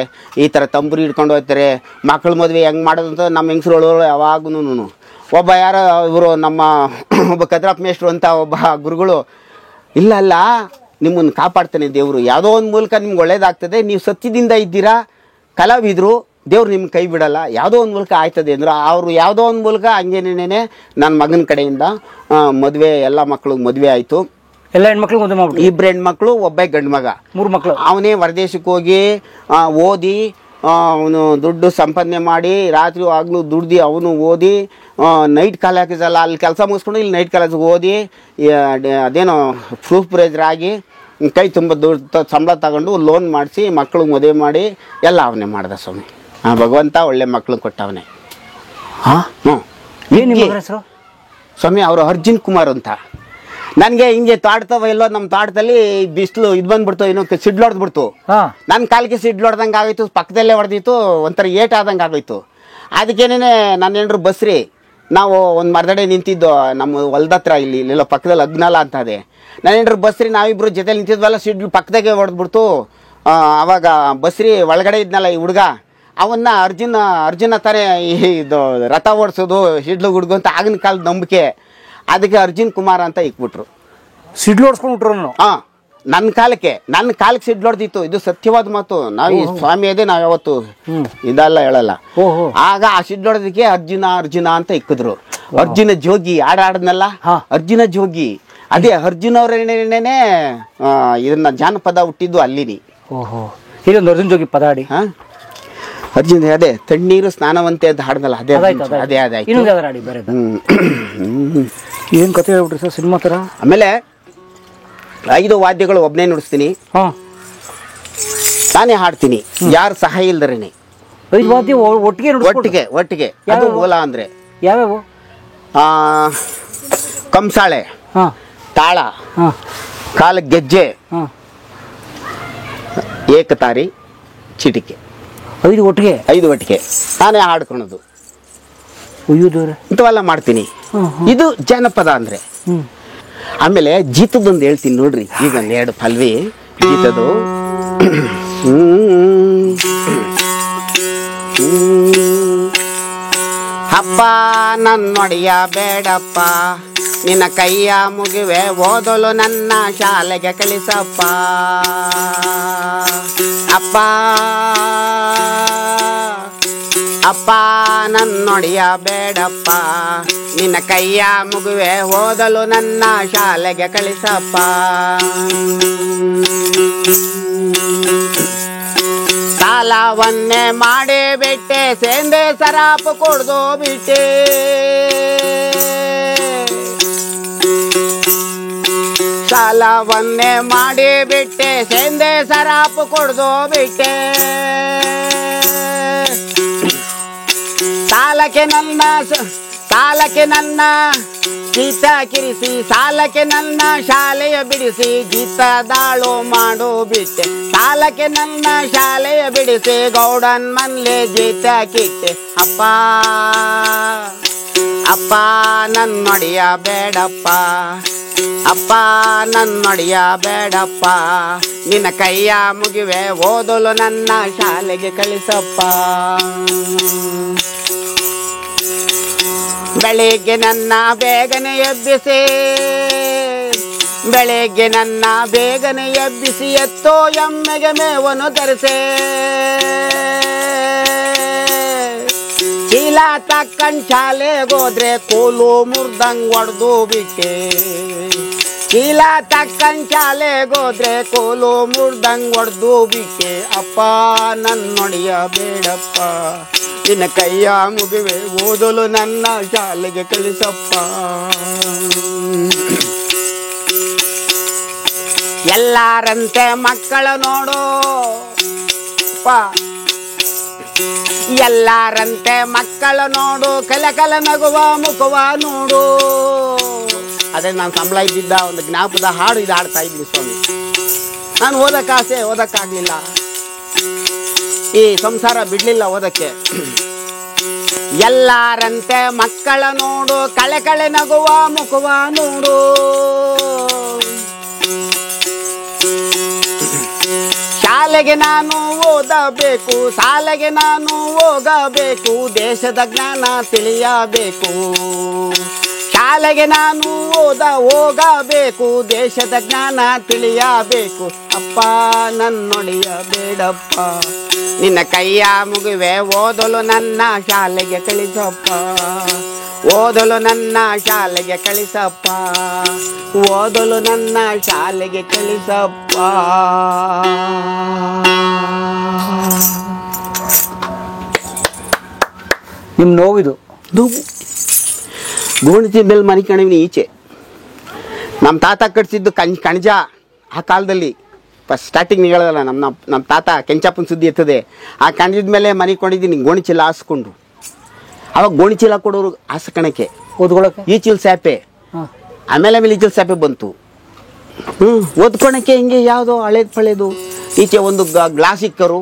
ಈ ಥರ ತಂಬೂರಿ ಹಿಡ್ಕೊಂಡು ಹೋಗ್ತಾರೆ ಮಕ್ಳು ಮದುವೆ ಹೆಂಗೆ ಮಾಡೋದು ಅಂತ ನಮ್ಮ ಹೆಂಗಸ್ರು ಯಾವಾಗೂ ಒಬ್ಬ ಯಾರೋ ಇವರು ನಮ್ಮ ಒಬ್ಬ ಕದ್ರಪ್ಪ ಮೇಷ್ಟ್ರು ಅಂತ ಒಬ್ಬ ಗುರುಗಳು ಇಲ್ಲ ನಿಮ್ಮನ್ನು ಕಾಪಾಡ್ತಾನೆ ದೇವರು ಯಾವುದೋ ಒಂದು ಮೂಲಕ ನಿಮ್ಗೆ ಒಳ್ಳೇದಾಗ್ತದೆ ನೀವು ಸತ್ಯದಿಂದ ಇದ್ದೀರಾ ಕಲಾವಿದರು ದೇವ್ರು ನಿಮ್ಗೆ ಕೈ ಬಿಡಲ್ಲ ಯಾವುದೋ ಒಂದು ಮೂಲಕ ಆಯ್ತದೆ ಅಂದ್ರೆ ಅವರು ಯಾವುದೋ ಒಂದು ಮೂಲಕ ಹಂಗೇನೇನೆ ನನ್ನ ಮಗನ ಕಡೆಯಿಂದ ಮದುವೆ ಎಲ್ಲ ಮಕ್ಳಿಗೆ ಮದುವೆ ಆಯಿತು ಎಲ್ಲ ಹೆಣ್ಮಕ್ಳು ಮದುವೆ ಮಾಡ್ಬಿಟ್ಟು 2 ಹೆಣ್ಮಕ್ಳು ಒಬ್ಬ ಗಂಡು ಮಗ 3 ಮಕ್ಳು ಅವನೇ ಹೊರದೇಶಕ್ಕೆ ಹೋಗಿ ಓದಿ ಅವನು ದುಡ್ಡು ಸಂಪಾದನೆ ಮಾಡಿ ರಾತ್ರಿ ಆಗ್ಲೂ ದುಡ್ದು ಅವನು ಓದಿ ನೈಟ್ ಕಾಲೇಜಲ್ಲ ಅಲ್ಲಿ ಕೆಲಸ ಮುಗಿಸ್ಕೊಂಡು ಇಲ್ಲಿ ನೈಟ್ ಕಾಲೇಜಿಗೆ ಓದಿ ಅದೇನೋ ಪ್ರೂಫ್ ಪ್ರೈಸರ್ ಆಗಿ ಕೈ ತುಂಬ ದುಡ್ಡು ಸಂಬಳ ತಗೊಂಡು ಲೋನ್ ಮಾಡಿಸಿ ಮಕ್ಳಿಗೆ ಮದುವೆ ಮಾಡಿ ಎಲ್ಲ ಅವನೇ ಮಾಡ್ದ ಸ್ವಾಮಿ ಭಗವಂತ ಒಳ್ಳೆ ಮಕ್ಳು ಕೊಟ್ಟವನೇ ಏನು ಹೆಸರು ಸ್ವಾಮಿ ಅವರು ಅರ್ಜುನ್ ಕುಮಾರ್ ಅಂತ ನನ್ಗೆ ಹಿಂಗೆ ತಾಡ್ತಾವ ಎಲ್ಲೋ ನಮ್ಮ ತೋಟದಲ್ಲಿ ಬಿಸಿಲು ಇದು ಬಂದ್ಬಿಡ್ತು, ಇನ್ನು ಸಿಡ್ಲೊಡ್ದ್ಬಿಡ್ತು. ನನ್ನ ಕಾಲಿಗೆ ಸಿಡ್ಲೊಡ್ದಂಗೆ ಆಗೋಯ್ತು, ಪಕ್ಕದಲ್ಲೇ ಹೊಡೆದಿತ್ತು, ಒಂಥರ ಏಟ್ ಆದಂಗೆ ಆಗೋಯ್ತು. ಅದಕ್ಕೇನೆ ನನ್ನ ಹೆಂಡ್ರು ಬಸ್ರಿ ನಾವು ಒಂದು ಮರದಡೆ ನಿಂತಿದ್ದು ನಮ್ಮ ಹೊಲ್ದತ್ರ, ಇಲ್ಲೆಲ್ಲೋ ಪಕ್ಕದಲ್ಲಿ ಅಗ್ನಲ್ಲ ಅಂತ ಅದೇ. ನನ್ನ ಹೆಂಡ್ರು ಬಸ್ರಿ ನಾವಿಬ್ರು ಜೊತೆ ನಿಂತಿದ್ವಲ್ಲ, ಸಿಡ್ಲು ಪಕ್ಕದಾಗೆ ಹೊಡೆದ್ಬಿಡ್ತು. ಅವಾಗ ಬಸ್ರಿ ಒಳಗಡೆ ಇದ್ನಲ್ಲ ಈ ಹುಡುಗ, ಅವನ್ನ ಅರ್ಜುನ ತಾನೇ ಇದು ರಥ ಓಡಿಸೋದು ಸಿಡ್ಲು ಹುಡುಗ ಅಂತ ಆಗಿನ ಕಾಲದ ನಂಬಿಕೆ. ಅದಕ್ಕೆ ಅರ್ಜುನ್ ಕುಮಾರ್ ಅಂತ ಇಕ್ಬಿಟ್ರು. ಸಿಡ್ಲು ಹೊಡ್ಸ್ಕೊಂಡ್ಬಿಟ್ರು. ನನ್ನ ಕಾಲಕ್ಕೆ ಸಿಡ್ಲು ಹೊಡೆದಿತ್ತು. ಇದು ಸತ್ಯವಾದ ಮಾತು. ನಾವು ಈ ಸ್ವಾಮಿ ಅದೇ ನಾವು ಯಾವತ್ತು ಇದೆಲ್ಲ ಹೇಳಲ್ಲ. ಆಗ ಆ ಸಿಡ್ಲು ಹೊಡೆದಕ್ಕೆ ಅರ್ಜುನ ಅಂತ ಇಕ್ಕಿದ್ರು. ಅರ್ಜುನ ಜೋಗಿ ಆಡಾಡದ್ನಲ್ಲ, ಅರ್ಜುನ ಜೋಗಿ, ಅದೇ ಅರ್ಜುನ ಅವರೇನೇನೆ ಇದನ್ನ ಜಾನಪದ ಹುಟ್ಟಿದ್ದು ಅಲ್ಲಿನಿ. ಇದೊಂದು ಅರ್ಜುನ್ ಜೋಗಿ ಪದ ಆಡಿ. ಅರ್ಜುನ್ ಅದೇ ತಣ್ಣೀರು ಸ್ನಾನವಂತೆ ಅಂತ ಹಾಡ್ದಲ್ಲ, ಅದೇ ಆಯ್ತು. ಏನ್ ಕತೆ ಹೇಳ್ಬಿಟ್ರಿ ಸರ್ ಸಿನಿಮಾ ತರ. ಆಮೇಲೆ 5 ವಾದ್ಯಗಳು ಒಬ್ಬನೇ ನುಡಿಸ್ತೀನಿ, ನಾನೇ ಹಾಡ್ತೀನಿ, ಯಾರು ಸಹಾಯ ಇಲ್ದರೇನೆ. 5 ವಾದ್ಯ ಒಟ್ಟಿಗೆ ಅದು ಮೂಲ ಅಂದ್ರೆ ಯಾವ್ಯಾವು? ಕಂಸಾಳೆ, ತಾಳ, ಕಾಲ ಗೆಜ್ಜೆ, ಏಕತಾರಿ, ಚಿಟಿಕೆ. 5 ಒಟ್ಟಿಗೆ ನಾನೇ ಹಾಡ್ಕೊಳೋದು ಇಂಥವೆಲ್ಲ ಮಾಡ್ತೀನಿ. ಇದು ಜಾನಪದ ಅಂದ್ರೆ. ಆಮೇಲೆ ಜೀತದೊಂದು ಹೇಳ್ತೀನಿ ನೋಡ್ರಿ, ಈಗ 2 ಪಲ್ವಿ ಗೀತದು. ಅಪ್ಪ ನನ್ನೊಡೆಯ ಬೇಡಪ್ಪ, ನಿನ್ನ ಕೈಯ ಮುಗಿವೆ ಓದಲು ನನ್ನ ಶಾಲೆಗೆ ಕಳಿಸಪ್ಪ. ಅಪ್ಪ ಅಪ್ಪ ನನ್ನೊಡೆಯ ಬೇಡಪ್ಪ, ನಿನ್ನ ಕೈಯ ಮುಗಿವೆ ಓದಲು ನನ್ನ ಶಾಲೆಗೆ ಕಳಿಸಪ್ಪ. ಸಾಲವನ್ನೇ ಮಾಡೇ ಬಿಟ್ಟೆ, ಸೇಂದೆ ಸರಾಪು ಕುಡ್ದು ಬಿಟ್ಟೆ. ಸಾಲವನ್ನೇ ಮಾಡೇ ಬಿಟ್ಟೆ, ಸೇಂದೆ ಸರಾಪು ಕುಡ್ದು ಬಿಟ್ಟೆ. ಸಾಲಕ್ಕೆ ನನ್ನ ಗೀತ ಕಿರಿಸಿ, ಸಾಲಕ್ಕೆ ನನ್ನ ಶಾಲೆಯ ಬಿಡಿಸಿ, ಗೀತ ದಾಳು ಮಾಡೋ ಬಿಟ್ಟೆ. ಸಾಲಕ್ಕೆ ನನ್ನ ಶಾಲೆಯ ಬಿಡಿಸಿ, ಗೌಡನ್ ಮನ್ಲೆ ಗೀತ ಕಿಟ್ಟೆ. ಅಪ್ಪ ನನ್ನೊಡೆಯ ಬೇಡಪ್ಪ, ಅಪ್ಪ ನನ್ನೊಡೆಯ ಬೇಡಪ್ಪ, ನಿನ್ನ ಕೈಯ ಮುಗಿವೆ ಓದಲು ನನ್ನ ಶಾಲೆಗೆ ಕಳಿಸಪ್ಪ. ಬೆಳಿಗ್ಗೆ ನನ್ನ ಬೇಗನೆ ಎಬ್ಬಿಸಿ, ಬೆಳಿಗ್ಗೆ ನನ್ನ ಬೇಗನೆ ಎಬ್ಬಿಸಿ, ಎತ್ತೋ ಎಮ್ಮೆಗೆ ಮೇವನ್ನು ತರಿಸೆ. ಚೀಲ ತಕ್ಕಂಡ್ ಶಾಲೆಗೋದ್ರೆ ಕೋಲು ಮುರ್ದಂಗ್ ಹೊಡೆದು ಬಿಟ್ಟೆ. ಚೀಲ ತಕ್ಕಂಡ್ ಶಾಲೆಗೋದ್ರೆ ಕೋಲು ಮುರ್ದಂಗ್ ಹೊಡೆದು ಬಿಟ್ಟೆ. ಅಪ್ಪ ನನ್ನೊಡೆಯ ಬೇಡಪ್ಪ, ನಿನ್ನ ಕೈಯ ಮುಗಿವೆ ಓದಲು ನನ್ನ ಶಾಲೆಗೆ ಕಳಿಸಪ್ಪ. ಎಲ್ಲಾರಂತೆ ಮಕ್ಕಳ ನೋಡು, ಎಲ್ಲಾರಂತೆ ಮಕ್ಕಳ ನೋಡು, ಕಲ ನಗುವ ಮುಖವ ನೋಡು. ಅದೇ ನಾನು ಸಂಬಳ ಇದ್ದಿದ್ದ ಒಂದು ಜ್ಞಾಪದ ಹಾಡು ಇದು ಹಾಡ್ತಾ ಇದ್ವಿ ಸ್ವಾಮಿ. ನಾನು ಓದಕ್ಕಾಗ್ಲಿಲ್ಲ, ಈ ಸಂಸಾರ ಬಿಡ್ಲಿಲ್ಲ ಓದಕ್ಕೆ. ಎಲ್ಲಾರಂತೆ ಮಕ್ಕಳ ನೋಡು, ಕಳೆ ನಗುವ ಮುಖವ ನೋಡು. ಶಾಲೆಗೆ ನಾನು ಓದಬೇಕು, ಶಾಲೆಗೆ ನಾನು ಹೋಗಬೇಕು, ದೇಶದ ಜ್ಞಾನ ತಿಳಿಯಬೇಕು. ಶಾಲೆಗೆ ನಾನು ಹೋಗಬೇಕು, ದೇಶದ ಜ್ಞಾನ ತಿಳಿಯಬೇಕು. ಅಪ್ಪ ನನ್ನೊಡೆಯ ಬೇಡಪ್ಪ, ನಿನ್ನ ಕೈಯ ಮುಗಿವೆ ಓದಲು ನನ್ನ ಶಾಲೆಗೆ ಕಳಿಸಪ್ಪ. ಓದಲು ನನ್ನ ಶಾಲೆಗೆ ಕಳಿಸಪ್ಪ, ಓದಲು ನನ್ನ ಶಾಲೆಗೆ ಕಳಿಸಪ್ಪ. ನಿಮ್ಮ ನೋವಿದು ಗೋಣಿಚಿ ಮೇಲೆ ಮನೆ ಕಣಿವಿನ ಈಚೆ ನಮ್ಮ ತಾತ ಕಟ್ಸಿದ್ದು ಕಣಜ. ಆ ಕಾಲದಲ್ಲಿ ಫಸ್ಟ್ ಸ್ಟಾರ್ಟಿಂಗ್ ಹೇಳೋದಲ್ಲ, ನಮ್ಮ ತಾತ ಕೆಂಚಪ್ಪನ ಸುದ್ದಿ ಇರ್ತದೆ. ಆ ಕಣಜದ ಮೇಲೆ ಮನೆ ಕೊಂಡಿದ್ದೀನಿ, ಗೋಣಿಚೀಲ ಹಾಸ್ಕೊಂಡ್ರು. ಅವಾಗ ಗೋಣಿಚೀಲ ಕೊಡೋರು ಹಾಸ್ಕಣಕ್ಕೆ, ಓದ್ಕೊಳಕ್ಕೆ ಈಚಿಲ್ ಸ್ಯಾಪೆ ಆಮೇಲೆ ಇಚಲ್ ಚಾಪೆ ಬಂತು. ಓದ್ಕೊಳಕ್ಕೆ ಹಿಂಗೆ ಯಾವುದೋ ಹಳೇದು ಪಳೇದು. ಈಚೆ ಒಂದು ಗ್ಲಾಸ್ ಇಕ್ಕರು,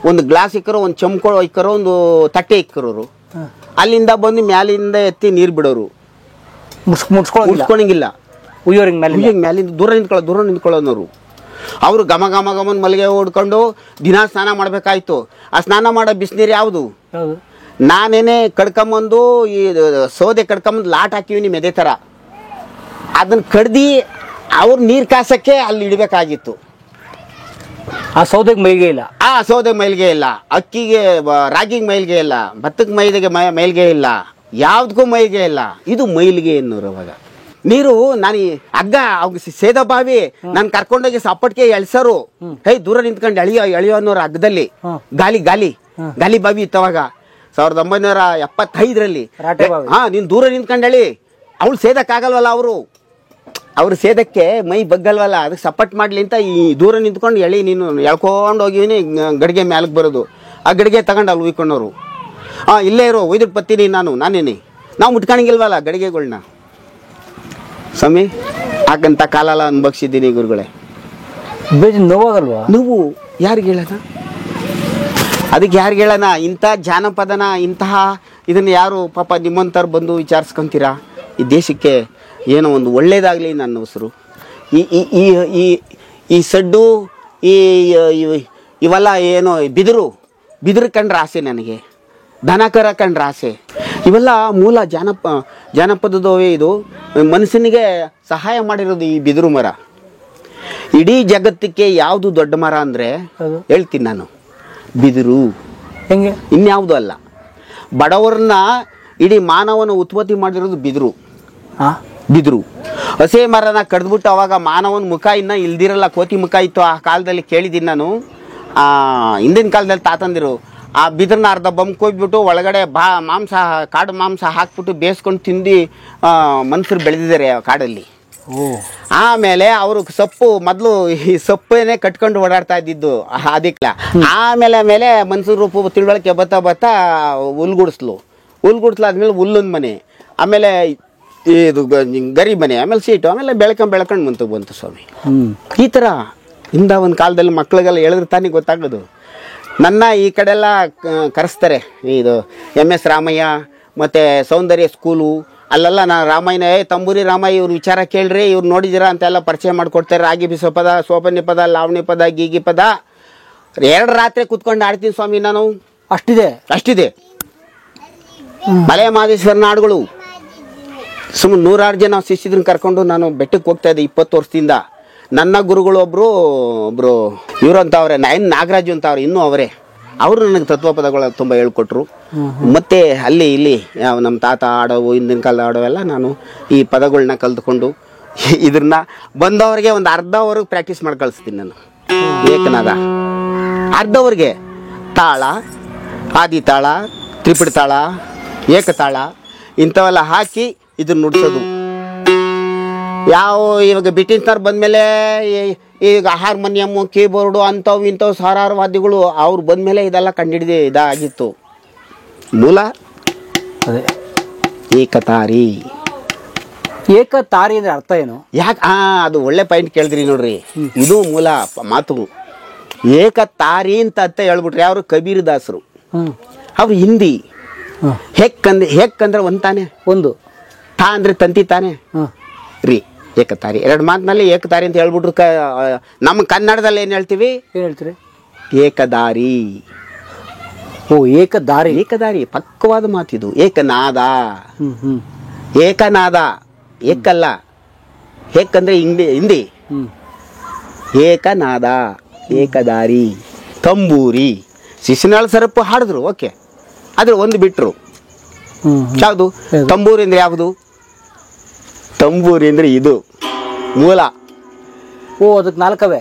ಒಂದು ಚಮಕೋ ಇಕ್ಕರು, ಒಂದು ತಟ್ಟೆ ಇಕ್ಕರೋರು. ಅಲ್ಲಿಂದ ಬಂದು ಮ್ಯಾಲಿಂದ ಎತ್ತಿ ನೀರು ಬಿಡೋರು. ಮುಡ್ಸ್ಕೊಳಂಗಿಲ್ಲ, ಮ್ಯಾಲಿಂದ ದೂರ ನಿಂತ್ಕೊಳ್ಳೋನವರು. ಅವರು ಘಮನ್ ಮಲ್ಲಿಗೆ ಹೊಡ್ಕೊಂಡು ದಿನ ಸ್ನಾನ ಮಾಡಬೇಕಾಯ್ತು. ಆ ಸ್ನಾನ ಮಾಡೋ ಬಿಸಿನೀರು ಯಾವುದು? ನಾನೇನೆ ಕಡ್ಕೊಂಬಂದು ಈ ಸೌದೆ ಕಡ್ಕೊಂಬಂದು ಲಾಟ್ ಹಾಕಿವಿನಿ ಮೆದೆ ಥರ. ಅದನ್ನ ಕಡ್ದು ಅವ್ರು ನೀರು ಕಾಸಕ್ಕೆ ಅಲ್ಲಿ ಇಡಬೇಕಾಗಿತ್ತು. ಆ ಸೌದೆಗೆ ಮೈಗೆ ಇಲ್ಲ, ಸೌದೆ ಮೈಲ್ಗೆ ಇಲ್ಲ, ಅಕ್ಕಿಗೆ ರಾಗಿಗೆ ಮೈಲ್ಗೆ ಇಲ್ಲ, ಭತ್ತಕ್ಕೆ ಮೈಲ್ಗೆ ಇಲ್ಲ, ಯಾವ್ದಕ್ಕೂ ಮೈಲ್ಗೆ ಇಲ್ಲ. ಇದು ಮೈಲ್ಗೆ ಅನ್ನೋರು. ಅವಾಗ ನೀರು ನಾನು ಹಗ್ಗ ಸೇದ ಬಾವಿ ನಾನು ಕರ್ಕೊಂಡೋಗಿ ಸಪ್ಪಟ್ಗೆ ಎಳ್ಸರು. ದೂರ ನಿಂತ್ಕೊಂಡು ಎಳಿಯೋ ಅನ್ನೋರು ಹಗ್ಗದಲ್ಲಿ. ಗಾಲಿ ಬಾವಿ ಇತ್ತು ಅವಾಗ 1975ರಲ್ಲಿ. ನೀನ್ ದೂರ ನಿಂತ್ಕೊಂಡು ಎಳಿ, ಅವಳು ಸೇದಕ್ಕಾಗಲ್ವಲ್ಲ. ಅವ್ರು ಸೇದಕ್ಕೆ ಮೈ ಬಗ್ಗಲ್ವಲ್ಲ, ಅದಕ್ಕೆ ಸಪೋರ್ಟ್ ಮಾಡ್ಲಿ ಅಂತ ಈ ದೂರ ನಿಂತ್ಕೊಂಡು ಎಳಿ ನೀನು ಎಳ್ಕೊಂಡು ಹೋಗಿವಿನಿ ಗಡಿಗೆ ಮ್ಯಾಲಕ್ಕೆ ಬರೋದು. ಆ ಗಡಿಗೆ ತಗೊಂಡು ಅಲ್ಲಿ ಉಯ್ಕೊಂಡವ್ರು. ಇಲ್ಲೇ ಇರೋ ಒಯ್ದುಟ್ಟು ಬತ್ತೀನಿ ನಾನೇನೆ. ನಾವು ಮುಟ್ಕೊಳಂಗಿಲ್ವಲ್ಲ ಗಡಿಗೆಗಳ್ನ. ಸ್ವಾಮಿ ಹಾಗಂತ ಕಾಲೆಲ್ಲ ಅನ್ಭವಿಸಿದ್ದೀನಿ ಗುರುಗಳೇ. ನೋವಾಗಲ್ವಾ? ನೋವು ಯಾರಿಗೆ ಹೇಳೋಣ? ಅದಕ್ಕೆ ಯಾರಿಗೆ ಹೇಳೋಣ? ಇಂಥ ಜಾನಪದನ, ಇಂತಹ ಇದನ್ನು ಯಾರು ಪಾಪ ನಿಮ್ಮಂಥವ್ರು ಬಂದು ವಿಚಾರಿಸ್ಕೊಂತೀರಾ? ಈ ದೇಶಕ್ಕೆ ಏನೋ ಒಂದು ಒಳ್ಳೇದಾಗಲಿ ನನ್ನ ಹೆಸರು. ಈ ಸಡ್ಡು, ಇವೆಲ್ಲ ಏನೋ ಬಿದಿರು ಕಂಡ್ರೆ ಆಸೆ ನನಗೆ, ದನಕರ ಕಂಡ್ರೆ ಆಸೆ. ಇವೆಲ್ಲ ಮೂಲ ಜಾನಪದದವೇ. ಇದು ಮನುಷ್ಯನಿಗೆ ಸಹಾಯ ಮಾಡಿರೋದು ಈ ಬಿದಿರು ಮರ. ಇಡೀ ಜಗತ್ತಕ್ಕೆ ಯಾವುದು ದೊಡ್ಡ ಮರ ಅಂದರೆ ಹೇಳ್ತೀನಿ ನಾನು, ಬಿದಿರು. ಹೆಂಗೆ? ಇನ್ಯಾವುದು ಅಲ್ಲ. ಬಡವರನ್ನ ಇಡೀ ಮಾನವನ ಉತ್ಪತ್ತಿ ಮಾಡಿರೋದು ಬಿದಿರು. ಹಸೆ ಮರನ ಕಡ್ದ್ಬಿಟ್ಟು ಅವಾಗ ಮಾನವನ ಮುಖ ಇನ್ನ ಇಲ್ದಿರಲ್ಲ, ಕೋತಿ ಮುಖ ಇತ್ತು ಆ ಕಾಲದಲ್ಲಿ. ಕೇಳಿದ್ದೀನಿ ನಾನು, ಹಿಂದಿನ ಕಾಲದಲ್ಲಿ ತಾತಂದಿರು ಆ ಬಿದಿರನ್ನ ಅರ್ಧ ಬಂಬ್ಕೋಗ್ಬಿಟ್ಟು ಒಳಗಡೆ ಕಾಡು ಮಾಂಸ ಹಾಕ್ಬಿಟ್ಟು ಬೇಯಿಸ್ಕೊಂಡು ತಿಂದು ಮನುಷ್ಯರು ಬೆಳೆದಿದ್ದಾರೆ ಕಾಡಲ್ಲಿ. ಆಮೇಲೆ ಅವರು ಸೊಪ್ಪು ಮೊದಲು ಈ ಸೊಪ್ಪೇನೆ ಕಟ್ಕೊಂಡು ಓಡಾಡ್ತಾ ಇದ್ದಿದ್ದು ಅದಕ್ಕೆ. ಆಮೇಲೆ ಮನುಷ್ಯರ ರೂಪ ತಿಳುವಳಿಕೆ ಬತ್ತಾ ಹುಲ್ಗುಡಿಸ್ಲಾದ್ಮೇಲೆ ಹುಲ್ಲೊಂದು ಮನೆ, ಆಮೇಲೆ ಇದು ಗರಿ ಮನೆ, ಆಮೇಲೆ ಸೀಟು, ಆಮೇಲೆ ಬೆಳ್ಕೊಂಡು ಬಂತು ಸ್ವಾಮಿ. ಈ ಥರ ಇಂದ ಒಂದು ಕಾಲದಲ್ಲಿ ಮಕ್ಳಿಗೆಲ್ಲ ಹೇಳಿದ್ರೆ ತಾನೇ ಗೊತ್ತಾಗೋದು. ನನ್ನ ಈ ಕಡೆಲ್ಲ ಕರೆಸ್ತಾರೆ, ಇದು MS ರಾಮಯ್ಯ ಮತ್ತು ಸೌಂದರ್ಯ ಸ್ಕೂಲು, ಅಲ್ಲೆಲ್ಲ ನಾನು ರಾಮಾಯಣ ತಂಬೂರಿ ರಾಮಯ್ಯ ಇವ್ರ ವಿಚಾರ ಕೇಳ್ರಿ, ಇವ್ರು ನೋಡಿದಿರಾ ಅಂತೆಲ್ಲ ಪರಿಚಯ ಮಾಡಿಕೊಡ್ತಾರೆ. ರಾಗಿ ಬಿಸೋ ಪದ, ಸೋಪನಿ ಪದ, ಲಾವಣಿ ಪದ, ಗೀಗಿ ಪದ 2 ರಾತ್ರಿ ಕೂತ್ಕೊಂಡು ಆಡ್ತೀನಿ ಸ್ವಾಮಿ ನಾನು. ಅಷ್ಟಿದೆ ಮಲೆ ಮಹದೇಶ್ವರನ ಹಾಡುಗಳು. ಸುಮ್ಮನೆ 100 ಜನ ಶಿಷ್ಯರನ್ನ ಕರ್ಕೊಂಡು ನಾನು ಬೆಟ್ಟಕ್ಕೆ ಹೋಗ್ತಾ ಇದ್ದೆ 20 ವರ್ಷದಿಂದ. ನನ್ನ ಗುರುಗಳು ಒಬ್ರು ಇವ್ರಂತ ಅವ್ರೆ, ನಾಗರಾಜು ಅಂತ ಅವ್ರೆ, ಇನ್ನೂ ಅವರೇ. ಅವರು ನನಗೆ ತತ್ವಪದಗಳ ತುಂಬ ಹೇಳ್ಕೊಟ್ರು. ಮತ್ತೆ ಅಲ್ಲಿ ಇಲ್ಲಿ ನಮ್ಮ ತಾತ ಆಡೋವು, ಹಿಂದಿನ ಕಾಲದ ಆಡೋವೆಲ್ಲ ನಾನು ಈ ಪದಗಳನ್ನ ಕಲ್ತ್ಕೊಂಡು ಇದನ್ನ ಬಂದವ್ರಿಗೆ ಒಂದು ಅರ್ಧವರೆಗೆ ಪ್ರಾಕ್ಟೀಸ್ ಮಾಡಿ ಕಳಿಸ್ತೀನಿ ನಾನು. ಏಕನಾದ ಅರ್ಧವರೆಗೆ ತಾಳ, ಆದಿತಾಳ, ತ್ರಿಪಿಡಿ ತಾಳ, ಏಕತಾಳ ಇಂಥವೆಲ್ಲ ಹಾಕಿ ಇದನ್ನ ನುಡ್ಸೋದು. ಇವಾಗ ಬ್ರಿಟಿಷ್ನವ್ರು ಬಂದಮೇಲೆ ಈಗ ಹಾರ್ಮೋನಿಯಮ್ಮು, ಕೀಬೋರ್ಡು ಇಂಥವು ಸಾವಿರಾರು ವಾದ್ಯಗಳು ಅವ್ರು ಬಂದಮೇಲೆ ಇದೆಲ್ಲ ಕಂಡಿಡಿದು ಇದಾಗಿತ್ತು. ಮೂಲ ಅದೇ ಏಕತಾರಿ. ಏಕತಾರಿ ಅಂದ್ರೆ ಅರ್ಥ ಏನು? ಅದು ಒಳ್ಳೆ ಪಾಯಿಂಟ್ ಕೇಳಿದ್ರಿ ನೋಡ್ರಿ. ಇದು ಮೂಲ ಮಾತು. ಏಕತಾರಿ ಅಂತ ಹೇಳ್ಬಿಟ್ರೆ ಅವರು ಕಬೀರ್ ದಾಸರು. ಅವ್ರು ಹಿಂದಿ. ಹೆಕ್ಕಂದ್ರೆ ಒಂದ್ ಒಂದು ತಾ ಅಂದ್ರೆ ತಂತಿ ತಾನೆ ರೀ. ಏಕತಾರಿ 2 ಮಾತಿನಲ್ಲಿ ಏಕತಾರಿ ಅಂತ ಹೇಳ್ಬಿಟ್ರು. ನಮ್ಮ ಕನ್ನಡದಲ್ಲಿ ಏನ್ ಹೇಳ್ತೀವಿ? ಏಕದಾರಿ. ಏಕದಾರಿ ಪಕ್ವವಾದ ಮಾತಿದು. ಏಕನಾದ. ಏಕಲ್ಲ, ಹೆಕ್ಕಂದ್ರೆ ಹಿಂದಿ. ಏಕನಾದ, ಏಕದಾರಿ. ತಂಬೂರಿ ಶಿಶುನಾಳ ಸರಪ್ಪು ಹಾಡಿದ್ರು, ಓಕೆ. ಆದ್ರೆ ಒಂದು ಬಿಟ್ರು. ಯಾವುದು? ತಂಬೂರಿ ಅಂದ್ರೆ ಯಾವುದು? ತಂಬೂರಿ ಅಂದ್ರೆ ಇದು ಮೂಲ. ಅದಕ್ಕೆ 4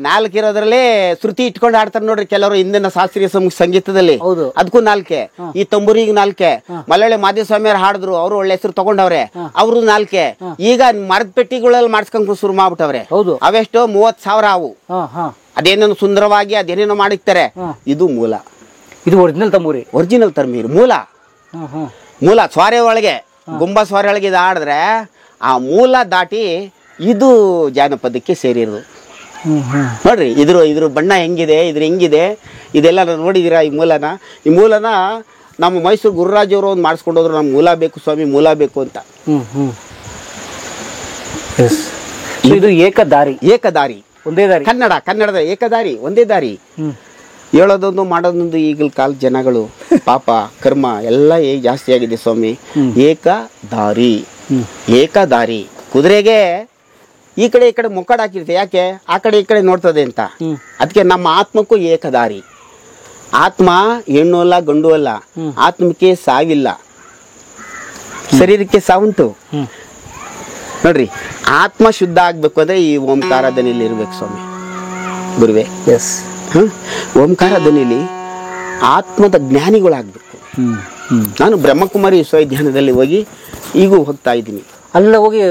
4 ಇರೋದ್ರಲ್ಲಿ ಶ್ರುತಿ ಇಟ್ಕೊಂಡು ಆಡ್ತಾರೆ ನೋಡ್ರಿ ಕೆಲವರು ಹಿಂದಿನ ಶಾಸ್ತ್ರೀಯ ಸಂಗೀತದಲ್ಲಿ. ಅದಕ್ಕೂ 4. ಈ ತಂಬೂರಿಗೆ 4. ಮಲಯಾಳಿ ಮಾದೇಸ್ವಾಮಿಯವ್ರು ಹಾಡಿದ್ರು, ಅವರು ಒಳ್ಳೆ ಹೆಸರು ತಗೊಂಡವ್ರೆ, ಅವ್ರು 4. ಈಗ ಮರದ ಪೆಟ್ಟಿಗಳಲ್ಲಿ ಮಾಡಿಸ್ಕೊಂಡ್ ಶುರು ಮಾಡ್ಬಿಟ್ಟವ್ರೆ. ಅವೆಷ್ಟು 30,000 ಅವು. ಅದೇನೇನು ಸುಂದರವಾಗಿ ಅದೇನೇನೋ ಮಾಡಿರ್ತಾರೆ. ಇದು ಮೂಲ. ಇದು ಒರಿಜಿನಲ್ ತಂಬೂರಿ. ಮೂಲ ಸ್ವಾರೆ ಒಳಗೆ ಗುಂಬ ಸ್ವಾರಿ ಒಳಗೆ ಇದು ಆಡಿದ್ರೆ ಆ ಮೂಲ ದಾಟಿ ಇದು ಜಾನಪದಕ್ಕೆ ಸೇರಿರೋದು. ನೋಡ್ರಿ ಇದ್ರ ಬಣ್ಣ ಹೆಂಗಿದೆ, ಹೆಂಗಿದೆ ಇದೆಲ್ಲ ನೋಡಿದ್ದೀರಾ? ಈ ಮೂಲನ ನಮ್ಮ ಮೈಸೂರು ಗುರುರಾಜ್ ಅವರು ಒಂದು ಮಾಡಿಸ್ಕೊಂಡು ಹೋದ್ರು, ನಮ್ಗೆ ಮೂಲ ಬೇಕು ಸ್ವಾಮಿ, ಮೂಲ ಬೇಕು ಅಂತ. ಇದು ಏಕದಾರಿ ಒಂದೇ ದಾರಿ, ಕನ್ನಡದ ಏಕದಾರಿ, ಒಂದೇ ದಾರಿ. ಹೇಳೋದೊಂದು ಮಾಡೋದೊಂದು ಈಗಿನ ಕಾಲ ಜನಗಳು ಪಾಪ ಕರ್ಮ ಎಲ್ಲ ಜಾಸ್ತಿ ಆಗಿದೆ ಸ್ವಾಮಿ. ಏಕದಾರಿ ಕುದುರೆಗೆ ಈ ಕಡೆ ಮುಕ್ಕಡ ಹಾಕಿರುತ್ತೆ, ಯಾಕೆ ಆ ಕಡೆ ಈ ಕಡೆ ನೋಡ್ತದೆ ಅಂತ. ಅದಕ್ಕೆ ನಮ್ಮ ಆತ್ಮಕ್ಕೂ ಏಕದಾರಿ. ಆತ್ಮ ಹೆಣ್ಣು ಅಲ್ಲ ಗಂಡು ಅಲ್ಲ, ಆತ್ಮಕ್ಕೆ ಸಾವಿಲ್ಲ, ಶರೀರಕ್ಕೆ ಸಾವುಂಟು. ನೋಡ್ರಿ, ಆತ್ಮ ಶುದ್ಧ ಆಗ್ಬೇಕು ಅಂದ್ರೆ ಈ ಓಂಕಾರ ದನಿಲಿ ಇರ್ಬೇಕು ಸ್ವಾಮಿ ಗುರುವೆ. ಓಂಕಾರ ದನಿಲಿ ಆತ್ಮದ ಜ್ಞಾನಿಗಳಾಗ್ಬೇಕು. ನಾನು ಬ್ರಹ್ಮಕುಮಾರಿ ವಿಶ್ವವಿದ್ಯಾಲಯದಲ್ಲಿ ಹೋಗಿ ಈಗೂ ಹೋಗ್ತಾ ಇದ್ದೀನಿ. ಅಲ್ಲ ಹೋಗಿ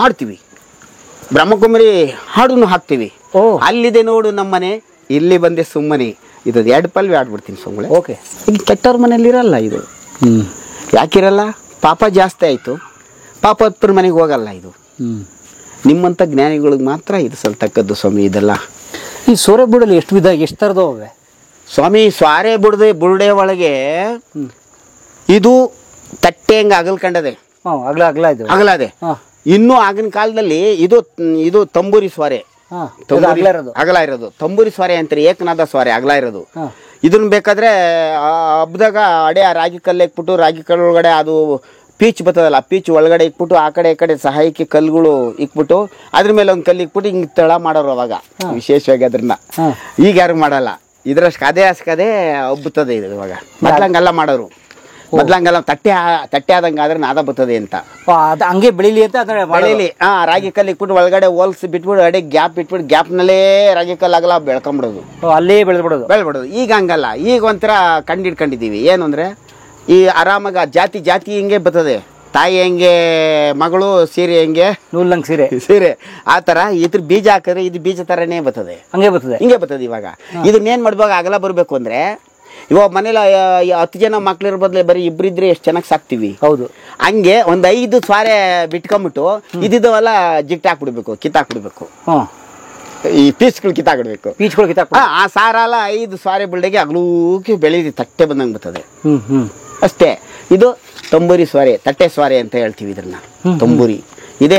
ಆಡ್ತೀವಿ, ಬ್ರಹ್ಮಕುಮಾರಿ ಹಾಡನ್ನು ಹಾಕ್ತೀವಿ. ಅಲ್ಲಿದೆ ನೋಡು ನಮ್ಮನೆ, ಇಲ್ಲಿ ಬಂದೆ ಸುಮ್ಮನೆ. ಇದು 2 ಪಲ್ವಿ ಆಡ್ಬಿಡ್ತೀನಿ ಸುಮ್ಮನೆ. ಓಕೆ. ಈಗ ಕೆಟ್ಟವ್ರ ಮನೇಲಿ ಇರಲ್ಲ ಇದು. ಯಾಕಿರಲ್ಲ? ಪಾಪ ಜಾಸ್ತಿ ಆಯ್ತು, ಪಾಪ ಹತ್ರ ಮನೆಗೆ ಹೋಗಲ್ಲ ಇದು. ನಿಮ್ಮಂಥ ಜ್ಞಾನಿಗಳಿಗೆ ಮಾತ್ರ ಇದು ಸಲ್ತಕ್ಕದ್ದು ಸ್ವಾಮಿ. ಇದೆಲ್ಲ ಈ ಸೋರೆ ಬುಡಲ್ಲಿ ಎಷ್ಟು ವಿಧ, ಎಷ್ಟು ಥರದವೆ ಸ್ವಾಮಿ? ಸ್ವಾರೆ ಬುರುಡೆ ಒಳಗೆ ಇದು ತಟ್ಟೆ ಹಂಗೆ ಅಗಲ್ಕಂಡದೆ, ಅಗಲದೆ. ಇನ್ನು ಆಗಿನ ಕಾಲದಲ್ಲಿ ಇದು ತಂಬೂರಿ ಸ್ವಾರೆ, ಅಗಲ ಇರೋದು ತಂಬೂರಿ ಸ್ವಾರೆ ಅಂತಾರೆ. ಏಕನಾದ ಸ್ವಾರೆ ಅಗಲ ಇರೋದು. ಇದನ್ನ ಬೇಕಾದ್ರೆ ಹಬ್ಬದಾಗ ಅಡೆ ರಾಗಿ ಕಲ್ಲು ಇಕ್ಬಿಟ್ಟು, ರಾಗಿ ಕಲ್ಲು ಒಳಗಡೆ ಅದು ಪೀಚ್ ಬರ್ತದಲ್ಲ, ಆ ಪೀಚ್ ಒಳಗಡೆ ಇಕ್ಬಿಟ್ಟು ಆ ಕಡೆ ಈ ಕಡೆ ಸಹಾಯಕ್ಕೆ ಕಲ್ಲುಗಳು ಇಕ್ಬಿಟ್ಟು ಅದ್ರ ಮೇಲೆ ಒಂದು ಕಲ್ಲು ಇಕ್ಬಿಟ್ಟು ಹಿಂಗೆ ತಳ ಮಾಡೋರು ಅವಾಗ ವಿಶೇಷವಾಗಿ. ಅದನ್ನ ಈಗ ಯಾರು ಮಾಡಲ್ಲ. ಇದ್ರಷ್ಟು ಅದೇ ಹಬ್ಬುತ್ತದೆ ಇದು. ಇವಾಗ ಮೊದ್ಲಂಗೆಲ್ಲ ಮಾಡೋರು, ಮೊದ್ಲಂಗೆಲ್ಲ ತಟ್ಟೆ ಆದಂಗೆ ಆದ್ರೆ ನಾದ ಬರ್ತದೆ ಅಂತ, ಹಂಗೆ ಬೆಳಿಲಿ ಅಂತ ಬೆಳಿಲಿ. ರಾಗಿ ಕಲ್ಲು ಇಕ್ಬಿಟ್ಟು ಒಳಗಡೆ ಹೋಲ್ಸಿ ಬಿಟ್ಬಿಟ್ಟು ಅಡೆ ಗ್ಯಾಪ್ ಇಟ್ಬಿಟ್ಟು ಗ್ಯಾಪ್ನಲ್ಲೇ ರಾಗಿ ಕಲ್ಲು ಆಗಲ್ಲ ಬೆಳ್ಕೊಂಬಿಡೋದು, ಅಲ್ಲೇ ಬೆಳೆದ್ಬಿಡೋದು. ಈಗ ಹಂಗಲ್ಲ. ಈಗ ಒಂಥರ ಕಂಡಿಡ್ಕೊಂಡಿದ್ದೀವಿ. ಏನು ಅಂದ್ರೆ ಈ ಆರಾಮಾಗ ಜಾತಿ ಹಿಂಗೆ ಬರ್ತದೆ. ತಾಯಿ ಹೆಂಗೆ ಮಗಳು, ಸೀರೆ ಹೆಂಗೆ ನೂಲಂಗ್ ಸೀರೆ ಆ ಥರ ಇದ್ರ ಬೀಜ ಹಾಕಿದ್ರೆ ಇದು ಬೀಜ ಥರನೇ ಬರ್ತದೆ, ಹಿಂಗೆ ಬರ್ತದೆ. ಇವಾಗ ಇದನ್ನೇನು ಮಾಡ್ಬೇಕು? ಅಗಲ ಬರಬೇಕು ಅಂದರೆ ಇವಾಗ ಮನೇಲಿ 10 ಜನ ಮಕ್ಳಿರೋ ಬದಲೇ ಬರೀ ಇಬ್ಬರಿದ್ರೆ ಎಷ್ಟು ಚೆನ್ನಾಗಿ ಸಾಕ್ತಿವಿ. ಹೌದು. ಹಂಗೆ ಒಂದು 5 ಸ್ವಾರೆ ಬಿಟ್ಕೊಂಬಿಟ್ಟು ಇದಿದ್ದವೆಲ್ಲ ಕಿತ್ತಾಕ್ಬಿಡ್ಬೇಕು. ಈ ಪೀಸ್ಗಳು ಕಿತ್ತಾಕ್ಬಿಡ್ಬೇಕು. ಆ ಸಾರಲ್ಲ 5 ಸ್ವಾರೆ ಬಿಲ್ಡೆಗೆ ಅಗಲೂಕಿ ಬೆಳೀತಿ ತಟ್ಟೆ ಬಂದಂಗೆ ಬರ್ತದೆ ಅಷ್ಟೇ. ಇದು ತಂಬೂರಿ ಸ್ವಾರೆ, ತಟ್ಟೆ ಸ್ವಾರೆ ಅಂತ ಹೇಳ್ತೀವಿ ಇದನ್ನ. ತಂಬೂರಿ ಇದೆ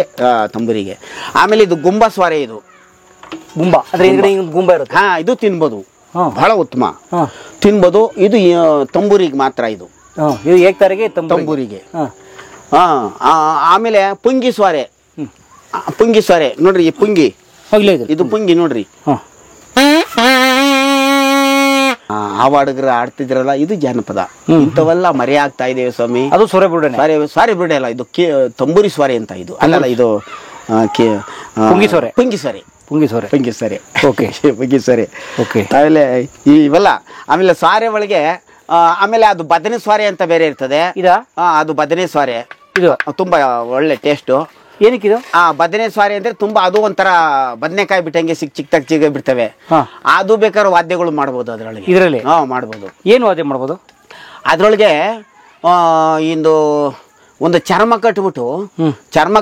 ತಂಬೂರಿಗೆ. ಆಮೇಲೆ ಇದು ಗುಂಬ ಸ್ವಾರೆ. ಇದು ಗುಂಬ ಇರುತ್ತೆ. ಇದು ತಿನ್ಬೋದು, ಬಹಳ ಉತ್ತಮ, ತಿನ್ಬೋದು. ಇದು ತಂಬೂರಿಗೆ ಮಾತ್ರ. ಇದು ತಂಬೂರಿಗೆ. ಆಮೇಲೆ ಪುಂಗಿ ಸ್ವಾರೆ ನೋಡ್ರಿ. ಈ ಪುಂಗಿ, ಇದು ಪುಂಗಿ ನೋಡ್ರಿ. ಹಾವಾಡುಗರು ಆಡ್ತಿದ್ರಲ್ಲ, ಇದು ಜಾನಪದ. ಇಂಥವೆಲ್ಲ ಮರೆ ಆಗ್ತಾ ಇದೇವೆ ಸ್ವಾಮಿ. ಅದು ಸೋರೆ ಬುರುಡೆ ಅಲ್ಲ, ಇದು ತಂಬೂರಿ ಸ್ವಾರೆ ಅಂತ. ಇದು ಅಲ್ಲಲ್ಲ, ಇದು ಪುಂಗಿ ಸ್ವಾರೆ. ಆಮೇಲೆ ಇವೆಲ್ಲ. ಆಮೇಲೆ ಸ್ವಾರೆ ಒಳಗೆ ಆಮೇಲೆ ಅದು ಬದನೆ ಸ್ವಾರೆ ಅಂತ ಬೇರೆ ಇರ್ತದೆ. ಅದು ಬದನೆ ಸ್ವಾರೆ ತುಂಬಾ ಒಳ್ಳೆ ಟೇಸ್ಟು. ಏನಕ್ಕಿದು? ಬದನೆ ಸ್ವಾರೆ ಅಂದ್ರೆ ತುಂಬಾ ಅದು ಒಂಥರ ಬದನೆಕಾಯಿ ಬಿಟ್ಟಂಗೆ ಚಿಕ್ಕ ಬಿಡ್ತವೆ. ಅದು ಬೇಕಾದ್ರೆ ವಾದ್ಯಗಳು ಮಾಡ್ಬೋದು ಅದ್ರೊಳಗೆ. ಇದರಲ್ಲಿ ಮಾಡ್ಬೋದು. ಏನು ವಾದ್ಯ ಮಾಡ್ಬೋದು? ಅದ್ರೊಳಗೆ ಒಂದು ಚರ್ಮ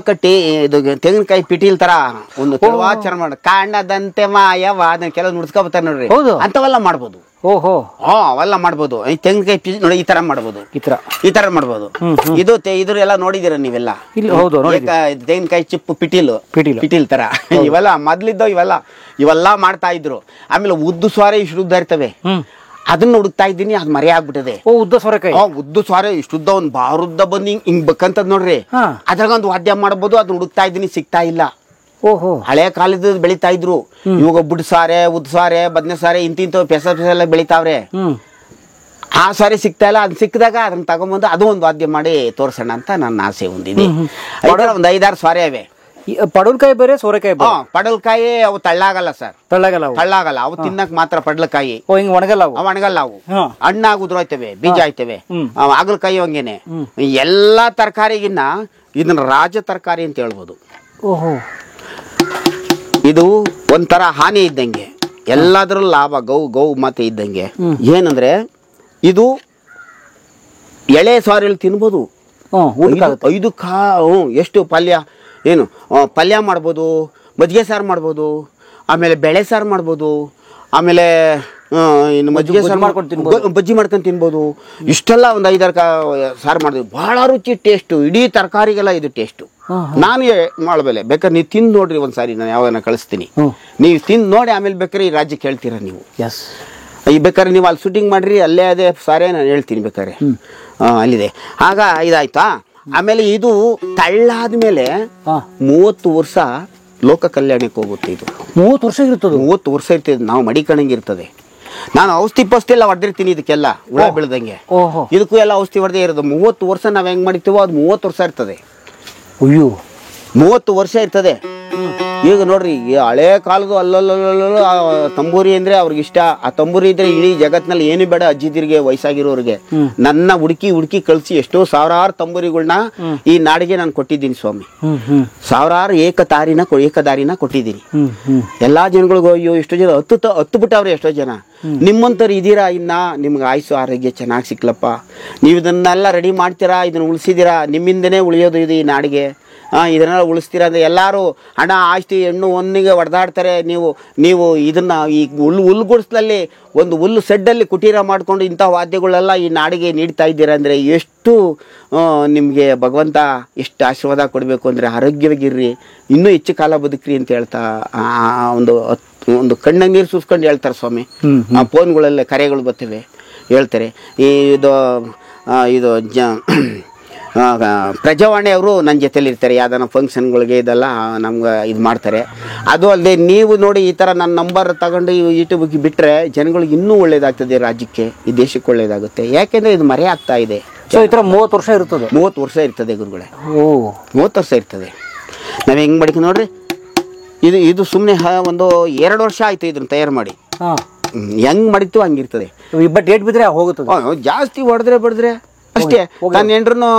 ಕಟ್ಟಿ ಇದು ತೆಂಗಿನಕಾಯಿ ಪಿಟೀಲ್ ತರ ಒಂದು ಚರ್ಮ ಕಾಣದಂತೆ ಮಾಯವ ಅದನ್ನ ಕೆಲವು ನುಡ್ಸ್ಕೊಬರ್ತಾರೆ ನೋಡ್ರಿ. ಅಂತವೆಲ್ಲ ಮಾಡ್ಬೋದು. ಅವೆಲ್ಲ ಮಾಡ್ಬೋದು. ತೆಂಗಿನಕಾಯಿ ನೋಡಿ ಈ ತರ ಮಾಡ್ಬೋದು, ಈ ತರ ಮಾಡ್ಬೋದು. ಇದ್ರೆಲ್ಲ ನೋಡಿದಿರ ನೀವೆಲ್ಲ? ತೆಂಗಿನಕಾಯಿ ಚಿಪ್ಪು ಪಿಟೀಲ್ ತರ ಇವೆಲ್ಲ ಮೊದ್ಲಿದ್ದವು. ಇವೆಲ್ಲ ಮಾಡ್ತಾ ಇದ್ರು. ಆಮೇಲೆ ಉದ್ದು ಸ್ವಾರೆ ಇಷ್ಟು ಉದ್ದ ಇರ್ತವೆ, ಅದನ್ನ ಹುಡುಕ್ತಾ ಇದ್ದೀನಿ. ಅದು ಮರೆ ಆಗ್ಬಿಟ್ಟದೆ. ಉದ್ದು ಸ್ವಾರೆ ಇಷ್ಟುದ್ದ ಒಂದು ಬಾರುದ್ದ ಬಂದು ಹಿಂಗ್ ಬೇಕಂತದ್ ನೋಡ್ರಿ. ಅದ್ರಾಗ ಒಂದು ವಾದ್ಯ ಮಾಡ್ಬೋದು. ಅದನ್ನ ಹುಡುಕ್ತಾ ಇದ್ದೀನಿ, ಸಿಗ್ತಾ ಇಲ್ಲ. ಹಳೆ ಕಾಲದ ಬೆಳಿತಾ ಇದ್ರು. ಇವಾಗ ಬುಡ್ ಸಾರೆ, ಉದ್ ಸಾರೆ, ಬದನೆ ಸಾರೆ ಇಂತಿಂತ ಪೆಸೆಲ್ಲ ಬೆಳಿತಾವ್ರೆ. ಆ ಸಾರಿ ಸಿಗ್ತಾ ಇಲ್ಲ. ಅದ್ ಸಿಕ್ಕಿದಾಗ ಅದನ್ನ ತಗೊಂಬಂದು ಅದು ಒಂದು ವಾದ್ಯ ಮಾಡಿ ತೋರ್ಸೋಣ ಅಂತ ನನ್ನ ಆಸೆ ಹೊಂದಿದೆ. ಒಂದು 5-6 ಸ್ವಾರೆ ಅವೆ. ಪಡಲ್ಕಾಯಿ ಬೇರೆ, ಸೋರೆಕಾಯಿ ಬೇರೆ. ಪಡಲ್ಕಾಯಿ ಅವು ತಳ್ಳಾಗಲ್ಲ ಸರ್, ತಳ್ಳಾಗಲ್ಲ. ಅವು ತಿನ್ನಕ್ ಮಾತ್ರ ಪಡ್ಲಕಾಯಿ. ಒಣಗಲ್ಲ ಅವು ಹಣ್ಣಾಗಿ ಉದುರೋಯ್ತವೆ, ಬೀಜ ಆಯ್ತವೆ. ಹಾಗಲಕಾಯಿ ಹಂಗೇನೆ. ಎಲ್ಲಾ ತರಕಾರಿಗಿನ್ನ ಇದನ್ನ ರಾಜ ತರಕಾರಿ ಅಂತ ಹೇಳ್ಬೋದು. ಇದು ಒಂಥರ ಹಾನಿ ಇದ್ದಂಗೆ, ಎಲ್ಲಾದ್ರಲ್ಲೂ ಲಾಭ. ಗೌ ಮಾತೆ ಇದ್ದಂಗೆ. ಏನಂದ್ರೆ ಇದು ಎಳೆ ಸಾರಿಯಲ್ಲಿ ತಿನ್ಬೋದು, ಎಷ್ಟು ಪಲ್ಯ ಏನು ಪಲ್ಯ ಮಾಡ್ಬೋದು, ಮಜ್ಜಿಗೆ ಸಾರು ಮಾಡ್ಬೋದು, ಆಮೇಲೆ ಬೇಳೆ ಸಾರು ಮಾಡ್ಬೋದು, ಆಮೇಲೆ ಇನ್ನು ಮಜ್ಜಿಗೆ ಸಾರು ಬಜ್ಜಿ ಮಾಡ್ಕೊಂಡು ತಿನ್ಬೋದು. ಇಷ್ಟೆಲ್ಲ ಒಂದು 5-6 ಸಾರು ಮಾಡಿದ್ವಿ. ಬಹಳ ರುಚಿ, ಟೇಸ್ಟು, ಇಡೀ ತರಕಾರಿಗೆಲ್ಲ ಇದು ಟೇಸ್ಟು. ನಾನು ಮಾಡಬಲ್ಲೆ. ಬೇಕಾದ್ರೆ ನೀವು ತಿಂದು ನೋಡ್ರಿ ಒಂದ್ಸಾರಿ, ನಾನು ಯಾವಾಗ ಕಳಿಸ್ತೀನಿ, ನೀವು ತಿಂದು ನೋಡಿ ಆಮೇಲೆ ಬೇಕಾದ್ರೆ ಈ ರಾಜ್ಯಕ್ಕೆ ಹೇಳ್ತೀರಾ ನೀವು. ಈ ಬೇಕಾದ್ರೆ ನೀವು ಅಲ್ಲಿ ಶೂಟಿಂಗ್ ಮಾಡ್ರಿ, ಅಲ್ಲೇ ಅದೇ ಸಾರೇ ನಾನು ಹೇಳ್ತೀನಿ ಬೇಕಾದ್ರೆ, ಅಲ್ಲಿದೆ. ಆಗ ಇದಾಯ್ತಾ. ಆಮೇಲೆ ಇದು ತಳ್ಳಾದ್ಮೇಲೆ 30 ವರ್ಷ ಲೋಕ ಕಲ್ಯಾಣಕ್ಕೆ ಹೋಗುತ್ತೆ. ಇದು 30 ವರ್ಷ ಇರ್ತದೆ. 30 ವರ್ಷ ಇರ್ತದೆ. ನಾವು ಮಡಿಕಣಂಗೆ ಇರ್ತದೆ. ನಾನು ಔಷಧಿ ಪೌಷ್ಠಿ ಎಲ್ಲ ಹೊಡೆದಿರ್ತೀನಿ ಇದಕ್ಕೆಲ್ಲ, ಹುಳ ಬೆಳೆದಂಗೆ. ಇದಕ್ಕೂ ಎಲ್ಲ ಔಷಧಿ ಹೊಡೆದೇ ಇರೋದು. 30 ವರ್ಷ ನಾವು ಹೆಂಗ್ ಮಾಡಿರ್ತೀವೋ ಅದು 30 ವರ್ಷ ಇರ್ತದೆ. 30 ವರ್ಷ ಇರ್ತದೆ. ಈಗ ನೋಡ್ರಿ, ಈ ಹಳೆ ಕಾಲದ ಅಲ್ಲಲ್ಲ ತಂಬೂರಿ ಅಂದ್ರೆ ಅವ್ರಿಗೆ ಇಷ್ಟ. ಆ ತಂಬೂರಿ ಇದ್ರೆ ಇಡೀ ಜಗತ್ನಲ್ಲಿ ಏನು ಬೇಡ ಅಜ್ಜಿದಿರಿಗೆ, ವಯಸ್ಸಾಗಿರೋರಿಗೆ. ನನ್ನ ಹುಡುಕಿ ಕಳಿಸಿ ಎಷ್ಟೋ ಸಾವಿರಾರು ತಂಬೂರಿಗಳನ್ನ ಈ ನಾಡಿಗೆ ನಾನು ಕೊಟ್ಟಿದ್ದೀನಿ ಸ್ವಾಮಿ. ಸಾವಿರಾರು ಏಕದಾರಿನ ಕೊಟ್ಟಿದ್ದೀನಿ. ಎಲ್ಲಾ ಜನಗಳಿಗೂ ಅಯ್ಯೋ ಎಷ್ಟೋ ಜನ ಹತ್ತು ಬಿಟ್ಟವ್ರೆ. ಎಷ್ಟೋ ಜನ ನಿಮ್ಮಂತವ್ರು ಇದೀರಾ, ಇನ್ನ ನಿಮ್ಗೆ ಆಯುಸ್ಸು ಆರೋಗ್ಯ ಚೆನ್ನಾಗಿ ಸಿಕ್ಲಪ್ಪ, ನೀವು ಇದನ್ನೆಲ್ಲ ರೆಡಿ ಮಾಡ್ತೀರಾ, ಇದನ್ನ ಉಳಿಸಿದೀರಾ, ನಿಮ್ಮಿಂದನೇ ಉಳಿಯೋದು ಇದು ಈ ನಾಡಿಗೆ. ಇದನ್ನೆಲ್ಲ ಉಳಿಸ್ತೀರ ಅಂದರೆ ಎಲ್ಲರೂ ಹಣ ಆಸ್ತಿ ಹೆಣ್ಣು ಒಂದಿಗೆ ಹೊಡೆದಾಡ್ತಾರೆ. ನೀವು ಇದನ್ನ ಈ ಹುಲ್ಲುಗುಡಿಸ್ಲಲ್ಲಿ ಒಂದು ಹುಲ್ಲು ಸೆಡ್ಡಲ್ಲಿ ಕುಟೀರ ಮಾಡಿಕೊಂಡು ಇಂಥ ವಾದ್ಯಗಳೆಲ್ಲ ಈ ನಾಡಿಗೆ ನೀಡ್ತಾ ಇದ್ದೀರಾ ಅಂದರೆ ಎಷ್ಟು ನಿಮಗೆ ಭಗವಂತ ಎಷ್ಟು ಆಶೀರ್ವಾದ ಕೊಡಬೇಕು. ಅಂದರೆ ಆರೋಗ್ಯವಾಗಿರ್ರಿ, ಇನ್ನೂ ಹೆಚ್ಚು ಕಾಲ ಬದುಕ್ರಿ ಅಂತ ಹೇಳ್ತಾ ಒಂದು ಕಣ್ಣಂಗೆ ನೀರು ಸುಸ್ಕೊಂಡು ಹೇಳ್ತಾರೆ ಸ್ವಾಮಿ. ಆ ಫೋನ್ಗಳಲ್ಲೇ ಕರೆಗಳು ಬರ್ತವೆ, ಹೇಳ್ತಾರೆ. ಇದು ಪ್ರಜಾವಾಣಿ ಅವರು ನನ್ನ ಜೊತೆಲಿ ಇರ್ತಾರೆ. ಯಾವ್ದಾನ ಫಂಕ್ಷನ್ಗಳಿಗೆ ಇದೆಲ್ಲ ನಮ್ಗೆ ಇದು ಮಾಡ್ತಾರೆ. ಅದು ಅಲ್ಲದೆ ನೀವು ನೋಡಿ, ಈ ಥರ ನನ್ನ ನಂಬರ್ ತಗೊಂಡು ಯೂಟ್ಯೂಬ್ಗೆ ಬಿಟ್ಟರೆ ಜನಗಳಿಗೆ ಇನ್ನೂ ಒಳ್ಳೇದಾಗ್ತದೆ, ರಾಜ್ಯಕ್ಕೆ, ಈ ದೇಶಕ್ಕೆ ಒಳ್ಳೇದಾಗುತ್ತೆ. ಯಾಕೆಂದರೆ ಇದು ಮರೆ ಆಗ್ತಾ ಇದೆ. ಸೊ ಈ ಥರ 30 ವರ್ಷ ಇರ್ತದೆ. 30 ವರ್ಷ ಇರ್ತದೆ ಗುರುಗಳೇ. 30 ವರ್ಷ ಇರ್ತದೆ. ನಾವು ಹೆಂಗೆ ಮಾಡಿಕ ನೋಡ್ರಿ, ಇದು ಸುಮ್ಮನೆ ಒಂದು 2 ವರ್ಷ ಆಯಿತು ಇದನ್ನು ತಯಾರು ಮಾಡಿ. ಹೆಂಗೆ ಮಾಡಿತ್ತು ಹಂಗಿರ್ತದೆ. ಬಟ್ ಏಟ್ ಬಿದ್ರೆ ಹೋಗುತ್ತದೆ. ಜಾಸ್ತಿ ಹೊಡೆದ್ರೆ ಅಷ್ಟೇ. ನಾನು ಹೆಂಡ್ರನ್ನು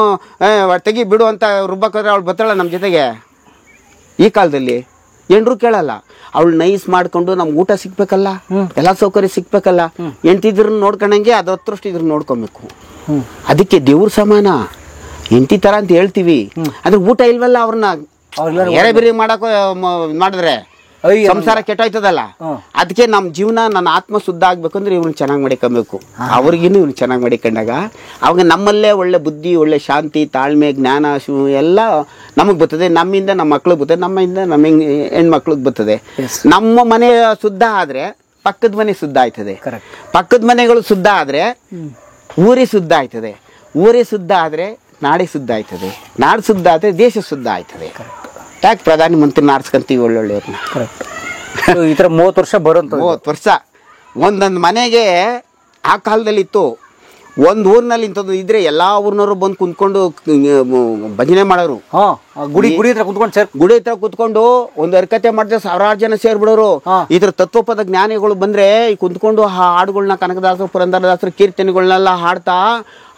ತೆಗಿ ಬಿಡು ಅಂತ ರುಬ್ಬಕ್ಕೋದ್ರೆ ಅವಳು ಬತ್ತಾಳ ನಮ್ಮ ಜೊತೆಗೆ. ಈ ಕಾಲದಲ್ಲಿ ಹೆಂಡ್ರು ಕೇಳಲ್ಲ. ಅವಳು ನೈಸ್ ಮಾಡ್ಕೊಂಡು ನಮ್ಗೆ ಊಟ ಸಿಕ್ಬೇಕಲ್ಲ, ಎಲ್ಲ ಸೌಕರ್ಯ ಸಿಕ್ಬೇಕಲ್ಲ. ಹೆಂಡ್ತಿದ್ರು ನೋಡ್ಕೊಂಡಂಗೆ ಅದು 10 ವರ್ಷ ಇದ್ರು ನೋಡ್ಕೊಬೇಕು. ಅದಕ್ಕೆ ದೇವ್ರ ಸಮಾನ ಹೆಂಡತಿ ತರ ಅಂತ ಹೇಳ್ತೀವಿ. ಅದ್ರ ಊಟ ಇಲ್ವಲ್ಲ, ಅವ್ರನ್ನ ಬೇರೆ ಬೇರೆ ಮಾಡಕ್ ಮಾಡಿದ್ರೆ ಸಂಸಾರ ಕೆಟ್ಟೋಯ್ತದಲ್ಲ. ಅದಕ್ಕೆ ನಮ್ಮ ಜೀವನ, ನನ್ನ ಆತ್ಮ ಶುದ್ಧ ಆಗ್ಬೇಕಂದ್ರೆ ಇವ್ರನ್ನ ಚೆನ್ನಾಗಿ ಮಾಡಿಕೊಬೇಕು. ಅವ್ರಿಗಿನ್ನು ಇವ್ರನ್ನ ಚೆನ್ನಾಗಿ ಮಾಡಿಕೊಂಡಾಗ ಅವಾಗ ನಮ್ಮಲ್ಲೇ ಒಳ್ಳೆ ಬುದ್ಧಿ, ಒಳ್ಳೆ ಶಾಂತಿ, ತಾಳ್ಮೆ, ಜ್ಞಾನ ಎಲ್ಲ ನಮಗೆ ಬರ್ತದೆ. ನಮ್ಮಿಂದ ನಮ್ಮ ಮಕ್ಳಿಗೆ ಬರ್ತದೆ, ನಮ್ಮಿಂದ ನಮ್ಮ ಹೆಣ್ಮಕ್ಳಿಗೆ ಬರ್ತದೆ. ನಮ್ಮ ಮನೆ ಶುದ್ಧ ಆದ್ರೆ ಪಕ್ಕದ ಮನೆ ಶುದ್ಧ ಆಯ್ತದೆ. ಪಕ್ಕದ ಮನೆಗಳು ಶುದ್ಧ ಆದ್ರೆ ಊರೇ ಶುದ್ಧ ಆಯ್ತದೆ. ಊರೇ ಶುದ್ಧ ಆದ್ರೆ ನಾಡೆ ಶುದ್ಧ ಆಯ್ತದೆ. ನಾಡು ಶುದ್ಧ ಆದ್ರೆ ದೇಶ ಶುದ್ಧ ಆಯ್ತದೆ. ಯಾಕೆ ಪ್ರಧಾನ ಮಂತ್ರಿ ನಾಡ್ಸ್ಕೊಂತೀವಿ ಒಳ್ಳೊಳ್ಳೆಯವ್ರನ್ನ. ಈ ಥರ 30 ವರ್ಷ ಬರೋಂಥ 30 ವರ್ಷ ಒಂದೊಂದು ಮನೆಗೆ ಆ ಕಾಲದಲ್ಲಿ ಇತ್ತು. ಒಂದು ಊರಿನಲ್ಲಿ ಇಂಥದ್ದು ಇದ್ರೆ ಎಲ್ಲಾ ಊರಿನವರು ಬಂದು ಕುಂತ್ಕೊಂಡು ಭಜನೆ ಮಾಡೋರು. ಗುಡಿ ಹತ್ರ ಕುತ್ಕೊಂಡು ಒಂದು ಹರಕತೆ ಮಾಡಿದ್ರೆ ಸಾವಿರಾರು ಜನ ಸೇರ್ಬಿಡೋರು. ಇದ್ರ ತತ್ವಪದ ಜ್ಞಾನಿಗಳು ಬಂದ್ರೆ ಕುಂತ್ಕೊಂಡು ಆ ಹಾಡುಗಳನ್ನ, ಕನಕದಾಸರು, ಪುರಂದರದಾಸರು ಕೀರ್ತನೆಗಳನ್ನೆಲ್ಲ ಹಾಡ್ತಾ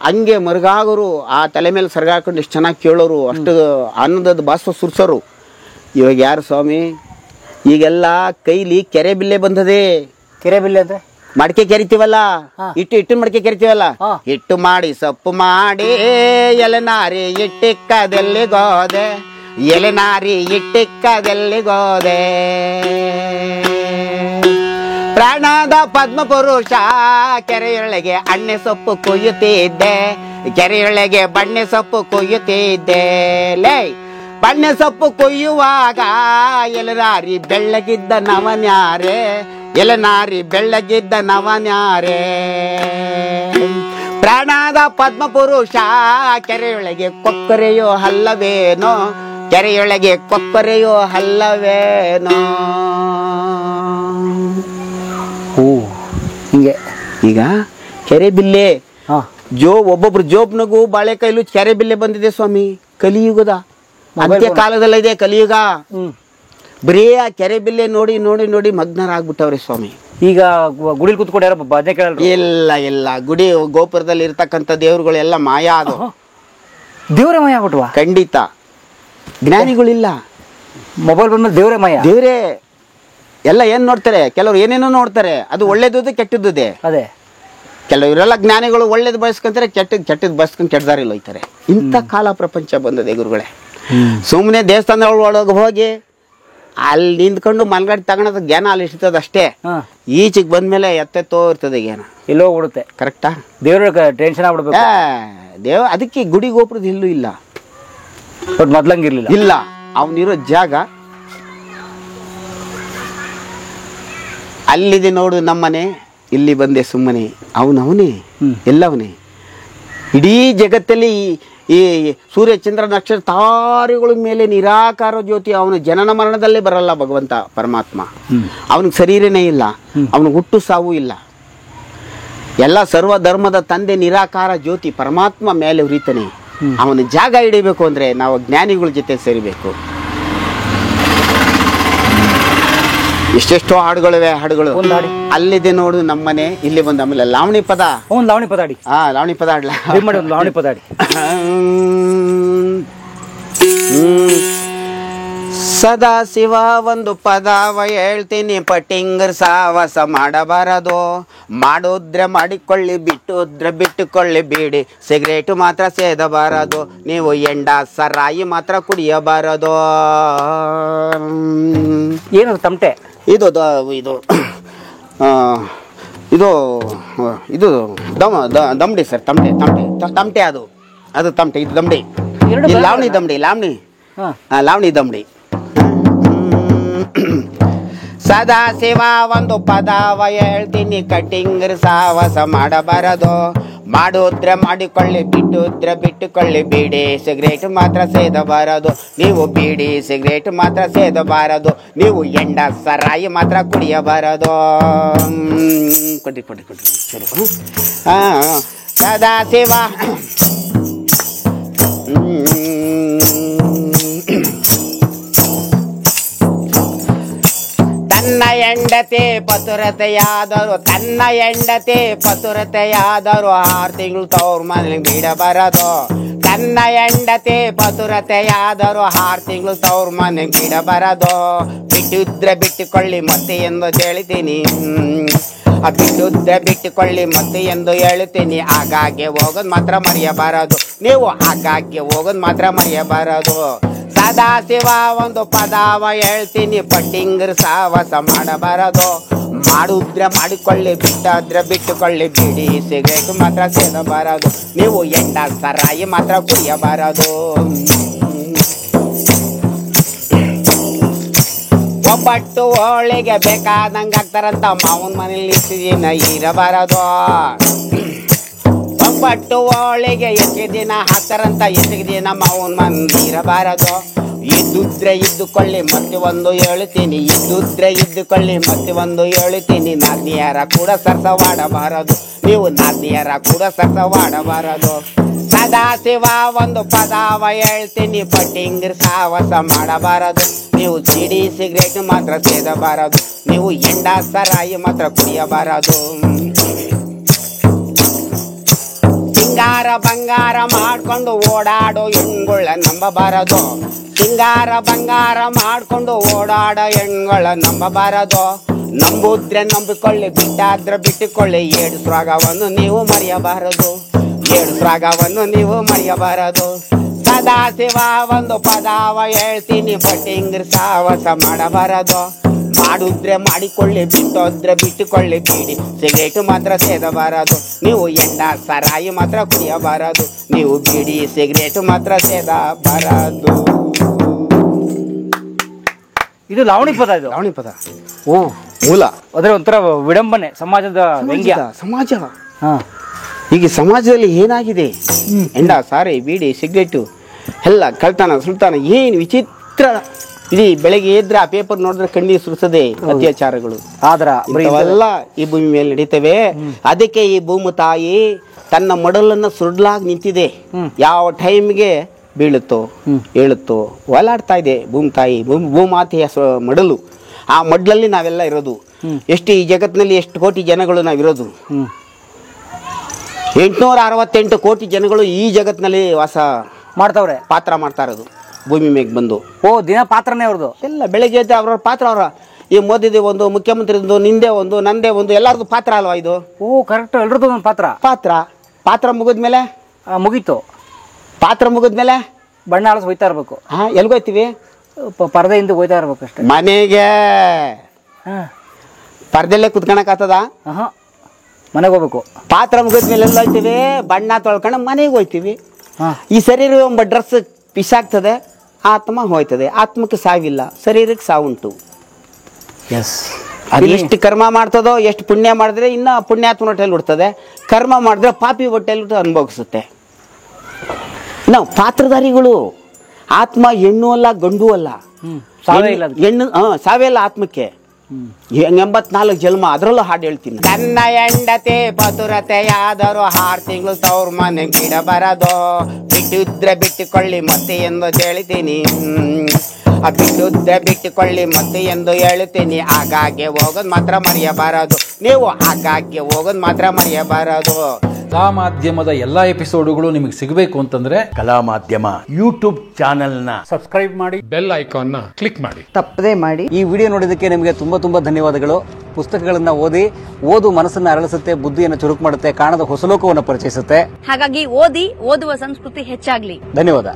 ಹಂಗೆ ಮರುಗಾಗೋರು. ಆ ತಲೆ ಮೇಲೆ ಸರಗಾಕೊಂಡು ಎಷ್ಟು ಚೆನ್ನಾಗಿ ಕೇಳೋರು. ಅಷ್ಟು ಆನಂದದ ಬಾಷ್ಪ ಸುರ್ಸೋರು. ಇವಾಗ ಯಾರು ಸ್ವಾಮಿ? ಈಗೆಲ್ಲ ಕೈಲಿ ಕೆರೆ ಬಿಲ್ಲೆ ಬಂದದೆ. ಕೆರೆ ಬಿಲ್ಲೆ ಅಂದ್ರೆ ಮಡಿಕೆ ಕೆರಿತೀವಲ್ಲ, ಹಿಟ್ಟು ಮಡಿಕೆ ಕೆರಿತೀವಲ್ಲ, ಹಿಟ್ಟು ಮಾಡಿ ಸೊಪ್ಪು ಮಾಡಿ ಎಲೆನಾರಿ ಇಟ್ಟಿಕ್ಕದಲ್ಲಿ ಗೋದೆ, ಎಲೆನಾರಿ ಇಟ್ಟಿಕ್ಕದಲ್ಲಿ ಗೋದೆ. ಪ್ರಾಣದ ಪದ್ಮ ಪುರುಷ ಕೆರೆಯೊಳಗೆ ಅಣ್ಣೆ ಸೊಪ್ಪು ಕೊಯ್ಯುತ್ತಿದ್ದೆ, ಕೆರೆಯೊಳಗೆ ಬಣ್ಣೆ ಸೊಪ್ಪು ಕೊಯ್ಯುತ್ತಿದ್ದೆ. ಲೇ ಬಣ್ಣೆ ಸೊಪ್ಪು ಕೊಯ್ಯುವಾಗ ಎಲೆನಾರಿ ಬೆಳ್ಳಗಿದ್ದ ನವನ್ಯಾರೆ, ಎಲೆನಾರಿ ಬೆಳ್ಳಗಿದ್ದ ನವನ್ಯಾರೆ. ಪ್ರಾಣದ ಪದ್ಮ ಪುರುಷ ಕೆರೆಯೊಳಗೆ ಕೊಕ್ಕರೆಯೋ ಹಲ್ಲವೇನೋ, ಕೆರೆಯೊಳಗೆ ಕೊಕ್ಕರೆಯೋ ಹಲ್ಲವೇನೋ. ಹಿಂಗೆ ಈಗ ಕೆರೆ ಬಿಲ್ಲೆ ಒಬ್ಬೊಬ್ರು ಜೋಬ್ನಗೂ ಬಾಳೆಕಾಯಿಲು ಕೆರೆ ಬಿಲ್ಲೆ ಬಂದಿದೆ ಸ್ವಾಮಿ. ಕಲಿಯುಗದ ಅಂತ್ಯ ಕಾಲದಲ್ಲ ಇದೆ ಕಲಿಯುಗ. ಬರೀ ಆ ಕೆರೆ ಬಿಲ್ಲೆ ನೋಡಿ ನೋಡಿ ನೋಡಿ ಮಗ್ನರಾಗ್ಬಿಟ್ಟವ್ರೆ ಸ್ವಾಮಿ. ಈಗ ಗುಡಿ ಕುತ್ಕೊಂಡು ಭಜನೆ ಕೇಳಲ್ಲ. ಇಲ್ಲ ಗುಡಿ ಗೋಪುರದಲ್ಲಿ ಇರ್ತಕ್ಕಂಥ ದೇವ್ರುಗಳೆಲ್ಲ ಮಾಯ. ಅದು ದೇವ್ರೇ ಮಾಯ ಆಗ್ಬಿಟ್ವಾ? ಖಂಡಿತ. ಜ್ಞಾನಿಗಳಿಲ್ಲ. ಮೊಬೈಲ್ ಬಂದ್ಮೇಲೆ ದೇವ್ರೇ ಮಾಯ. ದೇವ್ರೇ ಎಲ್ಲ ಏನ್ ನೋಡ್ತಾರೆ, ಕೆಲವ್ರು ಏನೇನೋ ನೋಡ್ತಾರೆ. ಅದು ಒಳ್ಳೇದು ಕೆಟ್ಟದ್ದುದೆ. ಅದೇ ಕೆಲವರೆಲ್ಲ ಜ್ಞಾನಿಗಳು ಒಳ್ಳೇದು ಬಯಸ್ಕೊಂತಾರೆ, ಕೆಟ್ಟದ್ದು ಬಯಸ್ಕೊಂಡು ಕೆಟ್ಟದಾರಿಲ್ಲ ಹೋಯ್ತಾರೆ. ಇಂಥ ಕಾಲ ಪ್ರಪಂಚ ಬಂದದೆ ಗುರುಗಳೇ. ಸುಮ್ಮನೆ ದೇವಸ್ಥಾನ ಒಳಗೆ ಹೋಗಿ ಅಲ್ಲಿ ನಿಂತ್ಕೊಂಡು ಮಲ್ಗಡೆ ತಗೊಳೋದು ಜ್ಞಾನ ಅಲ್ಲಿ ಇರ್ತದೆ ಅಷ್ಟೇ. ಈಚೆಗೆ ಬಂದ್ಮೇಲೆ ಎತ್ತೆತ್ತೋ ಇರ್ತದೆ ಜ್ಞಾನ, ಎಲ್ಲೋ ಬಿಡುತ್ತೆ. ಕರೆಕ್ಟಾ? ದೇವ್ರ ಟೆನ್ಷನ್ ಆಗ್ಬಿಡ್ಬೇಕು. ಅದಕ್ಕೆ ಗುಡಿ ಗೋಪುರದ ಇಲ್ಲೂ ಇಲ್ಲ, ಬಟ್ ಮೊದ್ಲಂಗಿರ್ಲಿಲ್ಲ. ಇಲ್ಲ, ಅವನಿರೋ ಜಾಗ ಅಲ್ಲಿದೆ ನೋಡು ನಮ್ಮನೆ, ಇಲ್ಲಿ ಬಂದೆ ಸುಮ್ಮನೆ, ಅವನವನೇ ಎಲ್ಲವನೇ. ಇಡೀ ಜಗತ್ತಲ್ಲಿ ಈ ಸೂರ್ಯ ಚಂದ್ರ ನಕ್ಷತ್ರ ತಾರೆಗಳ ಮೇಲೆ ನಿರಾಕಾರ ಜ್ಯೋತಿ. ಅವನು ಜನನ ಮರಣದಲ್ಲೇ ಬರಲ್ಲ ಭಗವಂತ ಪರಮಾತ್ಮ. ಅವನಿಗೆ ಶರೀರನೇ ಇಲ್ಲ, ಅವನಿಗೆ ಹುಟ್ಟು ಸಾವು ಇಲ್ಲ. ಎಲ್ಲ ಸರ್ವ ಧರ್ಮದ ತಂದೆ ನಿರಾಕಾರ ಜ್ಯೋತಿ ಪರಮಾತ್ಮ ಮೇಲೆ ಉರಿತಾನೆ. ಅವನ ಜಾಗ ಹಿಡಿಬೇಕು ಅಂದ್ರೆ ನಾವು ಜ್ಞಾನಿಗಳ ಜೊತೆ ಸೇರಿಬೇಕು. ಎಷ್ಟೆಷ್ಟೋ ಹಾಡುಗಳಿವೆ, ಹಾಡುಗಳು. ಅಲ್ಲಿದೆ ನೋಡು ನಮ್ಮನೆ, ಇಲ್ಲಿ ಬಂದ ಆಮೇಲೆ ಲಾವಣಿ ಪದ. ಲಾವಣಿ ಪದ ಆಡಿ. ಲಾವಣಿ ಪದ ಆಡ್ಲ. ಲಾವಣಿ ಪದ ಆಡಿ. ಸದಾ ಶಿವ ಒಂದು ಪದವ ಹೇಳ್ತೀನಿ, ಪಟ್ಟಿಂಗರ್ ಸಾವಾಸ ಮಾಡಬಾರದು. ಮಾಡುದ್ರೆ ಮಾಡಿಕೊಳ್ಳಿ, ಬಿಟ್ಟುದ್ರೆ ಬಿಟ್ಟುಕೊಳ್ಳಿ, ಬೀಡಿ ಸಿಗರೇಟು ಮಾತ್ರ ಸೇದಬಾರದು. ನೀವು ಎಂಡ ಸರಾಯಿ ಮಾತ್ರ ಕುಡಿಯಬಾರದು. ಏನು ತಮಟೆ? ಇದು ಇದು ಇದು ಇದು ದಮ್ಡಿ ಸರ್. ತಮಟೆ ತಮಟೆ ತಮಟೆ ಅದು ಅದು ತಮಟೆ, ಇದು ದಮ್ಡಿ. ಲಾವಣಿ ದಮ್ಡಿ, ಲಾವಣಿ ಲಾವಣಿ ದಮ್ಡಿ. ಸದಾ ಶಿವ ಒಂದು ಪದವ ಹೇಳ್ತೀನಿ, ಕಟ್ಟಿಂಗರ್ ಸಾವಾಸ ಮಾಡಬಾರದು. ಮಾಡುದ್ರೆ ಮಾಡಿಕೊಳ್ಳಿ, ಬಿಟ್ಟುದ್ರೆ ಬಿಟ್ಟುಕೊಳ್ಳಿ, ಬೀಡಿ ಸಿಗರೇಟ್ ಮಾತ್ರ ಸೇದಬಾರದು. ನೀವು ಬೀಡಿ ಸಿಗರೇಟ್ ಮಾತ್ರ ಸೇದಬಾರದು. ನೀವು ಎಂಡ ಸರಾಯಿ ಮಾತ್ರ ಕುಡಿಯಬಾರದು. ಕೊಡಿ ಕೊಡಿ ಕೊಡಿ ಸರಿ. ಸದಾ ಶಿವ ತನ್ನ ಹೆಂಡತಿ ಪತುರತೆಯಾದರು, ತನ್ನ ಹೆಂಡತಿ ಪತುರತೆಯಾದರು, 6 ತಿಂಗಳು ತವ್ರ ಮನೆಗೆ ಬಿಡಬಾರದು. ತನ್ನ ಹೆಂಡತಿ ಪತುರತೆಯಾದರು, 6 ತಿಂಗಳು ತವ್ರ ಮನೆಗೆ ಬಿಡಬಾರದು. ಬಿಟ್ಟಿದ್ರೆ ಬಿಟ್ಟುಕೊಳ್ಳಿ ಮತ್ತೆ ಎಂದು ಹೇಳ್ತೀನಿ, ಬಿಟ್ಟುದ್ರೆ ಬಿಟ್ಟುಕೊಳ್ಳಿ ಮತ್ತೆ ಎಂದು ಹೇಳ್ತೀನಿ. ಆಗಾಗ್ಗೆ ಹೋಗೋದು ಮಾತ್ರ ಮರೆಯಬಾರದು. ನೀವು ಆಗಾಗ್ಗೆ ಹೋಗೋದು ಮಾತ್ರ ಮರೆಯಬಾರದು. ಸದಾ ಶಿವ ಒಂದು ಪದವ ಹೇಳ್ತೀನಿ, ಪಟ್ಟಿಂಗರ್ ಸಾವಾಸ ಮಾಡಬಾರದು. ಮಾಡುದ್ರೆ ಮಾಡಿಕೊಳ್ಳಿ, ಬಿಟ್ಟಾದ್ರೆ ಬಿಟ್ಟುಕೊಳ್ಳಿ, ಬೀಡಿ ಸಿಗರೇಟ್ ಮಾತ್ರ ಸೇದಬಾರದು. ನೀವು ಎಂಡ ಸರಾಯಿ ಮಾತ್ರ ಕುಡಿಯಬಾರದು. ಒಬ್ಬಟ್ಟು ಹೋಳಿಗೆ ಬೇಕಾದಂಗೆ ಆಗ್ತಾರಂತ ಮಾವನ ಮನೇಲಿ ಇಷ್ಟಿನ ಇರಬಾರದು. ಒಬ್ಬಟ್ಟು ಹೋಳಿಗೆ ಎಷ್ಟು ದಿನ ಹಾಕ್ತಾರಂತ ಎಷ್ಟು ದಿನ ಮಾವನ ಮಂದಿ ಇರಬಾರದು. ಇದ್ದುದ್ರೆ ಇದ್ದುಕೊಳ್ಳಿ ಮತ್ತೆ ಒಂದು ಹೇಳ್ತೀನಿ, ಇದ್ದುದ್ರೆ ಇದ್ದುಕೊಳ್ಳಿ ಮತ್ತೆ ಒಂದು ಹೇಳ್ತೀನಿ. ನಾದಿಯರ ಕೂಡ ಸರ್ಸವಾಡಬಾರದು. ನೀವು ನಾದಿಯರ ಕೂಡ ಸರ್ಸವಾಡಬಾರದು. ಸದಾ ಶಿವ ಒಂದು ಪದವ ಹೇಳ್ತೀನಿ, ಪಟ್ಟಿಂಗರ್ ಸಾವಾಸ ಮಾಡಬಾರದು. ನೀವು ಸಿಡಿ ಸಿಗರೇಟ್ ಮಾತ್ರ ಸೇದಬಾರದು. ನೀವು ಎಂಡ ಸರಾಯಿ ಮಾತ್ರ ಕುಡಿಯಬಾರದು. ಸಿಂಗಾರ ಬಂಗಾರ ಮಾಡ್ಕೊಂಡು ಓಡಾಡೋ ಹೆಣ್ಗಳ ನಂಬಬಾರದು. ಸಿಂಗಾರ ಬಂಗಾರ ಮಾಡ್ಕೊಂಡು ಓಡಾಡೋ ಹೆಣ್ಗಳ ನಂಬಬಾರದು. ನಂಬುದ್ರೆ ನಂಬಿಕೊಳ್ಳಿ, ಬಿಟ್ಟಾದ್ರೆ ಬಿಟ್ಟುಕೊಳ್ಳಿ, 7 ಸ್ರಾಗವನ್ನು ನೀವು ಮರೆಯಬಾರದು. 7 ಸ್ರಾಗವನ್ನು ನೀವು ಮರೆಯಬಾರದು. ಸದಾ ಶಿವ ಒಂದು ಪದವ ಹೇಳ್ತೀನಿ, ಪಟ್ಟಿಂಗರ್ ಸಾವಾಸ ಮಾಡಬಾರದು. ಮಾಡುದ್ರೆ ಮಾಡಿಕೊಳ್ಳಿ, ಬಿಟ್ಟೋದ್ರೆ ಬಿಟ್ಟುಕೊಳ್ಳಿ, ಬೀಡಿ ಸಿಗರೇಟು ಮಾತ್ರ ಸೇದಬಾರದು. ನೀವು ಎಂಡ ಸರಾಯಿ ಮಾತ್ರ ಕುಡಿಯಬಾರದು. ನೀವು ಬೀಡಿ ಸಿಗರೇಟು ಮಾತ್ರ ಸೇದಬಾರದು. ಇದು ಲಾವಣಿ ಪದ. ಇದು ಲಾವಣಿ ಪದ. ಓ, ಮೂಲ ಅದ್ರ ಒಂಥರ ವಿಡಂಬನೆ, ಸಮಾಜದ ವ್ಯಂಗ್ಯ. ಸಮಾಜ ಈಗ ಸಮಾಜದಲ್ಲಿ ಏನಾಗಿದೆ, ಎಂಡ ಸಾರಿ ಬೀಡಿ ಸಿಗರೇಟು ಎಲ್ಲ ಕಳ್ತಾನ ಸುಲ್ತಾನ, ಏನು ವಿಚಿತ್ರ. ಇಡೀ ಬೆಳಗ್ಗೆ ಎದ್ರೆ ಆ ಪೇಪರ್ ನೋಡಿದ್ರೆ ಕಣ್ಣೀರು ಸುರಿಸದೆ ಅತ್ಯಾಚಾರಗಳು ಆದ್ರಲ್ಲ ಈ ಭೂಮಿ ಮೇಲೆ ನಡೀತವೆ. ಅದಕ್ಕೆ ಈ ಭೂಮಿ ತಾಯಿ ತನ್ನ ಮಡಲನ್ನ ಸುಡ್ಲಾಗಿ ನಿಂತಿದೆ. ಯಾವ ಟೈಮ್ಗೆ ಬೀಳುತ್ತೋ ಹೇಳುತ್ತೋ ಓಲಾಡ್ತಾ ಇದೆ ಭೂಮಿ ತಾಯಿ, ಭೂಮಾತೆಯ ಮಡಲು. ಆ ಮಡ್ಲಲ್ಲಿ ನಾವೆಲ್ಲ ಇರೋದು. ಎಷ್ಟು ಈ ಜಗತ್ತಿನಲ್ಲಿ ಎಷ್ಟು ಕೋಟಿ ಜನಗಳು ನಾವಿರೋದು? 868 ಕೋಟಿ ಜನಗಳು ಈ ಜಗತ್ತಿನಲ್ಲಿ ವಾಸ ಮಾಡ್ತಾವ್ರೆ, ಪಾತ್ರ ಮಾಡ್ತಾ ಇರೋದು ಭೂಮಿ ಮೇಲೆ ಬಂದು. ಓ, ದಿನ ಪಾತ್ರನೇ ಅವ್ರದ್ದು. ಎಲ್ಲ ಬೆಳಗ್ಗೆ ಎದ್ದು ಅವ್ರ ಪಾತ್ರ. ಈ ಮೋದಿದೆ ಒಂದು, ಮುಖ್ಯಮಂತ್ರಿದು, ನಿಂದೆ ಒಂದು, ನಂದೇ ಒಂದು, ಎಲ್ಲರದು ಪಾತ್ರ ಅಲ್ವಾ ಇದು? ಓ ಕರೆಕ್ಟ್, ಎಲ್ರದ್ದು ಒಂದು ಪಾತ್ರ ಮುಗಿದ್ಮೇಲೆ ಮುಗೀತು. ಪಾತ್ರ ಮುಗಿದ್ಮೇಲೆ ಬಣ್ಣ ಆಳಿಸ್ ಹೋಯ್ತಾ ಇರ್ಬೇಕು. ಎಲ್ಗೋಯ್ತೀವಿ? ಪರದೆಯಿಂದ ಹೋಯ್ತಾ ಇರ್ಬೇಕು ಅಷ್ಟೇ. ಮನೆಗೆ ಪರ್ದೆಲ್ಲೇ ಕುತ್ಕೊಳಕ್ ಆತದ? ಮನೆಗೆ ಹೋಗ್ಬೇಕು. ಪಾತ್ರ ಮುಗಿದ್ಮೇಲೆ ಎಲ್ಲ ಹೋಯ್ತೀವಿ, ಬಣ್ಣ ತೊಳ್ಕೊಂಡು ಮನೆಗೆ ಹೋಯ್ತೀವಿ. ಈ ಶರೀರ ಎಂಬ ಡ್ರೆಸ್ ಪಿಸಾಗ್ತದೆ, ಆತ್ಮ ಹೋಯ್ತದೆ. ಆತ್ಮಕ್ಕೆ ಸಾವಿಲ್ಲ, ಶರೀರಕ್ಕೆ ಸಾವುಂಟು. ಅದು ಎಷ್ಟು ಕರ್ಮ ಮಾಡ್ತದೋ, ಎಷ್ಟು ಪುಣ್ಯ ಮಾಡಿದ್ರೆ ಇನ್ನ ಪುಣ್ಯಾತ್ಮ ಹೊಟ್ಟೆಯಲ್ಲಿ ಹುಡ್ತದೆ, ಕರ್ಮ ಮಾಡಿದ್ರೆ ಪಾಪಿ ಹೊಟ್ಟೆಯಲ್ಲಿ ಅನುಭವಿಸುತ್ತೆ. ನಾವು ಪಾತ್ರಧಾರಿಗಳು. ಆತ್ಮ ಹೆಣ್ಣು ಅಲ್ಲ, ಗಂಡು ಅಲ್ಲ. ಹೆಣ್ಣು ಸಾವೇ ಇಲ್ಲ ಆತ್ಮಕ್ಕೆ. 84 ಜನ್ಮ, ಅದರಲ್ಲೂ ಹಾಡು ಹೇಳ್ತೀನಿ. ನನ್ನ ಹೆಂಡತಿ ಪತುರತೆಯಾದರೂ 6 ತಿಂಗಳು ತವ್ರ ಮನೆ ಗಿಡ ಬರದು, ಬಿಟ್ಟಿದ್ರೆ ಬಿಟ್ಟುಕೊಳ್ಳಿ ಮತ್ತೆ ಎಂದು ಹೇಳ್ತೀನಿ. ಬಿಟ್ಟಿದ್ರೆ ಬಿಟ್ಟುಕೊಳ್ಳಿ ಮತ್ತೆ ಎಂದು ಹೇಳ್ತೀನಿ. ಆಗಾಗ್ಗೆ ಹೋಗೋದು ಮಾತ್ರ ಮರೆಯಬಾರದು ನೀವು, ಆಗಾಗ್ಗೆ ಹೋಗೋದು ಮಾತ್ರ ಮರೆಯಬಾರದು. ಕಲಾ ಮಾಧ್ಯಮದ ಎಲ್ಲಾ ಎಪಿಸೋಡುಗಳು ನಿಮಗೆ ಸಿಗಬೇಕು ಅಂತಂದ್ರೆ ಕಲಾ ಮಾಧ್ಯಮ ಯೂಟ್ಯೂಬ್ ಚಾನೆಲ್ನ ಸಬ್ಸ್ಕ್ರೈಬ್ ಮಾಡಿ, ಬೆಲ್ ಐಕಾನ್ನ ಕ್ಲಿಕ್ ಮಾಡಿ, ತಪ್ಪದೇ ಮಾಡಿ. ಈ ವಿಡಿಯೋ ನೋಡಿದ್ದಕ್ಕೆ ನಿಮಗೆ ತುಂಬಾ ಧನ್ಯವಾದಗಳು. ಪುಸ್ತಕಗಳನ್ನ ಓದು ಮನಸ್ಸನ್ನ ಅರಳಿಸುತ್ತೆ, ಬುದ್ಧಿಯನ್ನು ಚುರುಕು ಮಾಡುತ್ತೆ, ಕಾಣದ ಹೊಸ ಲೋಕವನ್ನು ಪರಿಚಯಿಸುತ್ತೆ. ಹಾಗಾಗಿ ಓದುವ ಸಂಸ್ಕೃತಿ ಹೆಚ್ಚಾಗ್ಲಿ. ಧನ್ಯವಾದ.